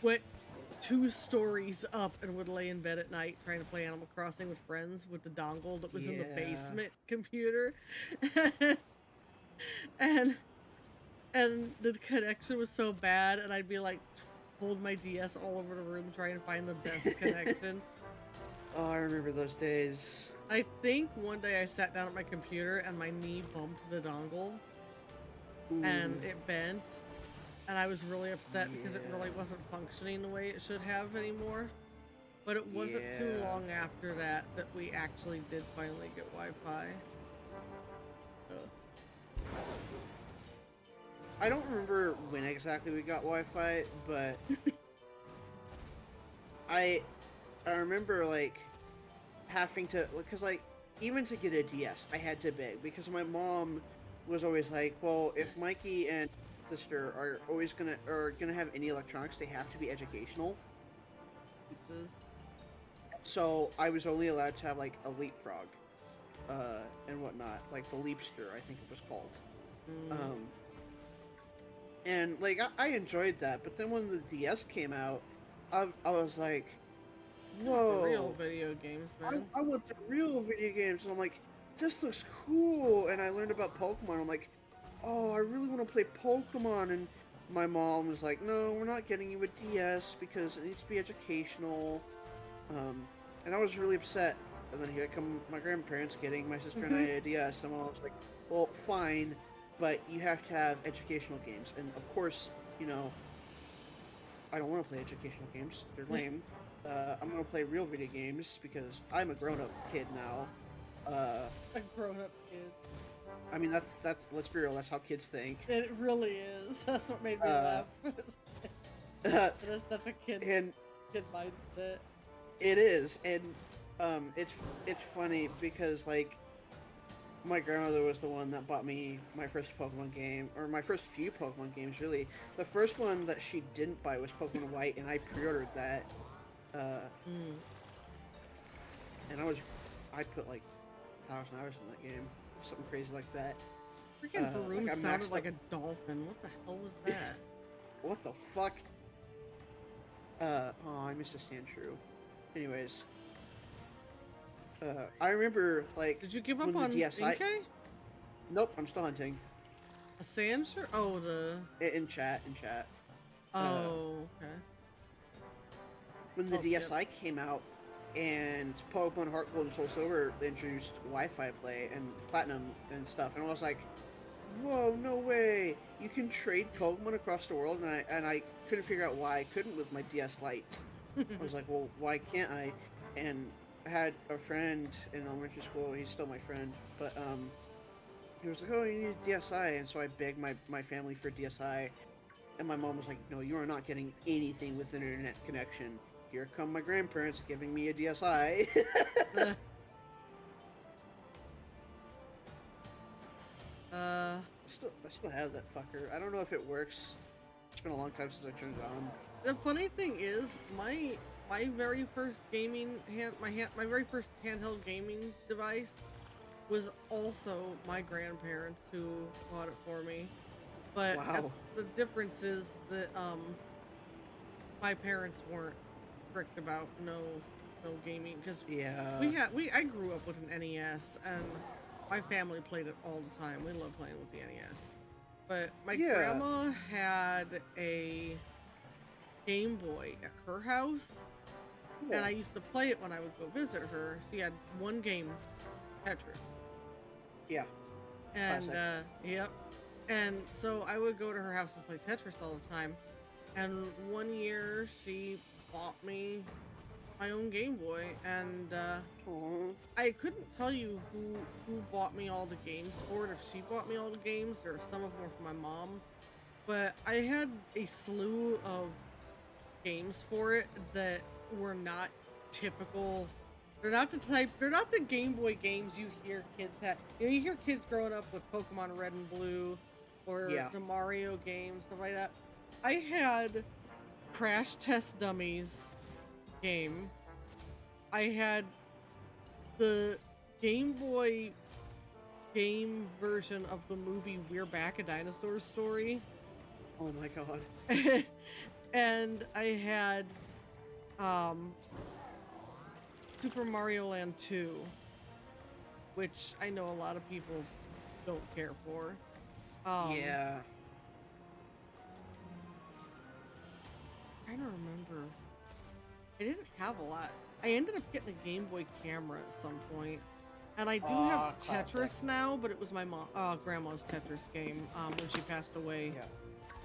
went 2 stories up and would lay in bed at night trying to play Animal Crossing with friends with the dongle that was in the basement computer. and the connection was so bad, and I'd be like, hold my DS all over the room trying to find the best connection. Oh, I remember those days. I think one day I sat down at my computer and my knee bumped the dongle. And it bent. And I was really upset because it really wasn't functioning the way it should have anymore. But it wasn't too Yeah. long after that that we actually did finally get Wi-Fi. I don't remember when exactly we got Wi-Fi, but I remember like having to, because like even to get a DS, I had to beg because my mom was always like, well, if Mikey and sister are always gonna have any electronics, they have to be educational. Pieces. So I was only allowed to have like a leapfrog, and whatnot, like the Leapster, I think it was called. Mm. And like I enjoyed that, but then when the DS came out, I was like, whoa, The real video games, man. I want the real video games. And I'm like, this looks cool. And I learned about Pokemon. I'm like, oh, I really want to play Pokemon. And my mom was like, no, we're not getting you a DS because it needs to be educational. And I was really upset. And then here come my grandparents getting my sister and I a DS. And I was like, well, fine, but you have to have educational games. And of course, you know, I don't want to play educational games. They're lame. I'm gonna play real video games because I'm a grown-up kid now. A grown-up kid. I mean that's let's be real. That's how kids think. It really is. That's what made me laugh. It is such a kid And mindset. it is, and it's funny because like my grandmother was the one that bought me my first Pokemon game, or my first few Pokemon games really. The first one that she didn't buy was Pokemon White, and I pre-ordered that. And I put like 1,000 hours in that game, something crazy like that. Freaking Varoom I sounded maxed like up- a dolphin. What the hell was that? What the fuck? Oh, I missed a Sandshrew. Anyways, I remember like. Did you give up when the on DSi DK? Nope, I'm still hunting. A Sandshrew? Oh, the... In chat. Oh, okay. When the Oh, yep. DSi came out, and Pokemon Heart Gold and Soul Silver introduced Wi-Fi play and Platinum and stuff, and I was like, "Whoa, no way! You can trade Pokemon across the world." And I couldn't figure out why I couldn't with my DS Lite. I was like, "Well, why can't I?" And I had a friend in elementary school. He's still my friend, but he was like, "Oh, you need a DSi," and so I begged my family for DSi, and my mom was like, "No, you are not getting anything with an internet connection. Here come my grandparents giving me a DSi." I still have that fucker. I don't know if it works. It's been a long time since I turned it on. The funny thing is, my very first my very first handheld gaming device was also my grandparents who bought it for me. But Wow. the difference is that my parents weren't strict about no gaming, because Yeah. I grew up with an NES, and my family played it all the time. We loved playing with the NES. But my Yeah. grandma had a Game Boy at her house, and I used to play it when I would go visit her. She had one game, Tetris. Yeah. And Classic. yep. And so I would go to her house and play Tetris all the time. And one year she bought me my own Game Boy, and Aw. I couldn't tell you who bought me all the games for it, if she bought me all the games or some of them were from my mom. But I had a slew of games for it that were not typical. They're not the Game Boy games you hear kids have. You know, you hear kids growing up with Pokemon Red and Blue or Yeah. the Mario games, stuff like that. I had Crash Test Dummies game. I had the Game Boy game version of the movie We're Back, a Dinosaur Story. Oh my god. And I had Super Mario Land 2, which I know a lot of people don't care for. Yeah. I'm trying to remember. I didn't have a lot. I ended up getting a Game Boy camera at some point. And I do have classic. Tetris now, but it was my grandma's Tetris game. When she passed away, Yeah.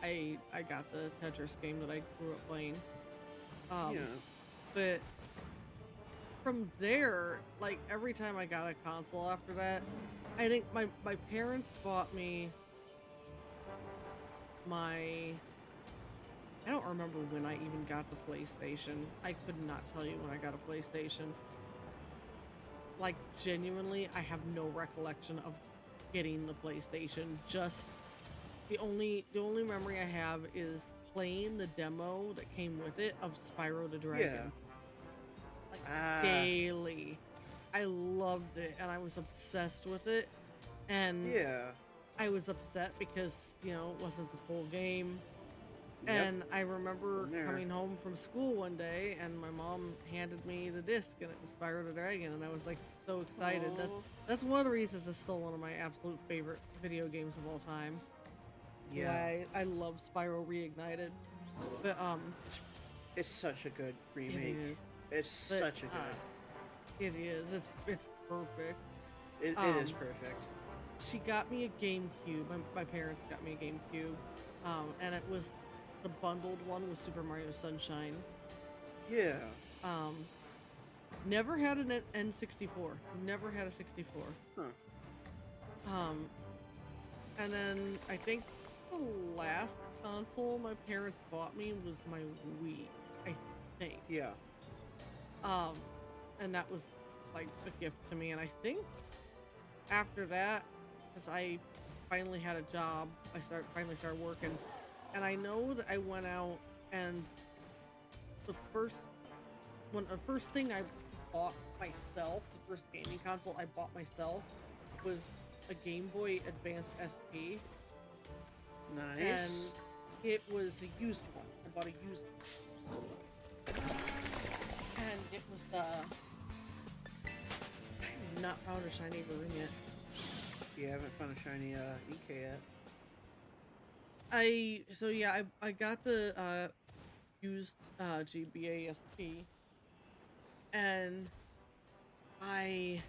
I got the Tetris game that I grew up playing. Yeah. But from there, like every time I got a console after that, I think my parents bought me my. I don't remember when I even got the PlayStation. I could not tell you when I got a PlayStation. Like, genuinely, I have no recollection of getting the PlayStation. Just the only memory I have is playing the demo that came with it of Spyro the Dragon. Like, daily. I loved it, and I was obsessed with it. And Yeah. I was upset because, you know, it wasn't the full game. Yep. And I remember Been there. coming home from school one day, and my mom handed me the disc, and it was Spyro the Dragon, and I was like so excited. Aw. That's one of the reasons it's still one of my absolute favorite video games of all time. Yeah. I love Spyro Reignited, but It's such a good remake. it is. It's But, such a good. It is. It's perfect. It is um, perfect. She got me a GameCube. My parents got me a GameCube, and it was the bundled one with Super Mario Sunshine. Yeah. Never had an N64. Never had a 64. Huh. And then I think the last console my parents bought me was my Wii, I think. Yeah. And that was like a gift to me. And I think after that, because I finally had a job, I finally started working, and I know that I went out and the first thing I bought myself, the first gaming console I bought myself, was a Game Boy Advance SP. Nice. And it was a used one. I bought a used one. And it was I have not found a shiny version yet. You haven't found a shiny EK yet. I got the used GBA SP, and I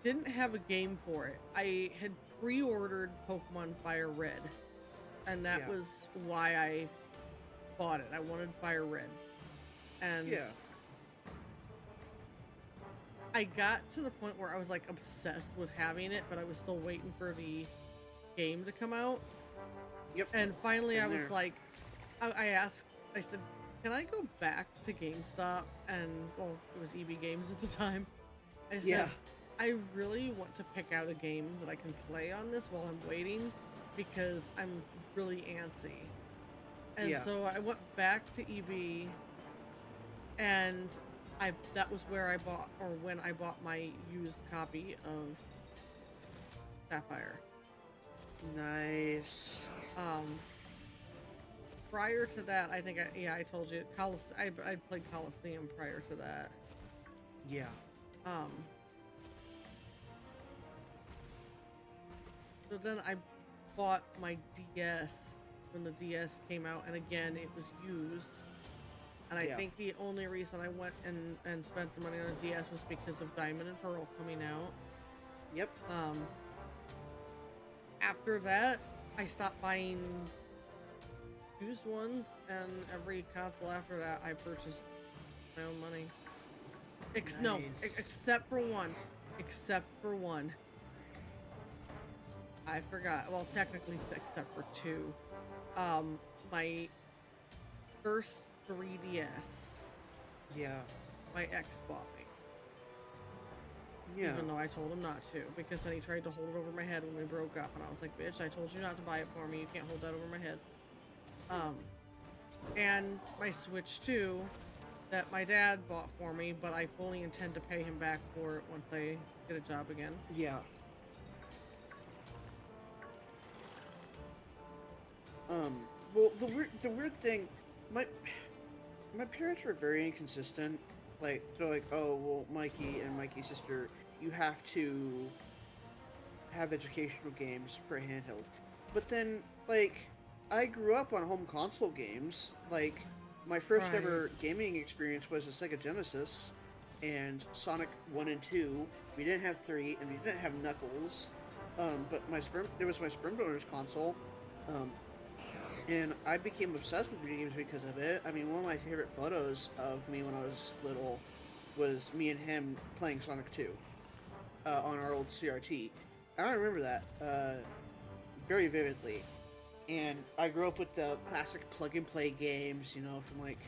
didn't have a game for it. I had pre-ordered Pokemon Fire Red, and that Yeah. was why I bought it. I wanted Fire Red, and Yeah. I got to the point where I was like obsessed with having it, but I was still waiting for the game to come out. Yep. And finally, Been I was there. like, I said, can I go back to GameStop? And, well, it was EB Games at the time. I said, Yeah. I really want to pick out a game that I can play on this while I'm waiting, because I'm really antsy. And Yeah. so I went back to EB, and that was where I bought, or when I bought my used copy of Sapphire. Nice. Prior to that, I think I told you, I played Coliseum prior to that. Yeah. So then I bought my DS when the DS came out, and again, it was used. And I Yeah. think the only reason I went and spent the money on the DS was because of Diamond and Pearl coming out. Yep. After that, I stopped buying used ones, and every console after that I purchased my own money. No, Nice. except for one. Except for one. I forgot. Well, technically, it's except for two. My first 3DS, Yeah. my ex bought me. Yeah. Even though I told him not to, because then he tried to hold it over my head when we broke up, and I was like, bitch, I told you not to buy it for me. You can't hold that over my head. And my Switch 2 that my dad bought for me, but I fully intend to pay him back for it once I get a job again. Yeah. Well, the weird thing, my parents were very inconsistent. Like, they're like, oh, well, Mikey and Mikey's sister, you have to have educational games for a handheld. But then, like, I grew up on home console games. Like, my first Right. ever gaming experience was a Sega Genesis and Sonic 1 and 2. We didn't have 3, and we didn't have Knuckles. But there was my sperm donor's console. And I became obsessed with video games because of it. I mean, one of my favorite photos of me when I was little was me and him playing Sonic 2 on our old CRT. I remember that very vividly. And I grew up with the classic plug-and-play games, you know, from like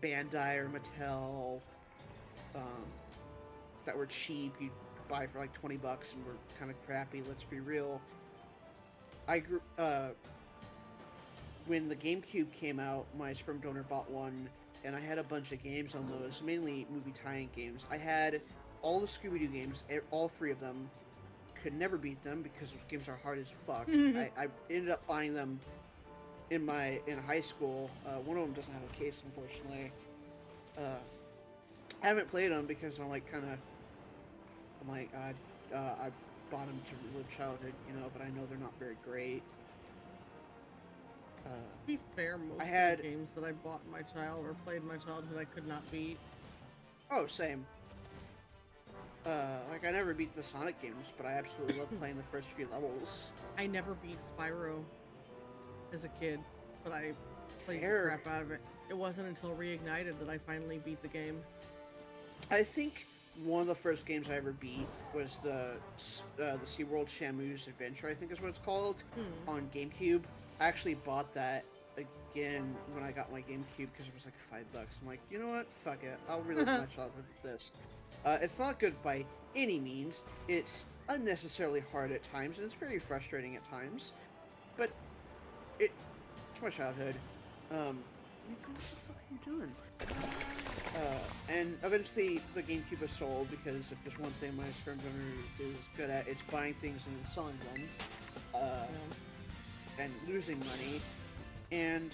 Bandai or Mattel, that were cheap. You'd buy for like $20 and were kind of crappy. Let's be real. I grew when the GameCube came out. My sperm donor bought one, and I had a bunch of games on those, mainly movie tie-in games. I had all the Scooby-Doo games, all 3 of them. Could never beat them because those games are hard as fuck. I ended up buying them in high school. One of them doesn't have a case, unfortunately. I haven't played them because I bought them to relive childhood, you know, but I know they're not very great. To be fair, most of the games that I bought in my child or played in my childhood I could not beat. Oh, same. Like, I never beat the Sonic games, but I absolutely love playing the first few levels. I never beat Spyro as a kid, but I played Fair. the crap out of it. It wasn't until Reignited that I finally beat the game. I think one of the first games I ever beat was the SeaWorld Shamu's Adventure, I think is what it's called, on GameCube. I actually bought that again when I got my GameCube because it was like $5. I'm like, you know what? Fuck it. I'll relive my childhood with this. It's not good by any means. It's unnecessarily hard at times, and it's very frustrating at times. But it's my childhood. What the fuck are you doing? And eventually the GameCube was sold because of just one thing my sperm donor is good at. It's buying things and then selling them. And losing money. And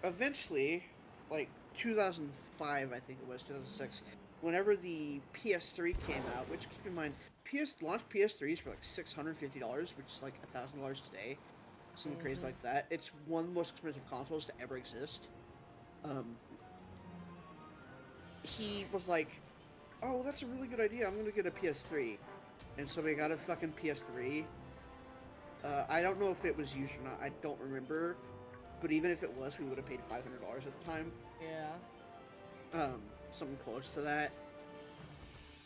eventually, like 2005, I think it was, 2006, whenever the PS3 came out, which keep in mind, launched PS3s for like $650, which is like $1,000 today. Something crazy like that. It's one of the most expensive consoles to ever exist. He was like, oh, that's a really good idea, I'm gonna get a PS3. And so we got a fucking PS3. I don't know if it was used or not, I don't remember. But even if it was, we would have paid $500 at the time. Yeah. Something close to that.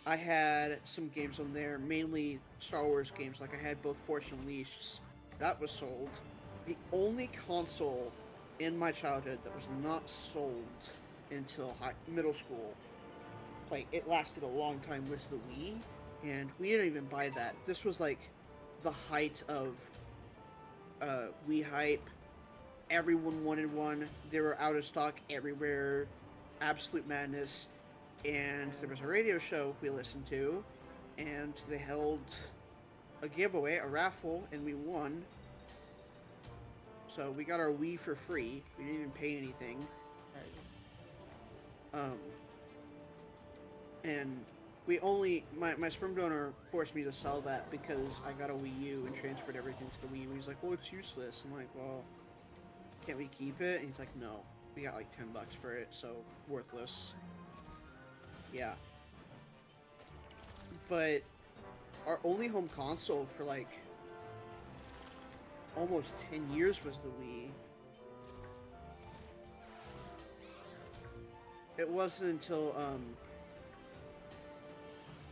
I had some games on there, mainly Star Wars games, like I had both Force Unleashed. That was sold. The only console in my childhood that was not sold until middle school, like, it lasted a long time, was the Wii, and we didn't even buy that. This was like the height of Wii hype. Everyone wanted one. They were out of stock everywhere. Absolute madness. And there was a radio show we listened to, and they held a giveaway, a raffle, and we won. So we got our Wii for free. We didn't even pay anything. And we only, my sperm donor forced me to sell that because I got a Wii U and transferred everything to the Wii U. He's like, well, it's useless. I'm like, well, can't we keep it? And he's like, no, we got like $10 for it, so worthless. Yeah. But our only home console for like almost 10 years was the Wii. It wasn't until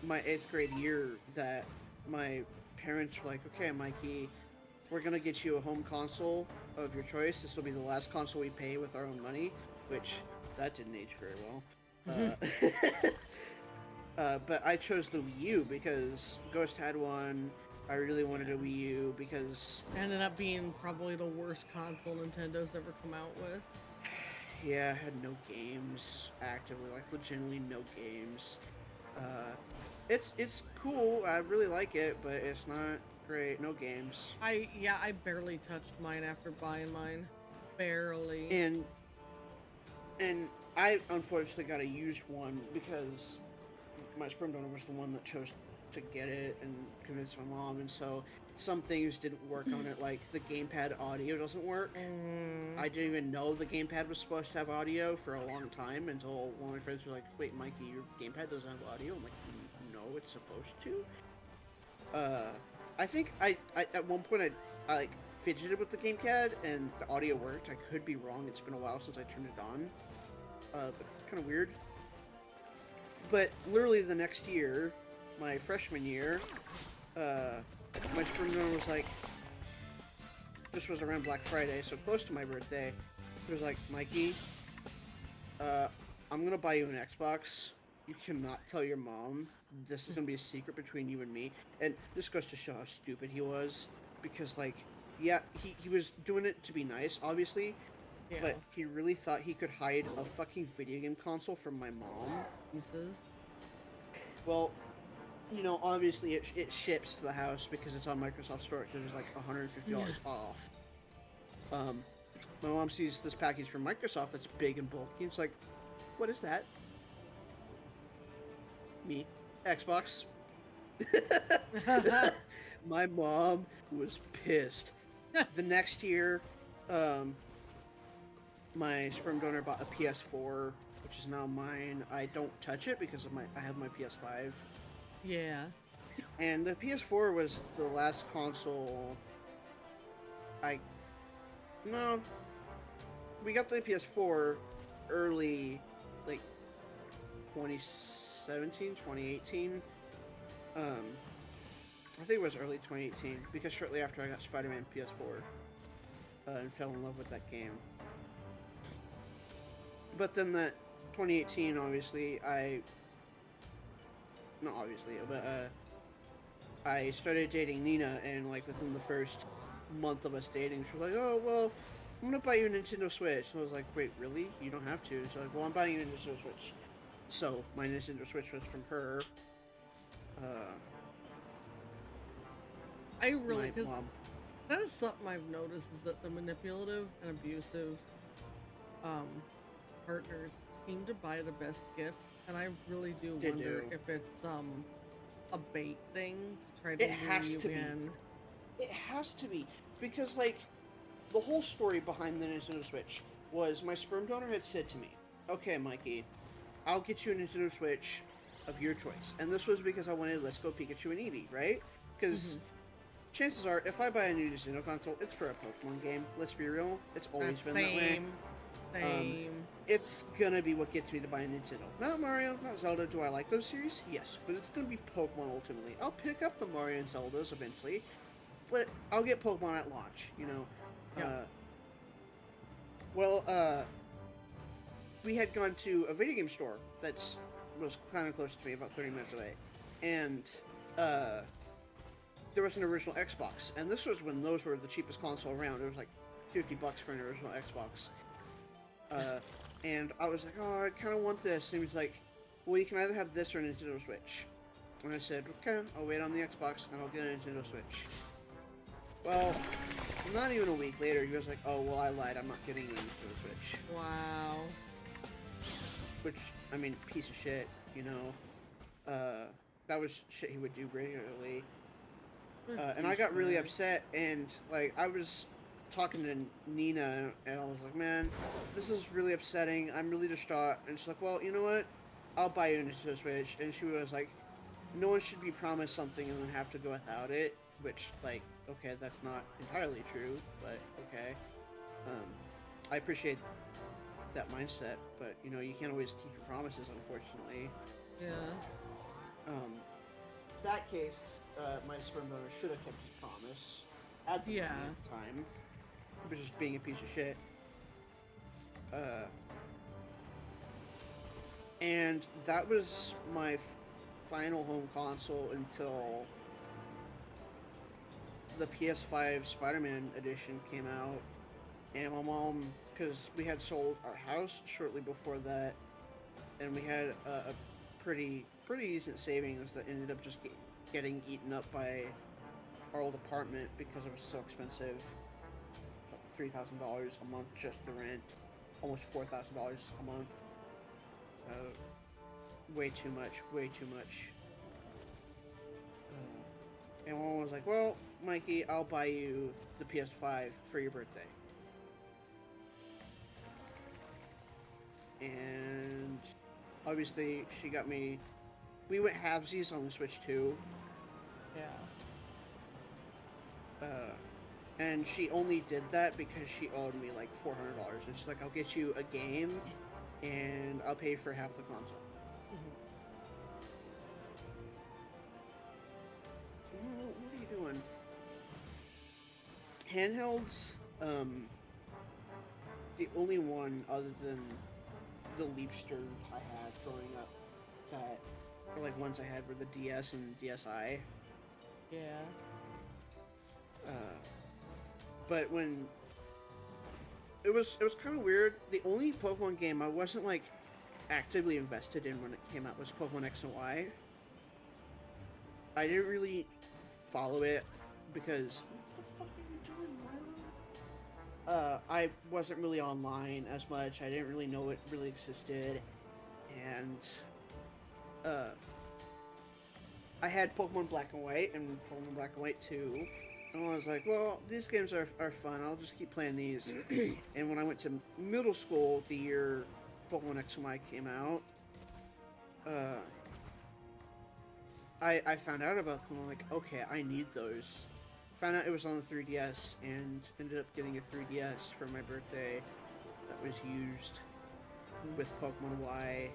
my 8th grade year that my parents were like, okay, Mikey, we're gonna get you a home console of your choice. This will be the last console we pay with our own money, which that didn't age very well. But I chose the Wii U because Ghost had one. I really wanted a Wii U because Ended up being probably the worst console Nintendo's ever come out with. yeah, I had no games actively, like legitimately no games. It's cool. I really like it, but it's not great. No games. I barely touched mine after buying mine. Barely. And I unfortunately got a used one because my sperm donor was the one that chose to get it and convinced my mom, and so some things didn't work on it, like the gamepad audio doesn't work. I didn't even know the gamepad was supposed to have audio for a long time until one of my friends was like, wait, Mikey, your gamepad doesn't have audio? I'm like, no, it's supposed to. I think I at one point I like fidgeted with the gamepad and the audio worked. I could be wrong. It's been a while since I turned it on. But it's kind of weird. But literally the next year, my freshman year, my spring donor was like, this was around Black Friday, so close to my birthday. He was like, Mikey, I'm gonna buy you an Xbox. You cannot tell your mom. This is gonna be a secret between you and me. And this goes to show how stupid he was. Because, like, yeah, he was doing it to be nice, obviously. Yeah. But he really thought he could hide a fucking video game console from my mom. Jesus. Well, you know, obviously it ships to the house because it's on Microsoft Store because it's like $150 off. My mom sees this package from Microsoft that's big and bulky. It's like, what is that? Me. Xbox. My mom was pissed. The next year, my sperm donor bought a PS4, which is now mine. I don't touch it because of I have my PS5. Yeah. And the PS4 was the last console No. We got the PS4 early, like, 2017, 2018. I think it was early 2018, because shortly after I got Spider-Man PS4, and fell in love with that game. But then that 2018, obviously, I started dating Nina, and like within the first month of us dating, she was like, "Oh well, I'm gonna buy you a Nintendo Switch." And I was like, "Wait, really? You don't have to." She's like, "Well, I'm buying you a Nintendo Switch." So my Nintendo Switch was from her. I really, My because mom. that is something I've noticed, is that the manipulative and abusive partners seem to buy the best gifts, and I really do They wonder do. if it's a bait thing to try to It has lure to you be. in. It has to be, because like the whole story behind the Nintendo Switch was my sperm donor had said to me, "Okay, Mikey, I'll get you a Nintendo Switch of your choice." And this was because I wanted Let's Go Pikachu and Eevee, right? Because chances are, if I buy a new Nintendo console, it's for a Pokemon game. Let's be real, it's always been that way. Same. It's gonna be what gets me to buy a Nintendo. Not Mario, not Zelda. Do I like those series? Yes, but it's gonna be Pokemon ultimately. I'll pick up the Mario and Zeldas eventually, but I'll get Pokemon at launch, you know. Yeah. We had gone to a video game store was kind of close to me, about 30 minutes away, and there was an original Xbox, and this was when those were the cheapest console around. It was like $50 for an original Xbox. And I was like, "Oh, I kind of want this." And he was like, "Well, you can either have this or a Nintendo Switch." And I said, "Okay, I'll wait on the Xbox and I'll get a Nintendo Switch." Well, not even a week later, he was like, "Oh, well, I lied. I'm not getting a Nintendo Switch." Wow. Which, I mean, piece of shit, you know. That was shit he would do regularly. And I got really upset, and like I was talking to Nina, and I was like, "Man, this is really upsetting. I'm really distraught." And she's like, "Well, you know what? I'll buy you a Nintendo Switch." And she was like, "No one should be promised something and then have to go without it." Which, like, okay, that's not entirely true, but okay. I appreciate that mindset, but you know, you can't always keep your promises, unfortunately. Yeah. That case, my sperm donor should have kept his promise at the time. He was just being a piece of shit. And that was my final home console until the PS5 Spider-Man edition came out. And my mom, because we had sold our house shortly before that, and we had a pretty decent savings that ended up just getting eaten up by our old apartment because it was so expensive. $3,000 a month just the rent, almost $4,000 a month. Way too much. And one was like, "Well, Mikey, I'll buy you the PS5 for your birthday." And obviously, she got me. We went halvesies on the Switch 2. Yeah. And she only did that because she owed me like $400. And she's like, I'll get you a game and I'll pay for half the console. What are you doing? Handhelds, the only one other than the Leapster I had growing up that, or like ones I had were the DS and DSi. Yeah. But when it was kind of weird. The only Pokemon game I wasn't like actively invested in when it came out was Pokemon X and Y. I didn't really follow it because what the fuck are you doing, Milo? I wasn't really online as much. I didn't really know it really existed, and I had Pokemon Black and White and Pokemon Black and White 2. And I was like, well, these games are fun. I'll just keep playing these. And when I went to middle school, the year Pokemon X and Y came out, I found out about them. I'm like, okay, I need those. Found out it was on the 3DS and ended up getting a 3DS for my birthday that was used with Pokemon Y.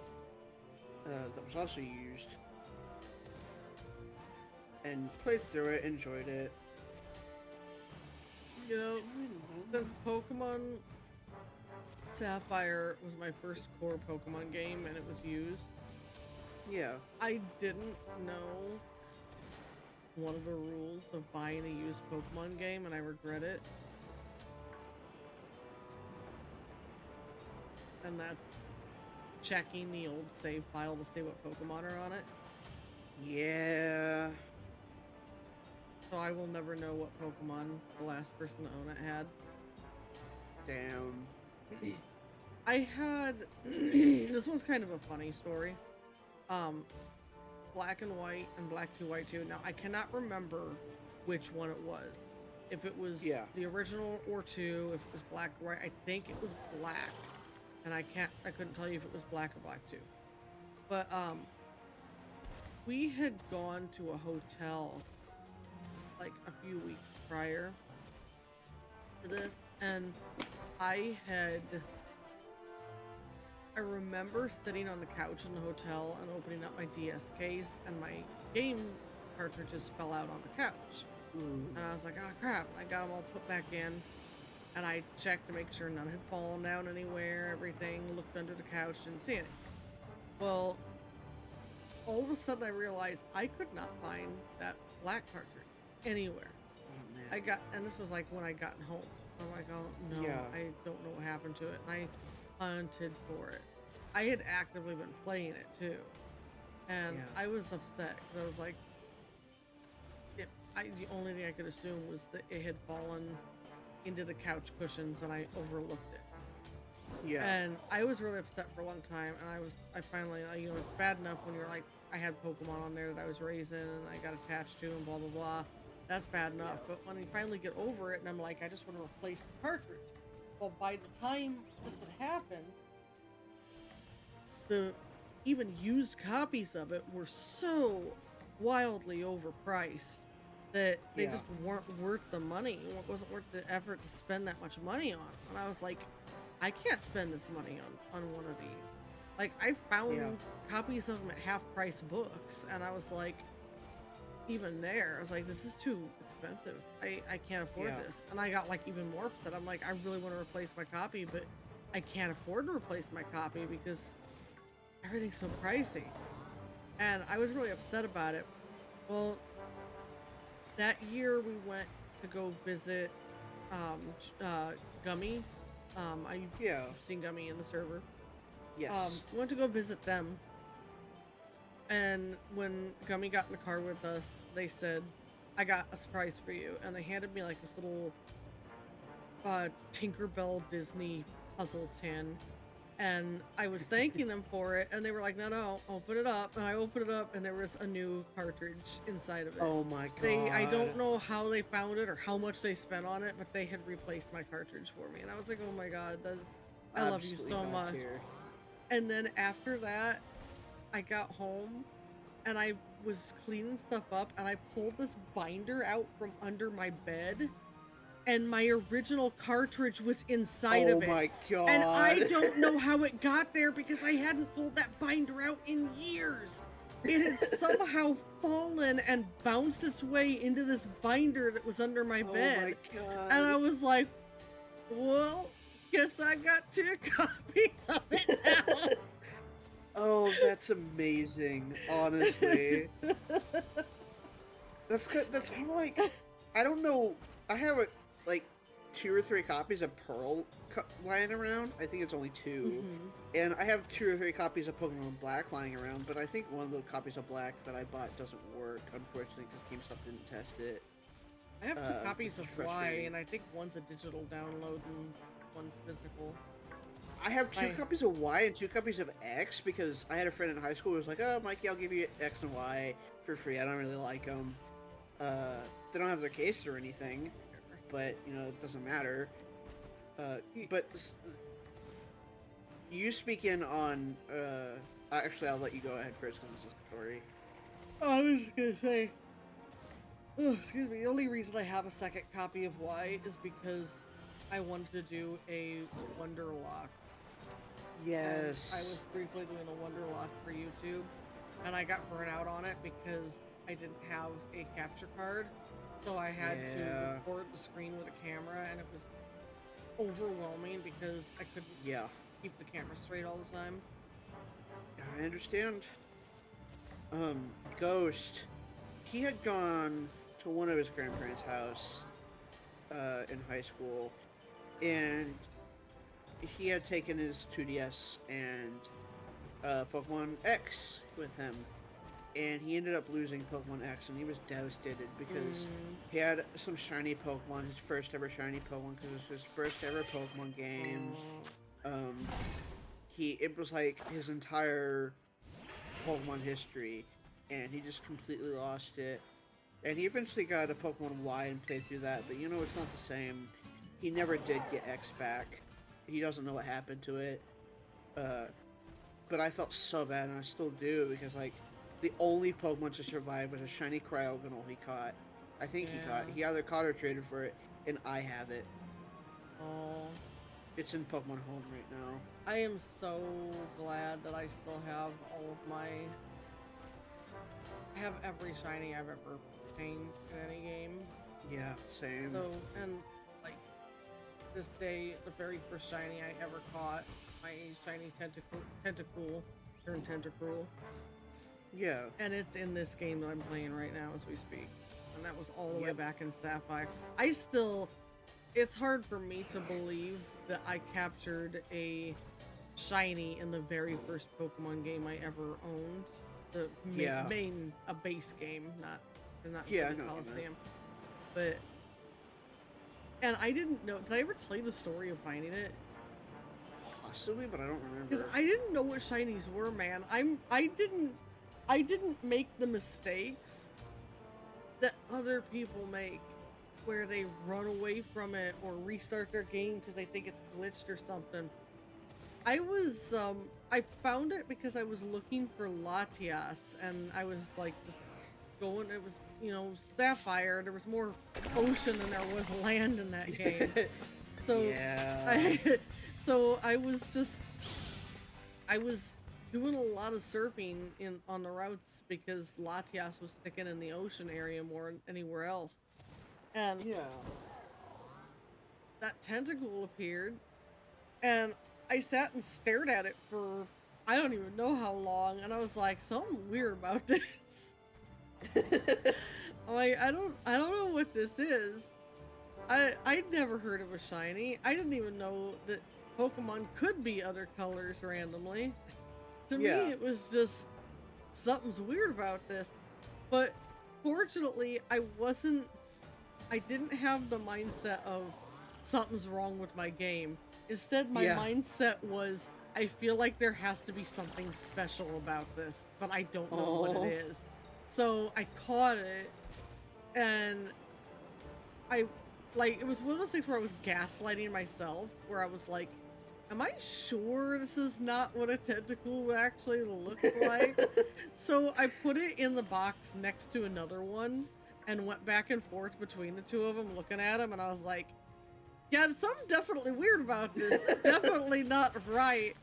That was also used. And played through it, enjoyed it. You know, since Pokemon Sapphire was my first core Pokemon game and it was used, Yeah. I didn't know one of the rules of buying a used Pokemon game, and I regret it. And that's checking the old save file to see what Pokemon are on it. Yeah. So I will never know what Pokemon the last person to own it had. Damn. I had this one's kind of a funny story. Black and White and Black 2 White 2. Now I cannot remember which one it was. If it was the original or 2, if it was Black or White. I think it was Black. And I couldn't tell you if it was Black or Black 2. But we had gone to a hotel like a few weeks prior to this, and I remember sitting on the couch in the hotel and opening up my DS case, and my game cartridges fell out on the couch. And I was like, oh crap, and I got them all put back in, and I checked to make sure none had fallen down anywhere, everything, looked under the couch, didn't see any. Well, all of a sudden I realized I could not find that black cartridge anywhere. Oh, man. And this was like when I got home. I'm like, oh no, Yeah. I don't know what happened to it. And I hunted for it. I had actively been playing it too. And I was upset because I was like, the only thing I could assume was that it had fallen into the couch cushions and I overlooked it. Yeah. And I was really upset for a long time, and I finally, you know, it's bad enough when you're like, I had Pokemon on there that I was raising and I got attached to and blah, blah, blah. That's bad enough. But when you finally get over it and I'm like, I just want to replace the cartridge. Well, by the time this had happened, the even used copies of it were so wildly overpriced that they just weren't worth the money. It wasn't worth the effort to spend that much money on. And I was like, I can't spend this money on one of these. Like, I found copies of them at half-price books, and I was like, even there, I was like, this is too expensive. I can't afford this. And I got, like, even more upset. I'm like, I really want to replace my copy, but I can't afford to replace my copy because everything's so pricey. And I was really upset about it. Well, that year we went to go visit Gummy. You've seen Gummy in the server. Yes. We went to go visit them, and when Gummy got in the car with us, they said, I got a surprise for you, and they handed me like this little Tinkerbell Disney puzzle tin, and I was thanking them for it, and they were like, no, open it up, and I opened it up, and there was a new cartridge inside of it. Oh my god. I don't know how they found it or how much they spent on it, but they had replaced my cartridge for me, and I was like, oh my god, I love you so much. And then after that, I got home, and I was cleaning stuff up, and I pulled this binder out from under my bed, and my original cartridge was inside Oh of it. my god. And I don't know how it got there because I hadn't pulled that binder out in years. It had somehow fallen and bounced its way into this binder that was under my bed. Oh my god. And I was like, well, guess I got 2 copies of it now. Oh, that's amazing, honestly. That's kind of like, I don't know, I have like 2 or 3 copies of Pearl lying around. I think it's only 2. And I have 2 or 3 copies of Pokemon Black lying around, but I think one of the copies of Black that I bought doesn't work, unfortunately, because GameStop didn't test it. I have 2 copies which of is Y, frustrating. and I think one's a digital download and one's physical. I have 2 I- copies of Y and 2 copies of X because I had a friend in high school who was like, "Oh, Mikey, I'll give you X and Y for free. I don't really like them. They don't have their case or anything, but you know it doesn't matter." But you speak in on. Actually, I'll let you go ahead first because this is a story. I was just gonna say, oh, excuse me, the only reason I have a second copy of Y is because I wanted to do a Wonderlock. Yes. I was briefly doing a Wonderlock for YouTube, and I got burnt out on it because I didn't have a capture card, so I had to Yeah. record the screen with a camera, and it was overwhelming because I couldn't Yeah, keep the camera straight all the time. I understand. Ghost. He had gone to one of his grandparents' house in high school, and he had taken his 2DS and Pokemon X with him, and he ended up losing Pokemon X, and he was devastated because he had some shiny Pokemon, his first ever shiny Pokemon, because it was his first ever Pokemon game. It was like his entire Pokemon history, and he just completely lost it. And he eventually got a Pokemon Y and played through that, but you know, it's not the same. He never did get X back. He doesn't know what happened to it. But I felt so bad, and I still do, because like, the only Pokemon to survive was a shiny Cryogonal he caught. I think he either caught or traded for it, and I have it. Oh, It's in Pokemon Home right now. I am so glad that I still have all of my. I have every shiny I've ever obtained in any game. Yeah, same. So, and like this day, the very first shiny I ever caught, my shiny Tentacool turned Tentacruel, Yeah. and it's in this game that I'm playing right now as we speak. And that was all the way Yep. back in Sapphire. It's hard for me to believe that I captured a shiny in the very first Pokemon game I ever owned. The a base game, not Yeah, I the know what you meant. Coliseum. But and I didn't know. Did I ever tell you the story of finding it? Possibly, but I don't remember. Because I didn't know what shinies were, man. I didn't make the mistakes that other people make, where they run away from it or restart their game because they think it's glitched or something. I found it because I was looking for Latias, and I was like just going. It was, you know, Sapphire. There was more ocean than there was land in that game. So Yeah. I was doing a lot of surfing on the routes because Latias was sticking in the ocean area more than anywhere else. And Yeah. that tentacle appeared, and I sat and stared at it for I don't even know how long, and I was like, something weird about this. I'm like, I don't know what this is. I'd never heard of a shiny. I didn't even know that Pokemon could be other colors randomly. To me, Yeah. it was just something's weird about this. But fortunately, I didn't have the mindset of something's wrong with my game. Instead, my Yeah. mindset was, I feel like there has to be something special about this, but I don't know what Oh. it is. So I caught it, and it was one of those things where I was gaslighting myself, where I was like, am I sure this is not what a tentacle actually looks like? So I put it in the box next to another one, and went back and forth between the two of them looking at him, and I was like, yeah, there's something definitely weird about this. Definitely not right.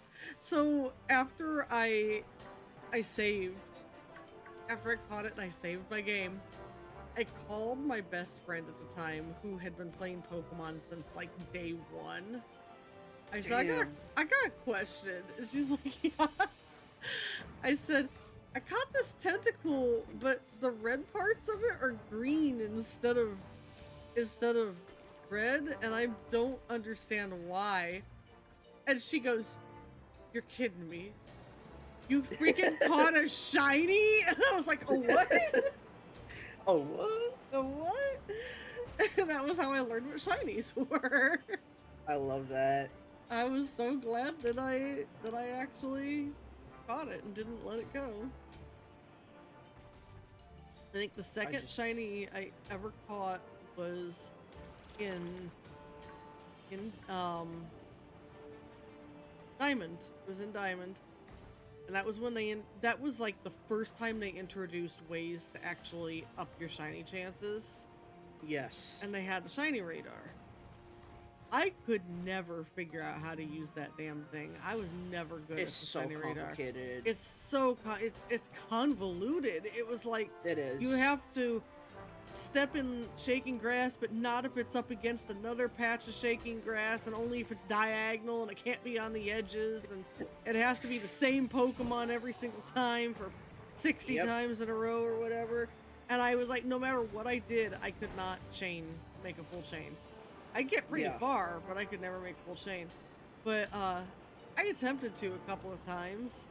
So after I saved, after I caught it and I saved my game, I called my best friend at the time who had been playing Pokemon since like day one. I said, I got a question. And she's like, yeah. I said, I caught this tentacle, but the red parts of it are green instead of red, and I don't understand why. And she goes, you're kidding me. You freaking caught a shiny? And I was like, oh what? Oh what? Oh what? And that was how I learned what shinies were. I love that. I was so glad that I actually caught it and didn't let it go. I think the second shiny I ever caught was in Diamond. It was in Diamond. And that was when that was like the first time they introduced ways to actually up your shiny chances. Yes. And they had the shiny radar. I could never figure out how to use that damn thing. I was never good at the shiny radar. It's so complicated. It's so it's convoluted. It was like It is. you have to step in shaking grass, but not if it's up against another patch of shaking grass, and only if it's diagonal, and it can't be on the edges, and it has to be the same Pokemon every single time for 60 times in a row or whatever. And I was like, no matter what I did, I could not make a full chain. I'd get pretty far, but I could never make a full chain. But I attempted to a couple of times,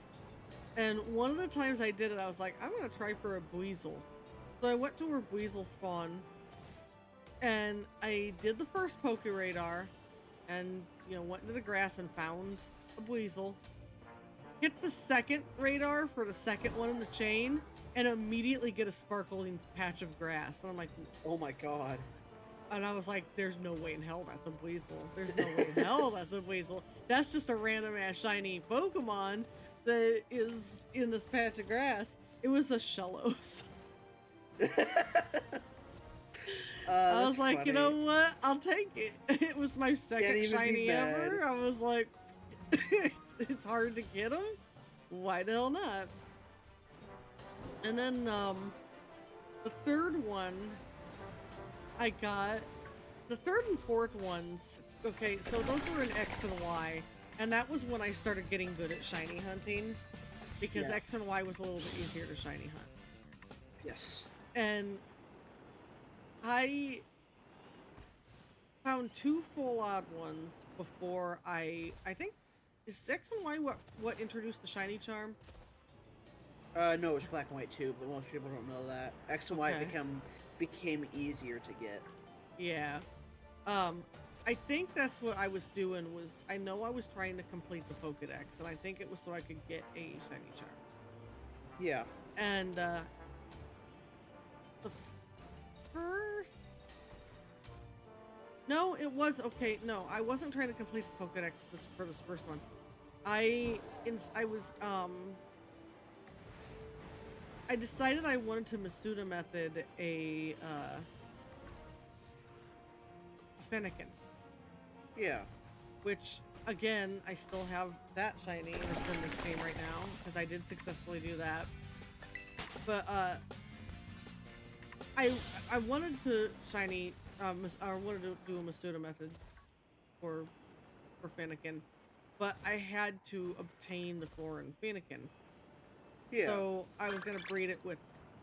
and one of the times I did it, I was like, I'm gonna try for a Buizel. So I went to her Buizel spawn, and I did the first Poke Radar, and went into the grass and found a Buizel. Hit the second radar for the second one in the chain, and immediately get a sparkling patch of grass. And I'm like, oh my god. And I was like, there's no way in hell that's a Buizel. There's no way in hell that's a Buizel. That's just a random ass shiny Pokemon that is in this patch of grass. It was a Shellos. I was like, funny. you know what? I'll take it. It was my second shiny ever. I was like, it's hard to get them. Why the hell not? And then the third one I got, the third and fourth ones, okay, so those were in X and Y, and that was when I started getting good at shiny hunting, because X and Y was a little bit easier to shiny hunt. Yes. And I found two full odd ones before I think, is X and Y what introduced the shiny charm? No, it's black and white too, but most people don't know that. X and Y became easier to get. Yeah. I think that's what I was doing was, I know I was trying to complete the Pokedex, and I think it was so I could get a shiny charm. Yeah. And, the first... No, it was, okay, no, I wasn't trying to complete the Pokedex for this first one. I decided I wanted to Masuda method a Fennekin. Yeah. Which, again, I still have that shiny, and it's in this game right now, because I did successfully do that. But, I wanted to shiny, I wanted to do a Masuda method for Fennekin, but I had to obtain the foreign Fennekin. yeah. So I was gonna breed it with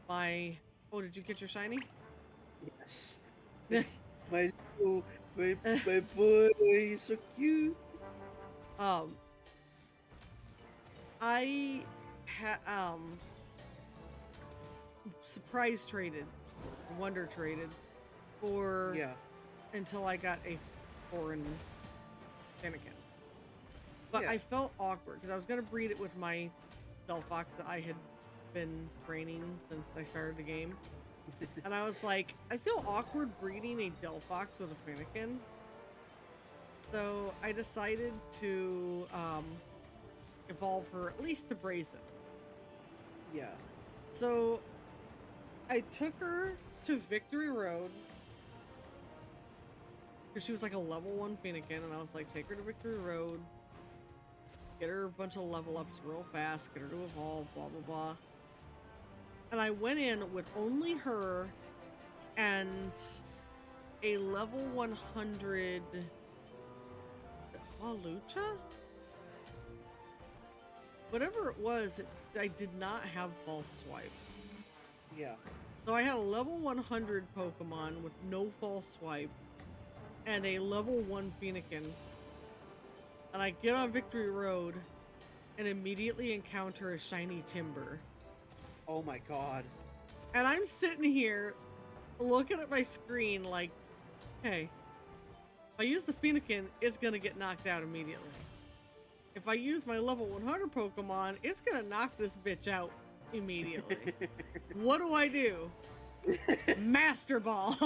my. Oh, did you get your shiny? Yes. my boy, he's so cute. I had surprise traded, wonder traded for until I got a foreign Fennekin. But I felt awkward because I was gonna breed it with my Delphox that I had been training since I started the game. And I was like, I feel awkward breeding a Delphox with a Fennekin. So I decided to evolve her at least to Brazen. Yeah. So I took her to Victory Road. Because she was like a level 1 Fennekin, and I was like, take her to Victory Road. Get her a bunch of level ups real fast. Get her to evolve, blah, blah, blah. And I went in with only her and a level 100 Halucha? Whatever it was, I did not have false swipe. Yeah. So I had a level 100 Pokemon with no false swipe and a level 1 Fennekin. And I get on Victory Road and immediately encounter a shiny Timber. Oh my god. And I'm sitting here looking at my screen like, hey, if I use the Fennekin, it's gonna get knocked out immediately. If I use my level 100 Pokemon, it's gonna knock this bitch out immediately. What do? Master Ball.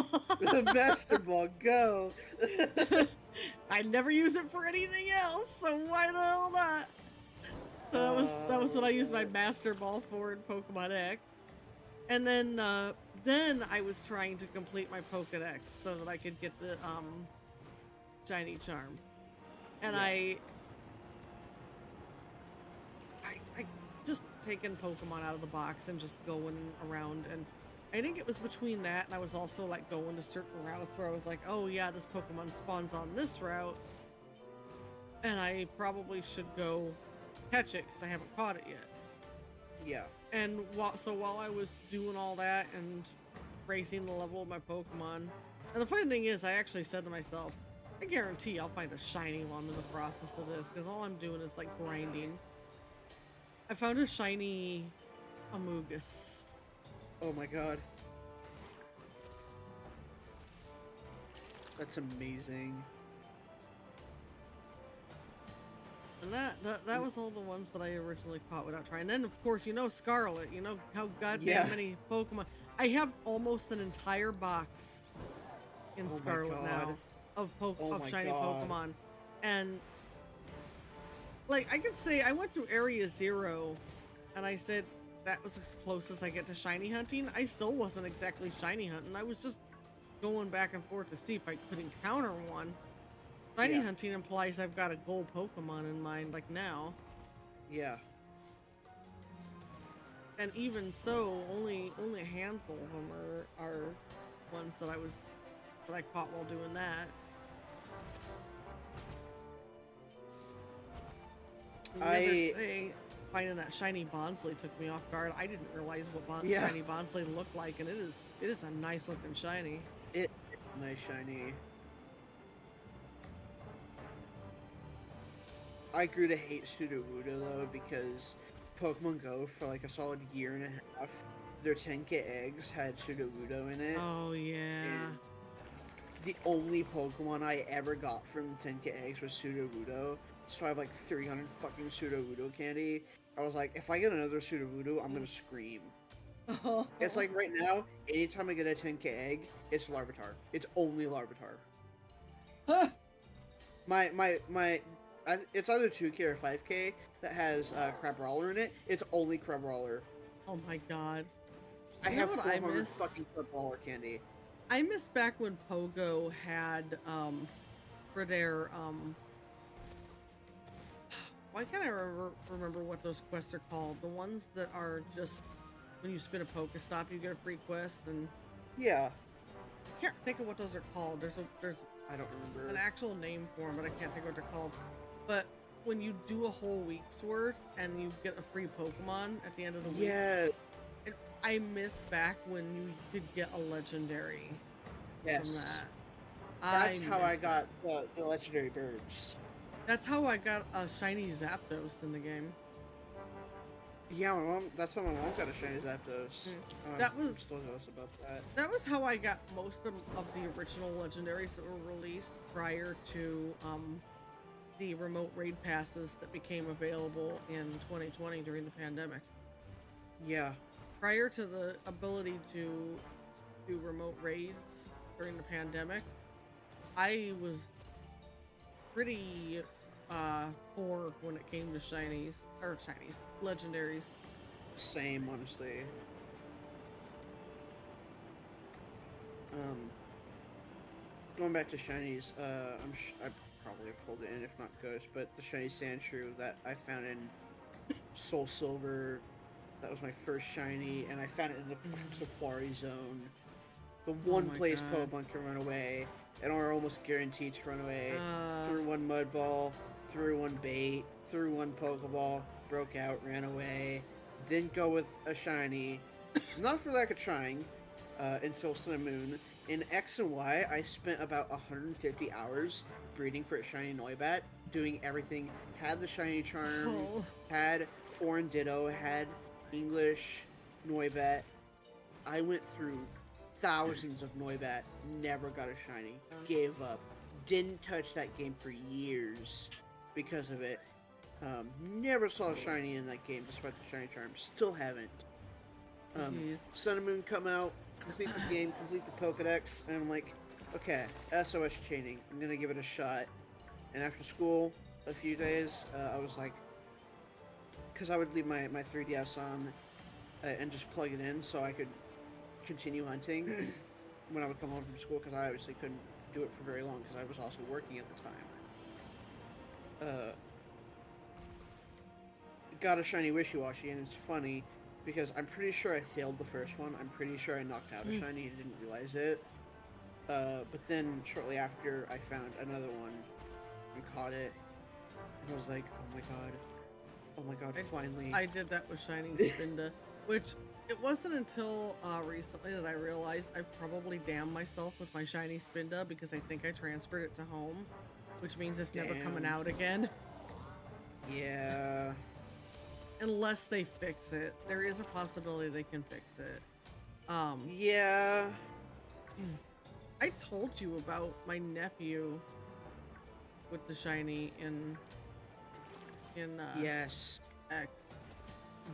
Master Ball, go. I never use it for anything else, so why the hell not? So that was what I used my Master Ball for in Pokemon X. And then I was trying to complete my Pokedex so that I could get the Shiny Charm. And Yeah. I just taken Pokemon out of the box and just going around, and I think it was between that and I was also like going to certain routes where I was like, oh yeah, this Pokemon spawns on this route and I probably should go catch it because I haven't caught it yet. Yeah. And while I was doing all that and racing the level of my Pokemon, and the funny thing is I actually said to myself, I guarantee I'll find a shiny while I'm in the process of this because all I'm doing is like grinding. I found a shiny Amogus. Oh my god. That's amazing. And that was all the ones that I originally caught without trying. And then of course, you know Scarlet, you know how goddamn Yeah. many Pokemon. I have almost an entire box in Oh my Scarlet now God. of Oh my shiny God. Pokemon. And like I could say I went to Area 0 and I said that was as close as I get to shiny hunting. I still wasn't exactly shiny hunting. I was just going back and forth to see if I could encounter one. Shiny Yeah. hunting implies I've got a gold Pokemon in mind, like now. Yeah. And even so, only a handful of them are ones that I caught while doing that. And the other day, finding that shiny Bonsly took me off guard. I didn't realize what Yeah. shiny Bonsly looked like, and it is a nice looking shiny. It's nice shiny. I grew to hate Sudowoodo though because Pokemon Go for like a solid year and a half, their 10K eggs had Sudowoodo in it. Oh yeah. And the only Pokemon I ever got from 10K eggs was Sudowoodo. So I have like 300 fucking Sudowoodo candy. I was like, if I get another Sudowoodo, I'm gonna scream. It's like right now, anytime I get a 10K egg, it's Larvitar. It's only Larvitar. It's either 2K or 5K that has Crabrawler in it. It's only Crabrawler. Oh my god. I You know have what I 400 miss? fucking Crabrawler candy. I miss back when Pogo had for their why can't I remember what those quests are called? The ones that are just when you spin a Pokestop, you get a free quest, and Yeah, I can't think of what those are called. There's I don't an remember. actual name for them, but I can't think of what they're called. But when you do a whole week's worth and you get a free Pokemon at the end of the week, Yeah, I miss back when you could get a legendary from yes. that. That's how I miss got the legendary birds. That's how I got a shiny Zapdos in the game. Yeah, that's how my mom got a shiny Zapdos. That I'm was- still jealous about that. That was how I got most of the original legendaries that were released prior to the remote raid passes that became available in 2020 during the pandemic. Yeah, Prior to the ability to do remote raids during the pandemic, I was pretty poor when it came to legendaries. same honestly. Going back to shinies, I probably have pulled it in, if not Ghost, but the shiny Sandshrew that I found in Soul Silver, that was my first shiny, and I found it in the Safari Zone. The one my place God. Pokemon can run away, and are almost guaranteed to run away. Uh, Threw one Mud Ball, threw one Bait, threw one Pokeball, broke out, ran away. Didn't go with a shiny, not for lack of trying, until Sun and Moon. In X and Y, I spent about 150 hours breeding for a shiny Noibat, doing everything. Had the shiny charm, oh. had Foreign Ditto, had English Noibat. I went through thousands of Noibat, never got a shiny, gave up, didn't touch that game for years because of it. Never saw a shiny in that game despite the shiny charm, still haven't. Jeez. Sun and Moon come out, complete the game, complete the Pokedex, and I'm like, okay, SOS chaining, I'm gonna give it a shot. And after school, a few days, I was like, because I would leave my 3DS on and just plug it in so I could continue hunting when I would come home from school, because I obviously couldn't do it for very long because I was also working at the time. Got a shiny Wishy-Washy, and it's funny because I'm pretty sure I failed the first one. I'm pretty sure I knocked out a shiny and didn't realize it. But then shortly after, I found another one and caught it, and I was like, oh my god, finally. I did that with Shining Spinda, which it wasn't until recently that I realized I've probably damned myself with my Shiny Spinda because I think I transferred it to home, which means it's never coming Damn. out again. Yeah. Unless they fix it. There is a possibility they can fix it. Yeah. I told you about my nephew with the shiny in Yes. X.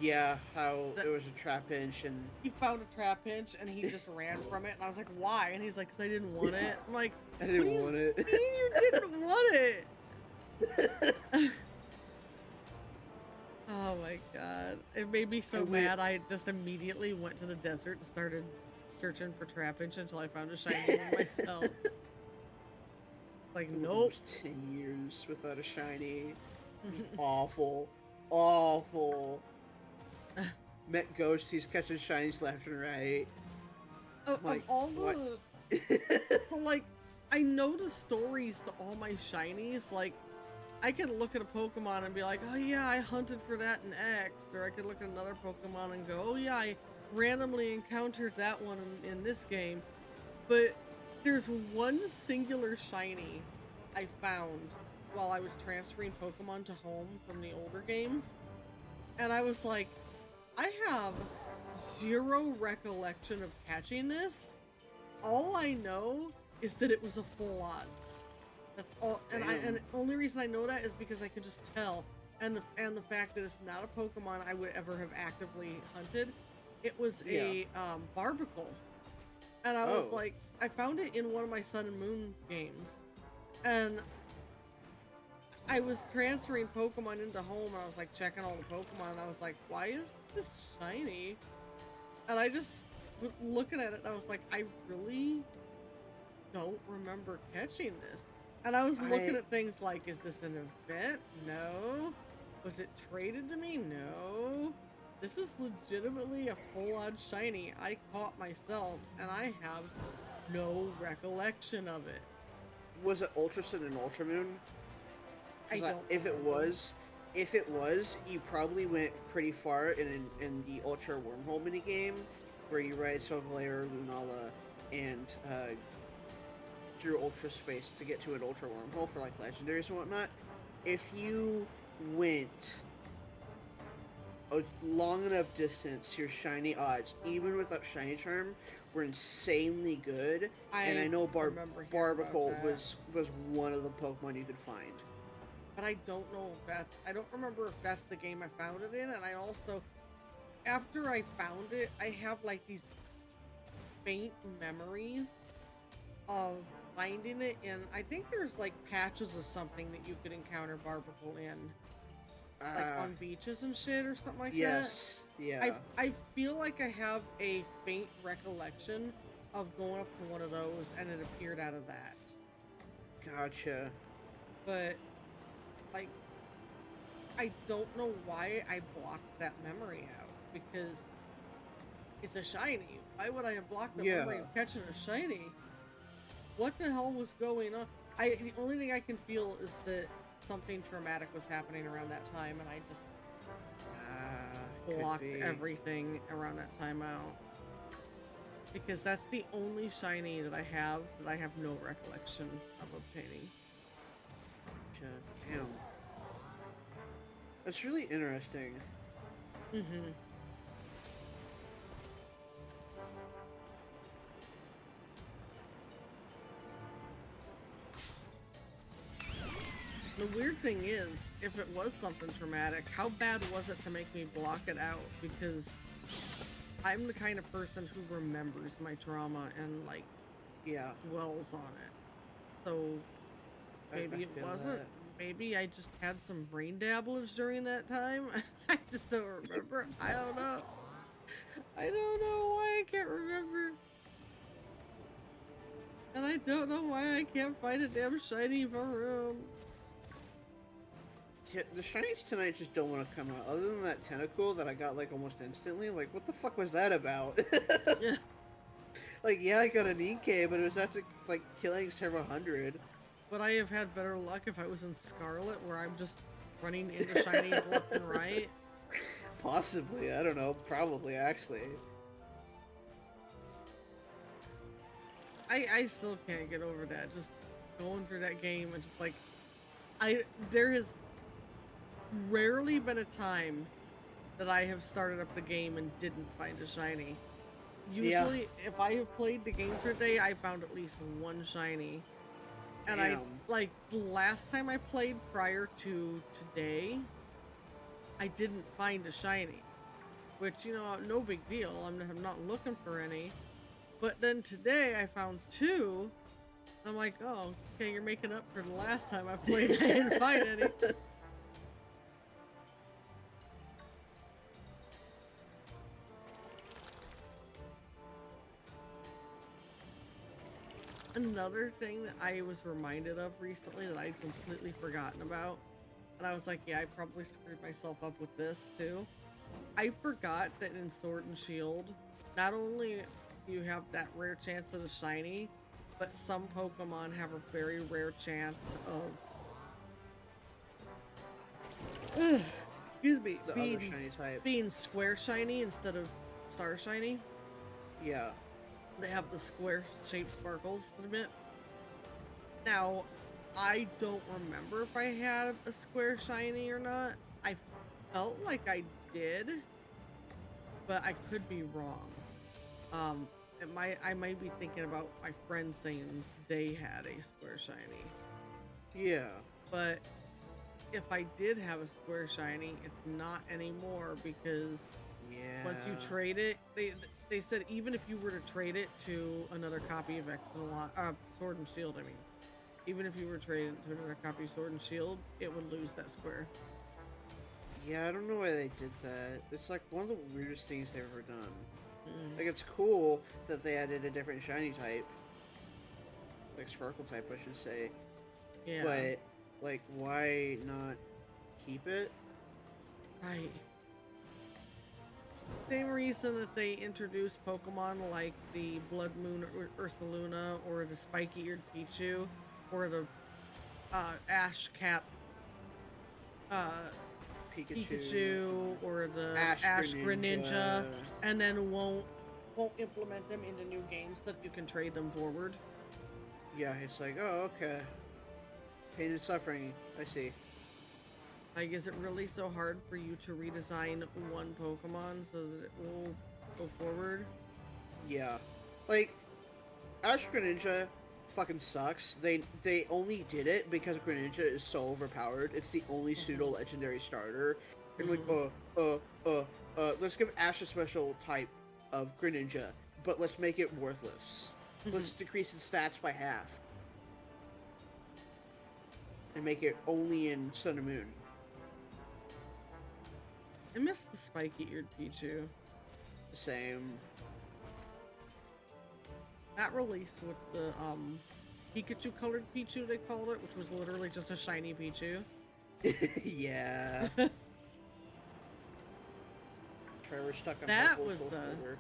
Yeah, how it was a trap pinch and He found a trap pinch and he just ran from it, and I was like, why? And he's like, because I didn't want it. I'm like, I didn't want it. what do you mean you didn't want it? Oh my god. It made me so mad I just immediately went to the desert and started searching for trap pinch until I found a shiny one myself. Like, nope. Almost 10 years without a shiny. Awful. Awful. Met Ghost, he's catching shinies left and right. Of Like, all what? the... So, like, I know the stories to all my shinies. Like, I can look at a Pokemon and be like, oh yeah, I hunted for that in X. Or I could look at another Pokemon and go, oh yeah, I randomly encountered that one in this game. But there's one singular shiny I found while I was transferring Pokemon to home from the older games. And I was like, I have zero recollection of catching this. All I know is that it was a full odds. That's all, and the only reason I know that is because I could just tell, and the fact that it's not a Pokemon I would ever have actively hunted. It was a Barbacle, and I was like, I found it in one of my Sun and Moon games, and I was transferring Pokemon into home, and I was like checking all the Pokemon, and I was like, why is this shiny? And I just was looking at it, and I was like, I really don't remember catching this. And I was looking at things like, is this an event? No. Was it traded to me? No. This is legitimately a full-on shiny I caught myself, and I have no recollection of it. Was it Ultra Sun and Ultra Moon? I don't If it was, you probably went pretty far in the Ultra Wormhole minigame, where you ride Solgaleo, Lunala, and through Ultra Space to get to an Ultra Wormhole for like legendaries and whatnot. If you went a long enough distance, your shiny odds, even without shiny charm, were insanely good. And I know Barbacle was one of the Pokemon you could find. But I don't know if that's, I don't remember if that's the game I found it in, and I also, after I found it, I have like these faint memories of finding it in, I think there's like patches of something that you could encounter Barbacle in. Like on beaches and shit or something like that. Yes, yeah. I feel like I have a faint recollection of going up to one of those, and it appeared out of that. Gotcha. But, like, I don't know why I blocked that memory out, because it's a shiny. Why would I have blocked the memory of catching a shiny? What the hell was going on? The only thing I can feel is that something traumatic was happening around that time, and I just blocked everything around that time out. Because that's the only shiny that I have no recollection of obtaining. Damn. That's really interesting. Mm-hmm. The weird thing is, if it was something traumatic, how bad was it to make me block it out? Because I'm the kind of person who remembers my trauma and, like, dwells on it. So maybe it wasn't. That. Maybe I just had some brain damage during that time. I just don't remember. I don't know. I don't know why I can't remember. And I don't know why I can't find a damn shiny room. The shinies tonight just don't want to come out. Other than that tentacle that I got like almost instantly, like what the fuck was that about? Yeah. Like I got an EK, but it was after like killing several hundred. Would I have had better luck if I was in Scarlet, where I'm just running into shinies left and right? Possibly, I don't know. Probably, actually. I still can't get over that. Just going through that game and just like, there has rarely been a time that I have started up the game and didn't find a shiny. Usually, if I have played the game for a day, I found at least one shiny. And Damn. like, the last time I played prior to today, I didn't find a shiny. Which, you know, no big deal. I'm not looking for any. But then today, I found two. I'm like, oh, okay, you're making up for the last time I played. I didn't find any. Another thing that I was reminded of recently that I'd completely forgotten about, and I was like, yeah, I probably screwed myself up with this too. I forgot that in Sword and Shield, not only do you have that rare chance of a shiny, but some Pokemon have a very rare chance of excuse me, being square shiny instead of star shiny. Yeah. They have the square-shaped sparkles to admit. Now, I don't remember if I had a square shiny or not. I felt like I did, but I could be wrong. I might be thinking about my friends saying they had a square shiny. Yeah. But if I did have a square shiny, it's not anymore because once you trade it, they said even if you were to trade it to another copy of Sword and Shield, I mean, even if you were trading it to another copy of Sword and Shield, it would lose that square. Yeah, I don't know why they did that. It's like one of the weirdest things they've ever done. Mm. Like, it's cool that they added a different shiny type. Like, sparkle type, I should say. Yeah. But, like, why not keep it? Right. Same reason that they introduced Pokemon like the Blood Moon Ursaluna or the Spiky-eared Pichu or the Ash Cap Pikachu or the Ash Greninja, and then won't implement them into new games so that you can trade them forward. Yeah, it's like, oh, okay. Pain and suffering, I see. Like, is it really so hard for you to redesign one Pokemon so that it will go forward? Yeah. Like, Ash Greninja fucking sucks. They only did it because Greninja is so overpowered. It's the only pseudo-legendary starter. And like, let's give Ash a special type of Greninja, but let's make it worthless. Let's decrease its stats by half. And make it only in Sun and Moon. I miss the spiky-eared Pichu. Same. that release with the Pikachu colored Pichu, they called it, which was literally just a shiny Pichu. Yeah. Trevor stuck on That purple was, full shoulder.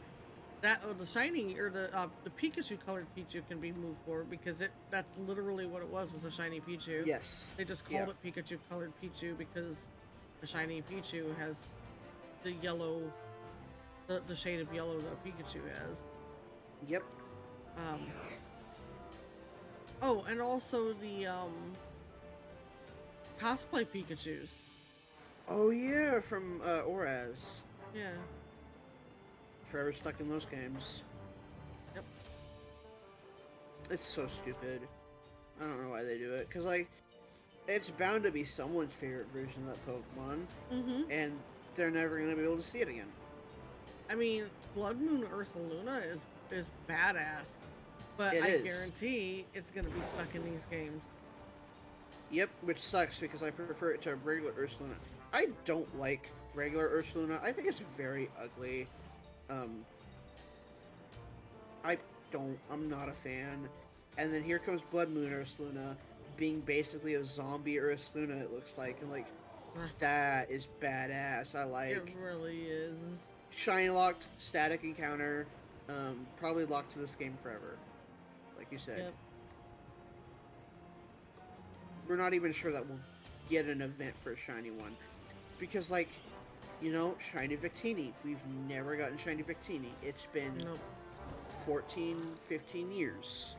the shiny or the Pikachu colored Pichu can be moved forward because that's literally what it was a shiny Pichu. Yes. They just called it Pikachu colored Pichu because the shiny Pichu has the yellow, the shade of yellow that Pikachu has. Yep. Oh, and also the cosplay Pikachus. Oh yeah, from Oraz. Yeah. Forever stuck in those games. Yep. It's so stupid. I don't know why they do it. Cause like, it's bound to be someone's favorite version of that Pokemon, Mm-hmm. and they're never gonna be able to see it again. I mean, Blood Moon Ursaluna is badass, but It I is. guarantee it's gonna be stuck in these games. Yep, which sucks because I prefer it to regular Ursaluna. I don't like regular Ursaluna. I think it's very ugly. I'm not a fan. And then here comes Blood Moon Ursaluna, being basically a zombie Ursaluna, it looks like. And like, that is badass. I like. It really is. Shiny locked, static encounter, probably locked to this game forever. Like you said. Yep. We're not even sure that we'll get an event for a shiny one. Because, like, you know, shiny Victini. We've never gotten shiny Victini. It's been Nope. 14, 15 years.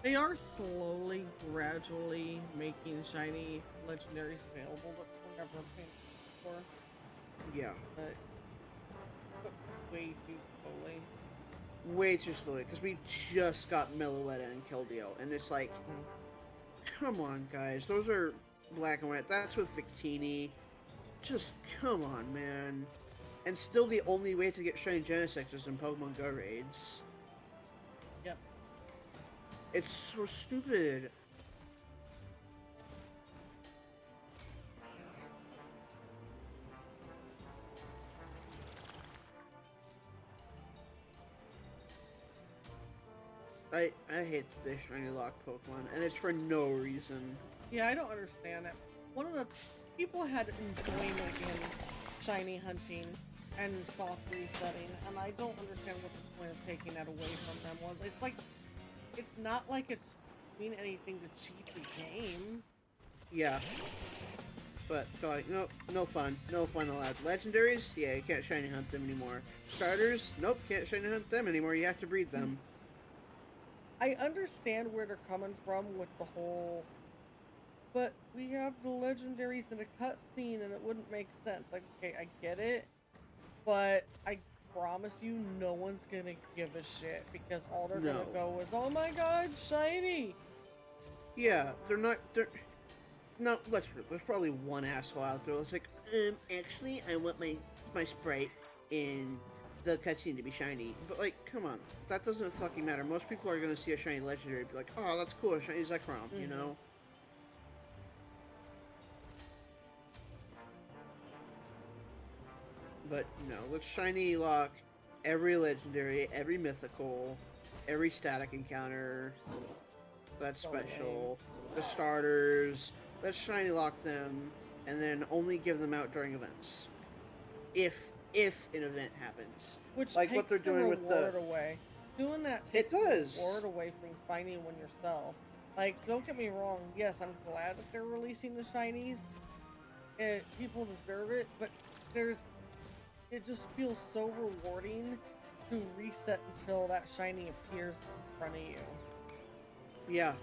They are slowly, gradually making shiny legendaries available that were never paid for, Yeah. but way too slowly. Way too slowly. Because we just got Meloetta and Keldeo. And it's like, come on, guys. Those are black and white. That's with Victini. Just, come on, man. And still the only way to get shiny Genesect is in Pokemon Go raids. Yep. It's so stupid. I hate the shiny lock Pokemon, and it's for no reason. Yeah, I don't understand it. One of the people had enjoyment in shiny hunting and soft resetting, and I don't understand what the point of taking that away from them was. It's like, it's not like it's doing anything to cheat the game. Yeah. But, so like, no fun. No fun allowed. Legendaries? Yeah, you can't shiny hunt them anymore. Starters? Nope, can't shiny hunt them anymore. You have to breed them. I understand where they're coming from with the whole, but we have the legendaries in a cutscene and it wouldn't make sense. Like, okay, I get it, but I promise you no one's gonna give a shit because all they're gonna go is, oh my god, shiny! Yeah, no, let's be real, there's probably one asshole out there that's like, actually, I want my sprite in the cutscene to be shiny. But, like, come on. That doesn't fucking matter. Most people are gonna see a shiny legendary and be like, oh, that's cool, a shiny Zekrom, you know? But, no, let's shiny lock every legendary, every mythical, every static encounter that's special, the starters, let's shiny lock them, and then only give them out during events. If an event happens. Which like takes what they're the doing with reward the away. Doing that takes It does. the reward away from finding one yourself. Like, don't get me wrong, yes, I'm glad that they're releasing the shinies. People deserve it, but it just feels so rewarding to reset until that shiny appears in front of you. Yeah.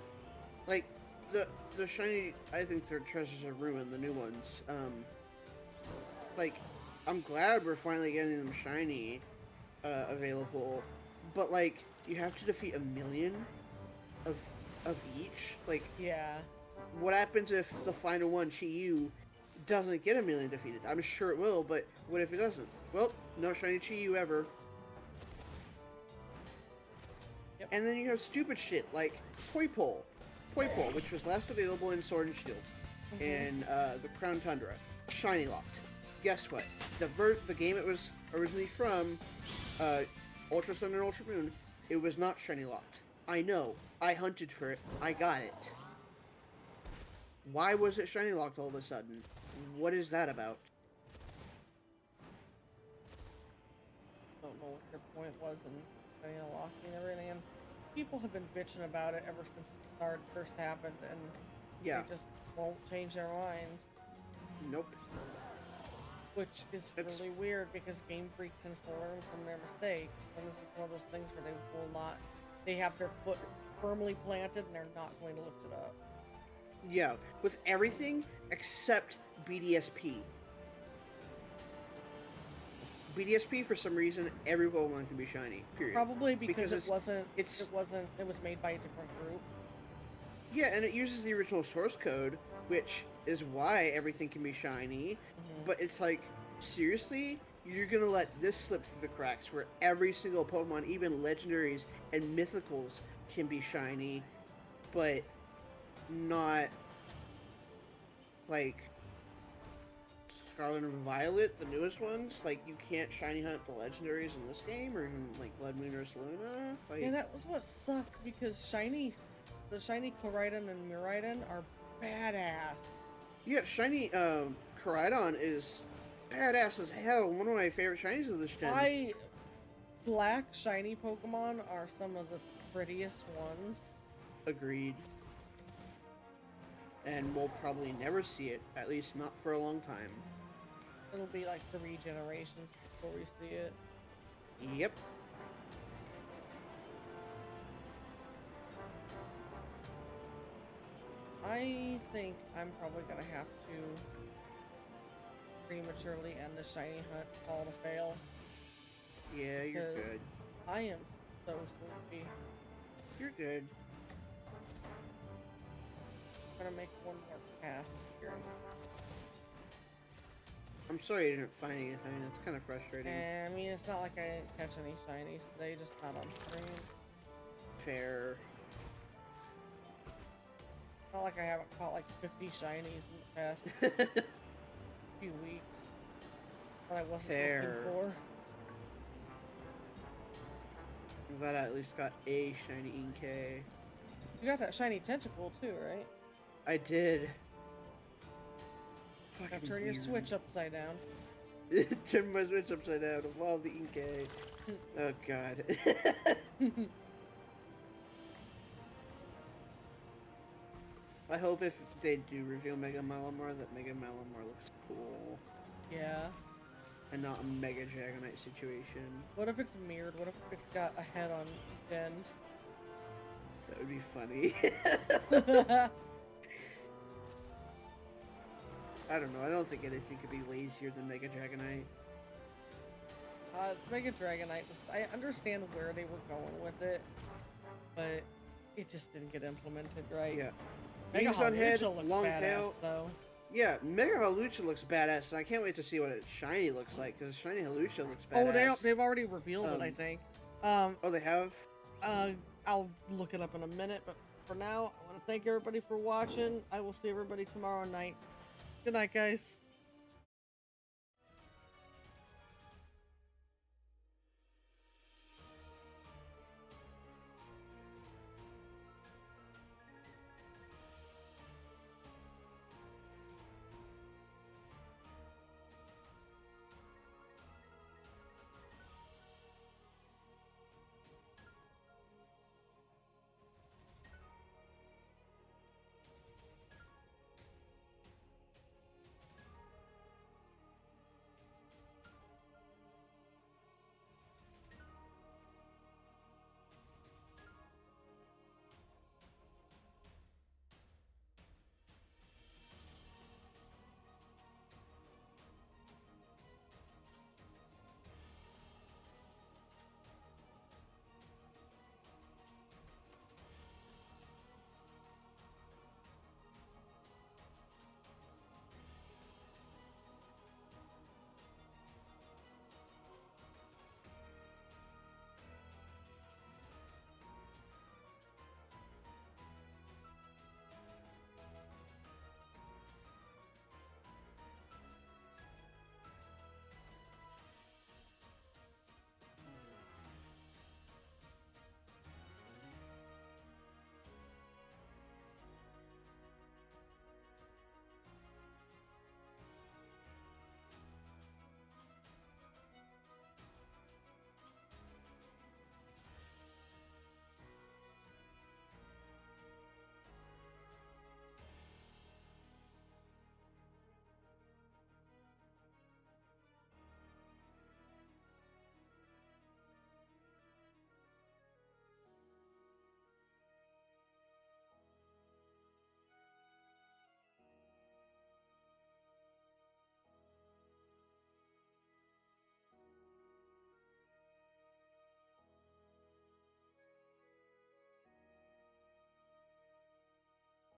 Like the shiny, I think they're Treasures of Ruin, the new ones. Like, I'm glad we're finally getting them shiny available, but like you have to defeat 1,000,000 of each. Like, Yeah. what happens if the final one, Chi-Yu, doesn't get 1,000,000 defeated? I'm sure it will, but what if it doesn't? Well, no shiny Chi-Yu ever. Yep. And then you have stupid shit like Poipole, which was last available in Sword and Shield, and the Crown Tundra, shiny locked. Guess what? The game it was originally from, Ultra Sun and Ultra Moon, It was not shiny locked. I know. I hunted for it. I got it. Why was it shiny locked all of a sudden? What is that about? Don't know what your point was in locking everything, and people have been bitching about it ever since it first happened, and Yeah. they just won't change their mind. Nope. Which is It's- really weird because Game Freak tends to learn from their mistakes, and this is one of those things where they have their foot firmly planted and they're not going to lift it up. Yeah. With everything except BDSP. BDSP, for some reason, every Pokemon can be shiny. Period. Probably because it's- it was made by a different group. Yeah, and it uses the original source code, which is why everything can be shiny. Mhm. But it's like, seriously? You're gonna let this slip through the cracks where every single Pokemon, even legendaries and mythicals, can be shiny, but not like Scarlet and Violet, the newest ones. Like, you can't shiny hunt the legendaries in this game, or even like Blood Moon or Saluna. Like, And that was what sucks because the shiny Koraidon and Miraidon are badass. yeah, shiny Koraidon is badass as hell. One of my favorite shinies of this gen. Black shiny Pokemon are some of the prettiest ones. Agreed. And we'll probably never see it, at least not for a long time. It'll be like 3 generations before we see it. Yep. I think I'm probably gonna have to prematurely end the shiny hunt all to fail. Yeah, you're 'cause good. I am so sleepy. You're good. I'm gonna make one more pass here. I'm sorry you didn't find anything. It's kind of frustrating. And I mean, it's not like I didn't catch any shinies today, just not on stream. Fair. Not like I haven't caught like 50 shinies in the past few weeks that I wasn't Fair. looking for. I'm glad I at least got a shiny Inkay. You got that shiny tentacle too, right? I did. Now Fucking turn your weird. switch upside down. Turn my switch upside down. Evolve the Inkay. Oh god. I hope if they do reveal Mega Malamar, that Mega Malamar looks cool. Yeah. And not a Mega Dragonite situation. What if it's mirrored? What if it's got a head on each end? That would be funny. I don't know. I don't think anything could be lazier than Mega Dragonite. Mega Dragonite was. I understand where they were going with it, but it just didn't get implemented right. Yeah. Mega Beams on head, Hawlucha looks long badass, tail. though. Yeah, Mega Hawlucha looks badass, and I can't wait to see what its shiny looks like, because shiny Hawlucha looks badass. Oh, they've already revealed it, I think. Oh, they have? I'll look it up in a minute, but for now, I want to thank everybody for watching. I will see everybody tomorrow night. Good night, guys.